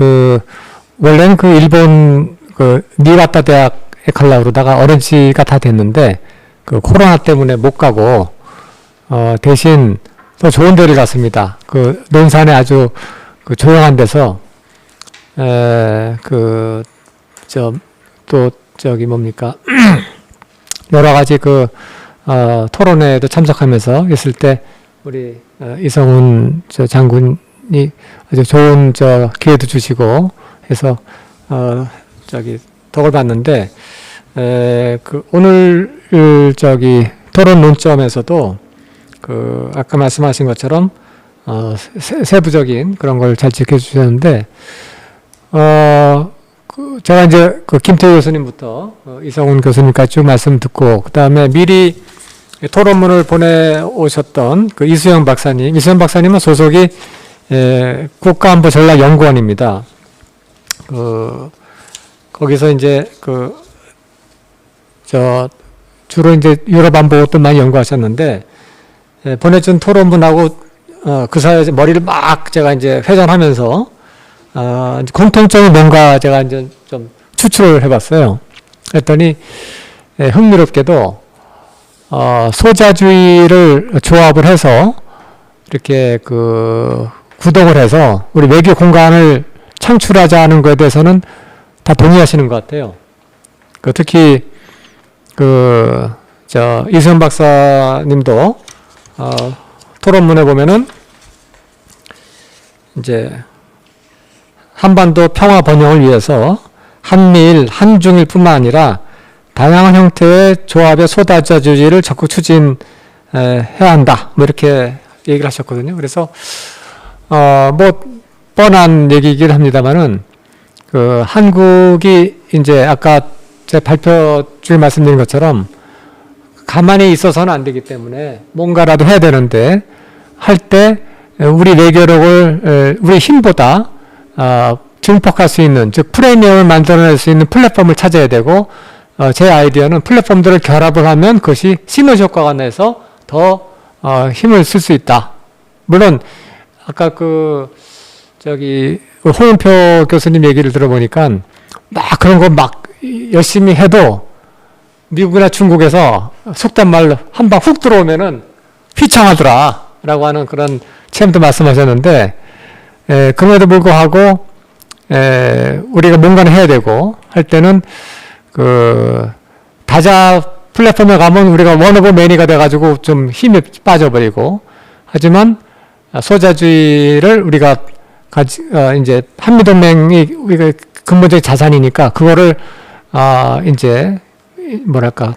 원래는 일본 니와타 대학에 가려고 그러다가 어렌지가 다 됐는데 코로나 때문에 못 가고 대신 더 좋은 데를 갔습니다. 논산에 아주 조용한 데서 여러 가지 토론회에도 참석하면서 있을 때 우리 이성훈 장군이 아주 좋은 기회도 주시고 해서 덕을 봤는데 오늘 토론 논점에서도 아까 말씀하신 것처럼 세부적인 그런 걸 잘 지켜주셨는데 제가 이제 김태우 교수님부터 이성훈 교수님까지 쭉 말씀 듣고 그 다음에 미리 토론문을 보내오셨던 이수영 박사님은 소속이 국가안보전략연구원입니다. 거기서 이제 주로 이제 유럽 안보도 많이 연구하셨는데 보내준 토론문하고 그 사이에 머리를 막 제가 이제 회전하면서 공통점이 뭔가 제가 이제 좀 추출을 해봤어요. 했더니 흥미롭게도 소자주의를 조합을 해서 이렇게 그 구동을 해서 우리 외교 공간을 창출하자는 것에 대해서는 다 동의하시는 것 같아요. 그 특히 이수연 박사님도 토론문에 보면은 이제 한반도 평화 번영을 위해서 한미일, 한중일뿐만 아니라 다양한 형태의 조합의 소다자주의를 적극 추진해야 한다. 뭐 이렇게 얘기를 하셨거든요. 그래서 뭐 뻔한 얘기이긴 합니다만은 그 한국이 이제 아까 제 발표 중에 말씀드린 것처럼 가만히 있어서는 안 되기 때문에 뭔가라도 해야 되는데 할 때 우리 외교력을 우리 힘보다 증폭할 수 있는, 즉 프리미엄을 만들어낼 수 있는 플랫폼을 찾아야 되고, 제 아이디어는 플랫폼들을 결합을 하면 그것이 시너지 효과가 나서 더 힘을 쓸 수 있다. 물론 아까 홍영표 교수님 얘기를 들어보니까 막 그런 거 막 열심히 해도 미국이나 중국에서 속된 말로 한 방 훅 들어오면은 휘청하더라 라고 하는 그런 체험도 말씀하셨는데, 그럼에도 불구하고 우리가 뭔가를 해야 되고 할 때는 다자 플랫폼에 가면 우리가 원 오브 매니가 돼가지고 좀 힘이 빠져버리고, 하지만 소자주의를 우리가 이제 한미동맹이 우리가 근본적인 자산이니까 그거를 이제 뭐랄까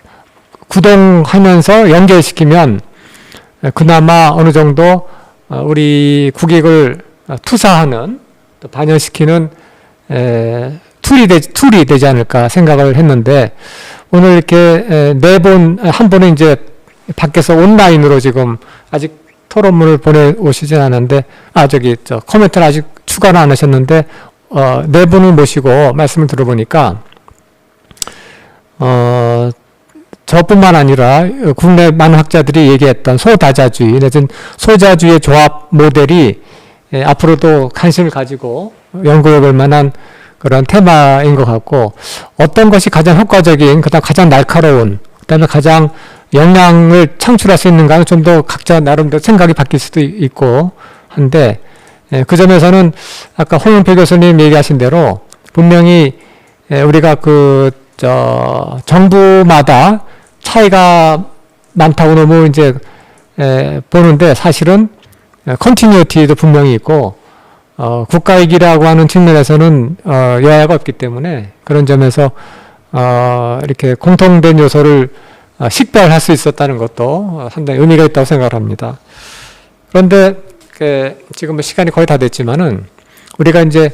구동하면서 연결시키면 그나마 어느 정도 우리 국익을 투사하는, 또 반영시키는 툴이 되지 않을까 생각을 했는데, 오늘 이렇게 한 분은 이제 밖에서 온라인으로 지금 아직 토론문을 보내오시진 않았는데, 코멘트를 아직 추가는 안 하셨는데, 네 분을 모시고 말씀을 들어보니까, 저뿐만 아니라 국내 많은 학자들이 얘기했던 소다자주의, 내지는 소자주의 조합 모델이 앞으로도 관심을 가지고 연구해 볼 만한 그런 테마인 것 같고, 어떤 것이 가장 효과적인, 그다음 가장 날카로운, 그다음에 가장 영향을 창출할 수 있는가는 좀 더 각자 나름대로 생각이 바뀔 수도 있고 한데, 그 점에서는 아까 홍영표 교수님 얘기하신 대로 분명히 우리가 정부마다 차이가 많다고 너무 이제 보는데, 사실은 컨티뉴티도 분명히 있고, 국가이기라고 하는 측면에서는 여야가 없기 때문에 그런 점에서 이렇게 공통된 요소를 식별할 수 있었다는 것도 상당히 의미가 있다고 생각을 합니다. 그런데 지금 시간이 거의 다 됐지만은 우리가 이제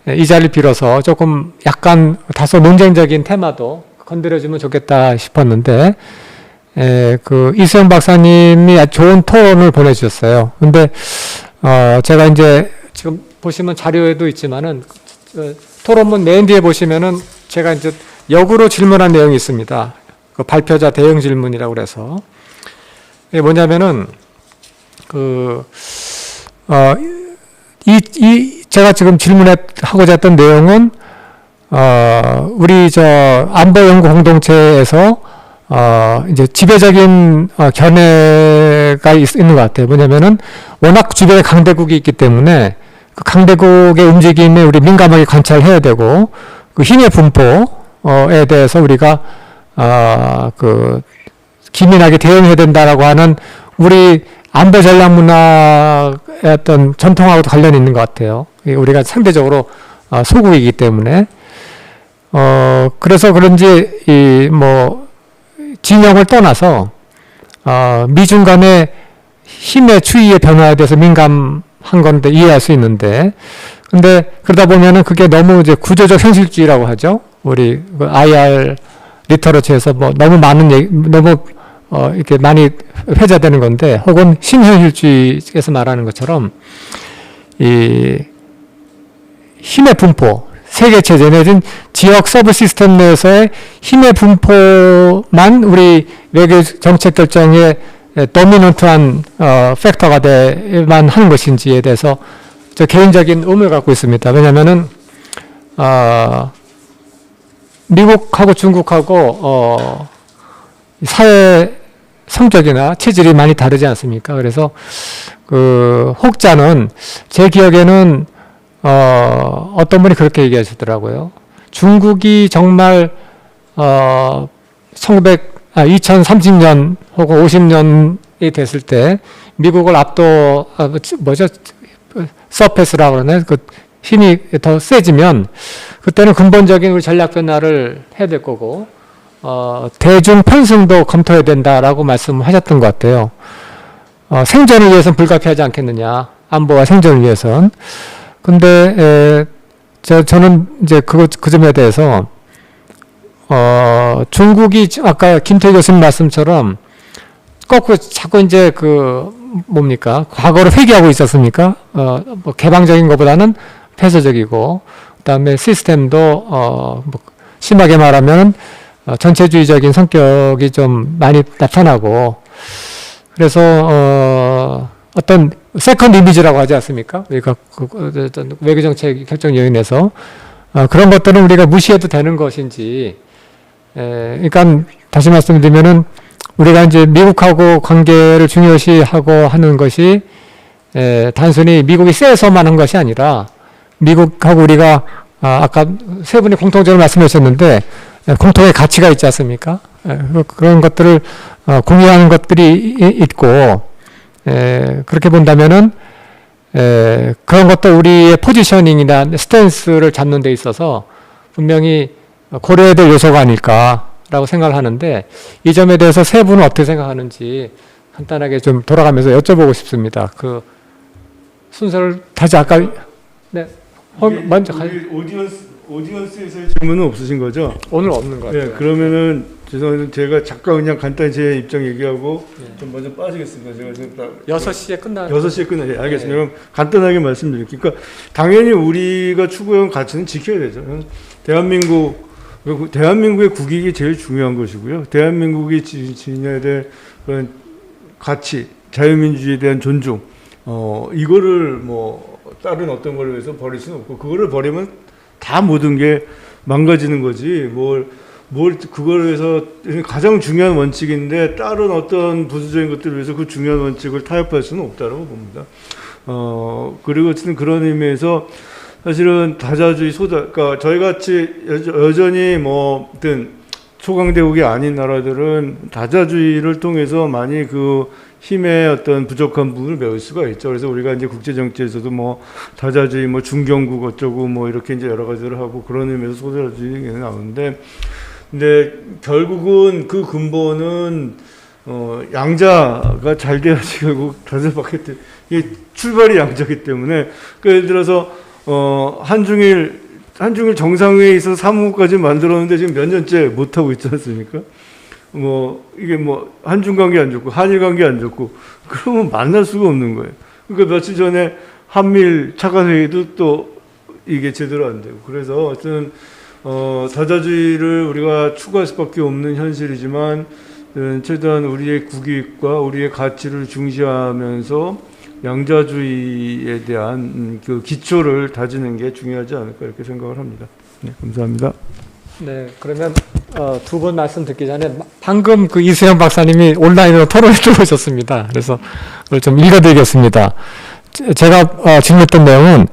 이 자리를 빌어서 조금 약간 다소 논쟁적인 테마도 건드려주면 좋겠다 싶었는데, 이수영 박사님이 아주 좋은 토론을 보내주셨어요. 근데 제가 이제 지금 보시면 자료에도 있지만은 토론문 맨 뒤에 보시면은 제가 이제 역으로 질문한 내용이 있습니다. 그 발표자 대응 질문이라고 그래서, 이게 뭐냐면은 제가 지금 하고자 했던 내용은 우리 안보연구 공동체에서 이제 지배적인 견해가 있는 것 같아요. 뭐냐면은 워낙 주변에 강대국이 있기 때문에 그 강대국의 움직임에 우리 민감하게 관찰해야 되고, 그 힘의 분포에 대해서 우리가 기민하게 대응해야 된다라고 하는 우리 안보 전략 문화의 어떤 전통하고도 관련이 있는 것 같아요. 우리가 상대적으로 소국이기 때문에 그래서 그런지 진영을 떠나서 미중 간의 힘의 추이의 변화에 대해서 민감한 건데 이해할 수 있는데, 근데 그러다 보면은 그게 너무 이제 구조적 현실주의라고 하죠. 우리 IR 리터러처에서 너무 많은 너무 이렇게 많이 회자되는 건데, 혹은 신현실주의에서 말하는 것처럼 이 힘의 분포, 세계체제 내진 지역 서브 시스템 내에서의 힘의 분포만 우리 외교 정책 결정의 도미넌트한 팩터가 돼만 하는 것인지에 대해서 저 개인적인 의문을 갖고 있습니다. 왜냐하면은 미국하고 중국하고 사회 성격이나 체질이 많이 다르지 않습니까? 그래서 그 혹자는 제 기억에는 어떤 분이 그렇게 얘기하시더라고요. 중국이 정말 2030년 혹은 50년이 됐을 때 미국을 서페스라고 그러네. 그 힘이 더 세지면 그때는 근본적인 우리 전략 변화를 해야 될 거고 대중 편승도 검토해야 된다라고 말씀하셨던 것 같아요. 생존을 위해서는 불가피하지 않겠느냐. 안보와 생존을 위해선. 근데 저는 이제 그 점에 대해서 중국이 아까 김태희 교수님 말씀처럼 거꾸로 자꾸 이제 과거를 회귀하고 있었습니까? 뭐 개방적인 것보다는 폐쇄적이고, 그다음에 시스템도 심하게 말하면 전체주의적인 성격이 좀 많이 나타나고, 그래서 어떤 세컨드 이미지라고 하지 않습니까? 그러니까 외교정책 결정 요인에서 그런 것들은 우리가 무시해도 되는 것인지, 그러니까 다시 말씀드리면은 우리가 이제 미국하고 관계를 중요시하고 하는 것이 단순히 미국이 세서만 한 것이 아니라 미국하고 우리가 아까 세 분이 공통적으로 말씀하셨는데 공통의 가치가 있지 않습니까? 그런 것들을 공유하는 것들이 있고 그렇게 본다면은 그런 것도 우리의 포지셔닝이나 스탠스를 잡는 데 있어서 분명히 고려해야 될 요소가 아닐까라고 생각을 하는데 이 점에 대해서 세 분은 어떻게 생각하는지 간단하게 좀 돌아가면서 여쭤보고 싶습니다. 그 순서를 다시 아까 먼저 오디언스에서의 질문은 없으신 거죠? 오늘 없는 것 같아요. 네, 그러면은 죄송한데 제가 잠깐 그냥 간단히 제 입장 얘기하고 좀 먼저 빠지겠습니다. 제가 지금 6시에 끝나는 6시에 끝나요. 알겠습니다. 그럼 간단하게 말씀드릴게요. 그러니까 당연히 우리가 추구해온 가치는 지켜야 되죠. 대한민국의 국익이 제일 중요한 것이고요. 대한민국이 지녀야 될 그런 가치, 자유민주주의에 대한 존중, 이거를 뭐 다른 어떤 걸 위해서 버릴 수는 없고, 그거를 버리면 다 모든 게 망가지는 거지. 그걸 위해서 가장 중요한 원칙인데 다른 어떤 부수적인 것들을 위해서 그 중요한 원칙을 타협할 수는 없다고 봅니다. 그리고 어쨌든 그런 의미에서 사실은 다자주의 그러니까 저희 같이 여전히 어떤 초강대국이 아닌 나라들은 다자주의를 통해서 많이 그 힘의 어떤 부족한 부분을 메울 수가 있죠. 그래서 우리가 이제 국제정치에서도 다자주의, 중경국 어쩌고 이렇게 이제 여러 가지를 하고 그런 의미에서 소자주의가 나오는데, 근데 결국은 그 근본은 양자가 잘 돼야지 결국 다자밖에 이게 출발이 양자기 때문에 예를 들어서 한중일 정상회의에 있어서 사무국까지 만들었는데 지금 몇 년째 못 하고 있지 않습니까? 이게 한중 관계 안 좋고 한일 관계 안 좋고 그러면 만날 수가 없는 거예요. 그러니까 며칠 전에 한밀 차관회의도 또 이게 제대로 안 되고, 그래서 어쨌든 다자주의를 우리가 추구할 수밖에 없는 현실이지만 최대한 우리의 국익과 우리의 가치를 중시하면서 양자주의에 대한 그 기초를 다지는 게 중요하지 않을까 이렇게 생각을 합니다. 네, 감사합니다. 네, 그러면 두 분 말씀 듣기 전에 방금 그 이수영 박사님이 온라인으로 토론에 들어오셨습니다. 그래서 그걸 좀 읽어드리겠습니다. 제가 질문했던 내용은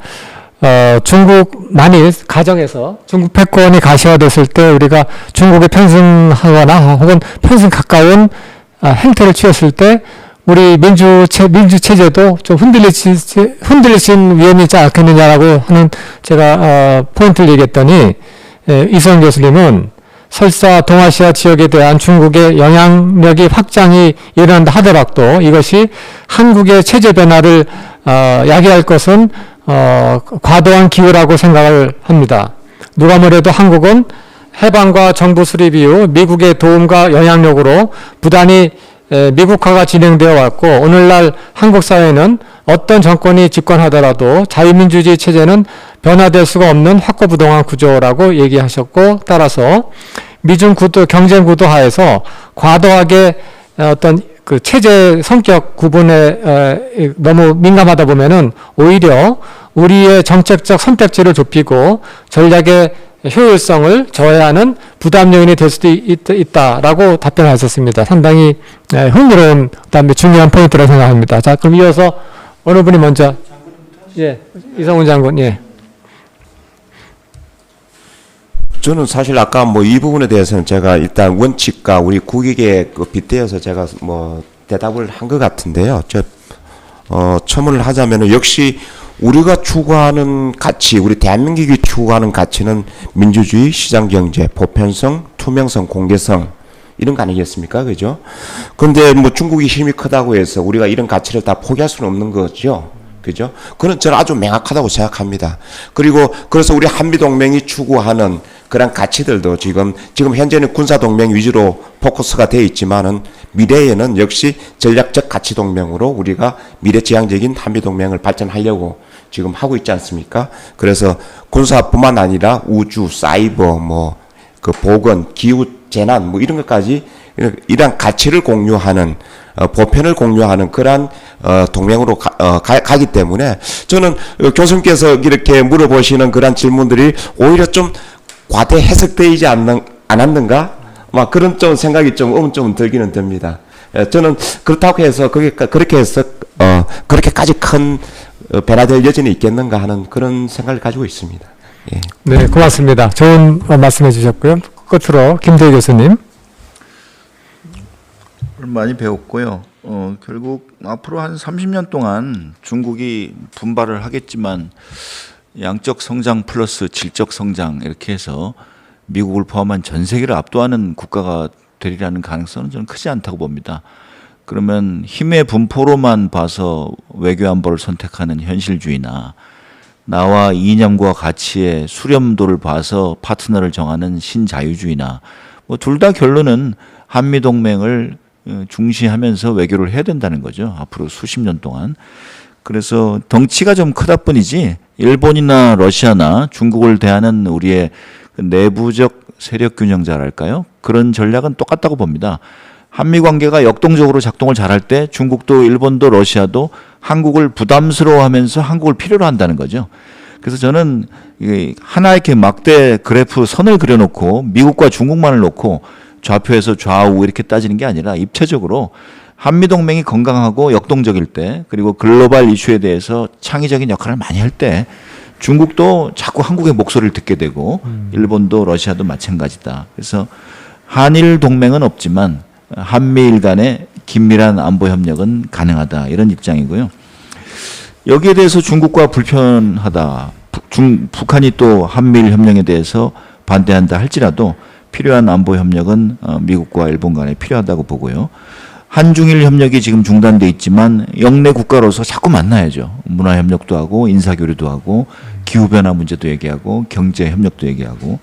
많이 가정에서 중국 패권이 가시화됐을 때 우리가 중국에 편승하거나 혹은 편승 가까운 행태를 취했을 때 우리 민주체제도 좀 흔들리신 위험이 있지 않겠느냐라고 하는 제가 포인트를 얘기했더니 이수영 교수님은 설사 동아시아 지역에 대한 중국의 영향력이 확장이 일어난다 하더라도 이것이 한국의 체제 변화를 야기할 것은 과도한 기회라고 생각을 합니다. 누가 뭐래도 한국은 해방과 정부 수립 이후 미국의 도움과 영향력으로 부단히 미국화가 진행되어 왔고, 오늘날 한국 사회는 어떤 정권이 집권하더라도 자유민주주의 체제는 변화될 수가 없는 확고부동한 구조라고 얘기하셨고, 따라서 미중 경쟁 구도 하에서 과도하게 어떤 그 체제 성격 구분에 너무 민감하다 보면은 오히려 우리의 정책적 선택지를 좁히고 전략의 효율성을 저해하는 부담 요인이 될 수도 있다라고 답변하셨습니다. 상당히 흥미로운 그다음에 중요한 포인트라고 생각합니다. 자, 그럼 이어서 어느 분이 먼저? 예, 이성훈 장군. 예. 저는 사실 아까 뭐 이 부분에 대해서는 제가 일단 원칙과 우리 국익에 그 빗대어서 제가 뭐 대답을 한 것 같은데요. 첨언을 하자면은 역시 우리가 추구하는 가치, 우리 대한민국이 추구하는 가치는 민주주의, 시장경제, 보편성, 투명성, 공개성 이런 거 아니겠습니까? 그죠? 근데 뭐 중국이 힘이 크다고 해서 우리가 이런 가치를 다 포기할 수는 없는 거죠. 그죠? 그건 저는 아주 명확하다고 생각합니다. 그리고 그래서 우리 한미동맹이 추구하는 그런 가치들도 지금 현재는 군사동맹 위주로 포커스가 되어 있지만은 미래에는 역시 전략적 가치동맹으로 우리가 미래지향적인 한미동맹을 발전하려고 지금 하고 있지 않습니까? 그래서 군사뿐만 아니라 우주, 사이버, 뭐 그 보건, 기후 재난 뭐 이런 것까지 이런 가치를 공유하는 보편을 공유하는 그러한 동맹으로 가기 때문에 저는 교수님께서 이렇게 물어보시는 그런 질문들이 오히려 좀 과대 해석되지 않았는가? 막 그런 좀 생각이 좀 들기는 듭니다. 저는 그렇다고 해서 그렇게 해서 그렇게까지 큰 변화될 여지는 있겠는가 하는 그런 생각을 가지고 있습니다. 예. 네, 고맙습니다. 좋은 말씀해 주셨고요. 끝으로 김대희 교수님. 많이 배웠고요. 결국 앞으로 한 30년 동안 중국이 분발을 하겠지만 양적 성장 플러스 질적 성장 이렇게 해서 미국을 포함한 전 세계를 압도하는 국가가 되리라는 가능성은 저는 크지 않다고 봅니다. 그러면 힘의 분포로만 봐서 외교 안보를 선택하는 현실주의나 나와 이념과 가치의 수렴도를 봐서 파트너를 정하는 신자유주의나 뭐 둘 다 결론은 한미동맹을 중시하면서 외교를 해야 된다는 거죠. 앞으로 수십 년 동안. 그래서 덩치가 좀 크다 뿐이지 일본이나 러시아나 중국을 대하는 우리의 내부적 세력 균형자랄까요? 그런 전략은 똑같다고 봅니다. 한미 관계가 역동적으로 작동을 잘할 때 중국도 일본도 러시아도 한국을 부담스러워하면서 한국을 필요로 한다는 거죠. 그래서 저는 하나 이렇게 막대 그래프 선을 그려놓고 미국과 중국만을 놓고 좌표에서 좌우 이렇게 따지는 게 아니라 입체적으로 한미동맹이 건강하고 역동적일 때 그리고 글로벌 이슈에 대해서 창의적인 역할을 많이 할 때 중국도 자꾸 한국의 목소리를 듣게 되고 일본도 러시아도 마찬가지다. 그래서 한일 동맹은 없지만 한미일 간의 긴밀한 안보 협력은 가능하다. 이런 입장이고요. 여기에 대해서 중국과 불편하다. 북한이 또 한미일 협력에 대해서 반대한다 할지라도 필요한 안보 협력은 미국과 일본 간에 필요하다고 보고요. 한중일 협력이 지금 중단돼 있지만 영내 국가로서 자꾸 만나야죠. 문화 협력도 하고 인사 교류도 하고 기후 변화 문제도 얘기하고 경제 협력도 얘기하고.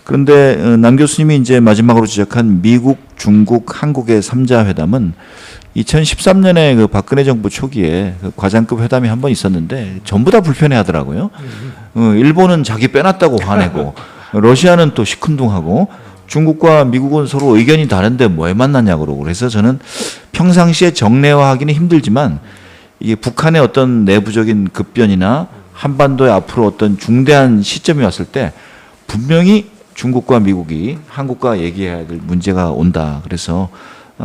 그런데 남 교수님이 이제 마지막으로 지적한 미국, 중국, 한국의 3자 회담은 2013년에 그 박근혜 정부 초기에 그 과장급 회담이 한 번 있었는데 전부 다 불편해하더라고요. 일본은 자기 빼놨다고 화내고 러시아는 또 시큰둥하고 중국과 미국은 서로 의견이 다른데 뭐에 만나냐고 그러고. 그래서 저는 평상시에 정례화하기는 힘들지만 이게 북한의 어떤 내부적인 급변이나 한반도의 앞으로 어떤 중대한 시점이 왔을 때 분명히 중국과 미국이 한국과 얘기해야 될 문제가 온다. 그래서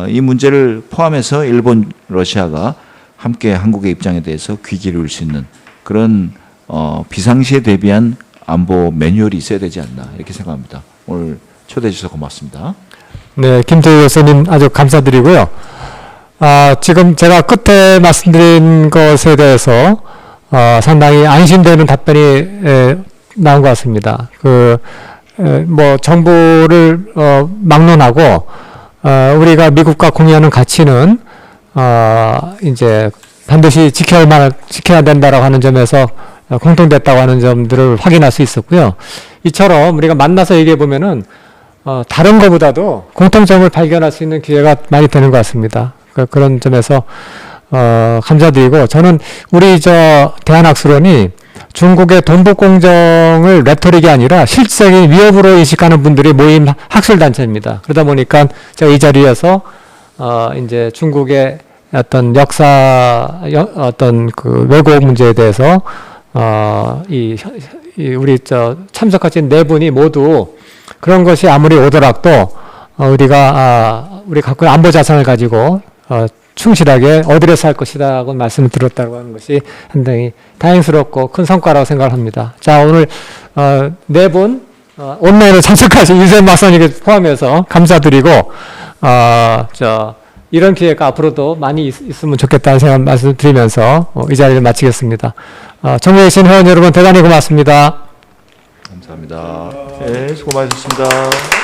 이 문제를 포함해서 일본, 러시아가 함께 한국의 입장에 대해서 귀 기울일 수 있는 그런 비상시에 대비한 안보 매뉴얼이 있어야 되지 않나 이렇게 생각합니다. 오늘 초대해 주셔서 고맙습니다. 네, 김태희 교수님 아주 감사드리고요. 지금 제가 끝에 말씀드린 것에 대해서 상당히 안심되는 답변이 나온 것 같습니다. 뭐 정부를 막론하고 우리가 미국과 공유하는 가치는 이제 반드시 지켜야 된다라고 하는 점에서 공통됐다고 하는 점들을 확인할 수 있었고요. 이처럼 우리가 만나서 얘기해 보면은 다른 것보다도 공통점을 발견할 수 있는 기회가 많이 되는 것 같습니다. 그런 점에서 감사드리고 저는 우리 대한학술원이 중국의 동북공정을 레토릭이 아니라 실질적인 위협으로 인식하는 분들이 모인 학술단체입니다. 그러다 보니까 제가 이 자리에서 이제 중국의 어떤 어떤 그 왜곡 문제에 대해서 우리 참석하신 네 분이 모두 그런 것이 아무리 오더라도 우리 갖고 있는 안보 자산을 가지고 충실하게 얻으려서 할 것이라고 말씀을 드렸다고 하는 것이 상당히 다행스럽고 큰 성과라고 생각합니다. 자, 오늘 네 분 온라인으로 참석하신 유세윤 박사님께 포함해서 감사드리고 이런 기회가 앞으로도 많이 있으면 좋겠다는 생각 말씀드리면서 이 자리를 마치겠습니다. 전국에 계신 회원 여러분 대단히 고맙습니다. 감사합니다. 네, 수고 많으셨습니다.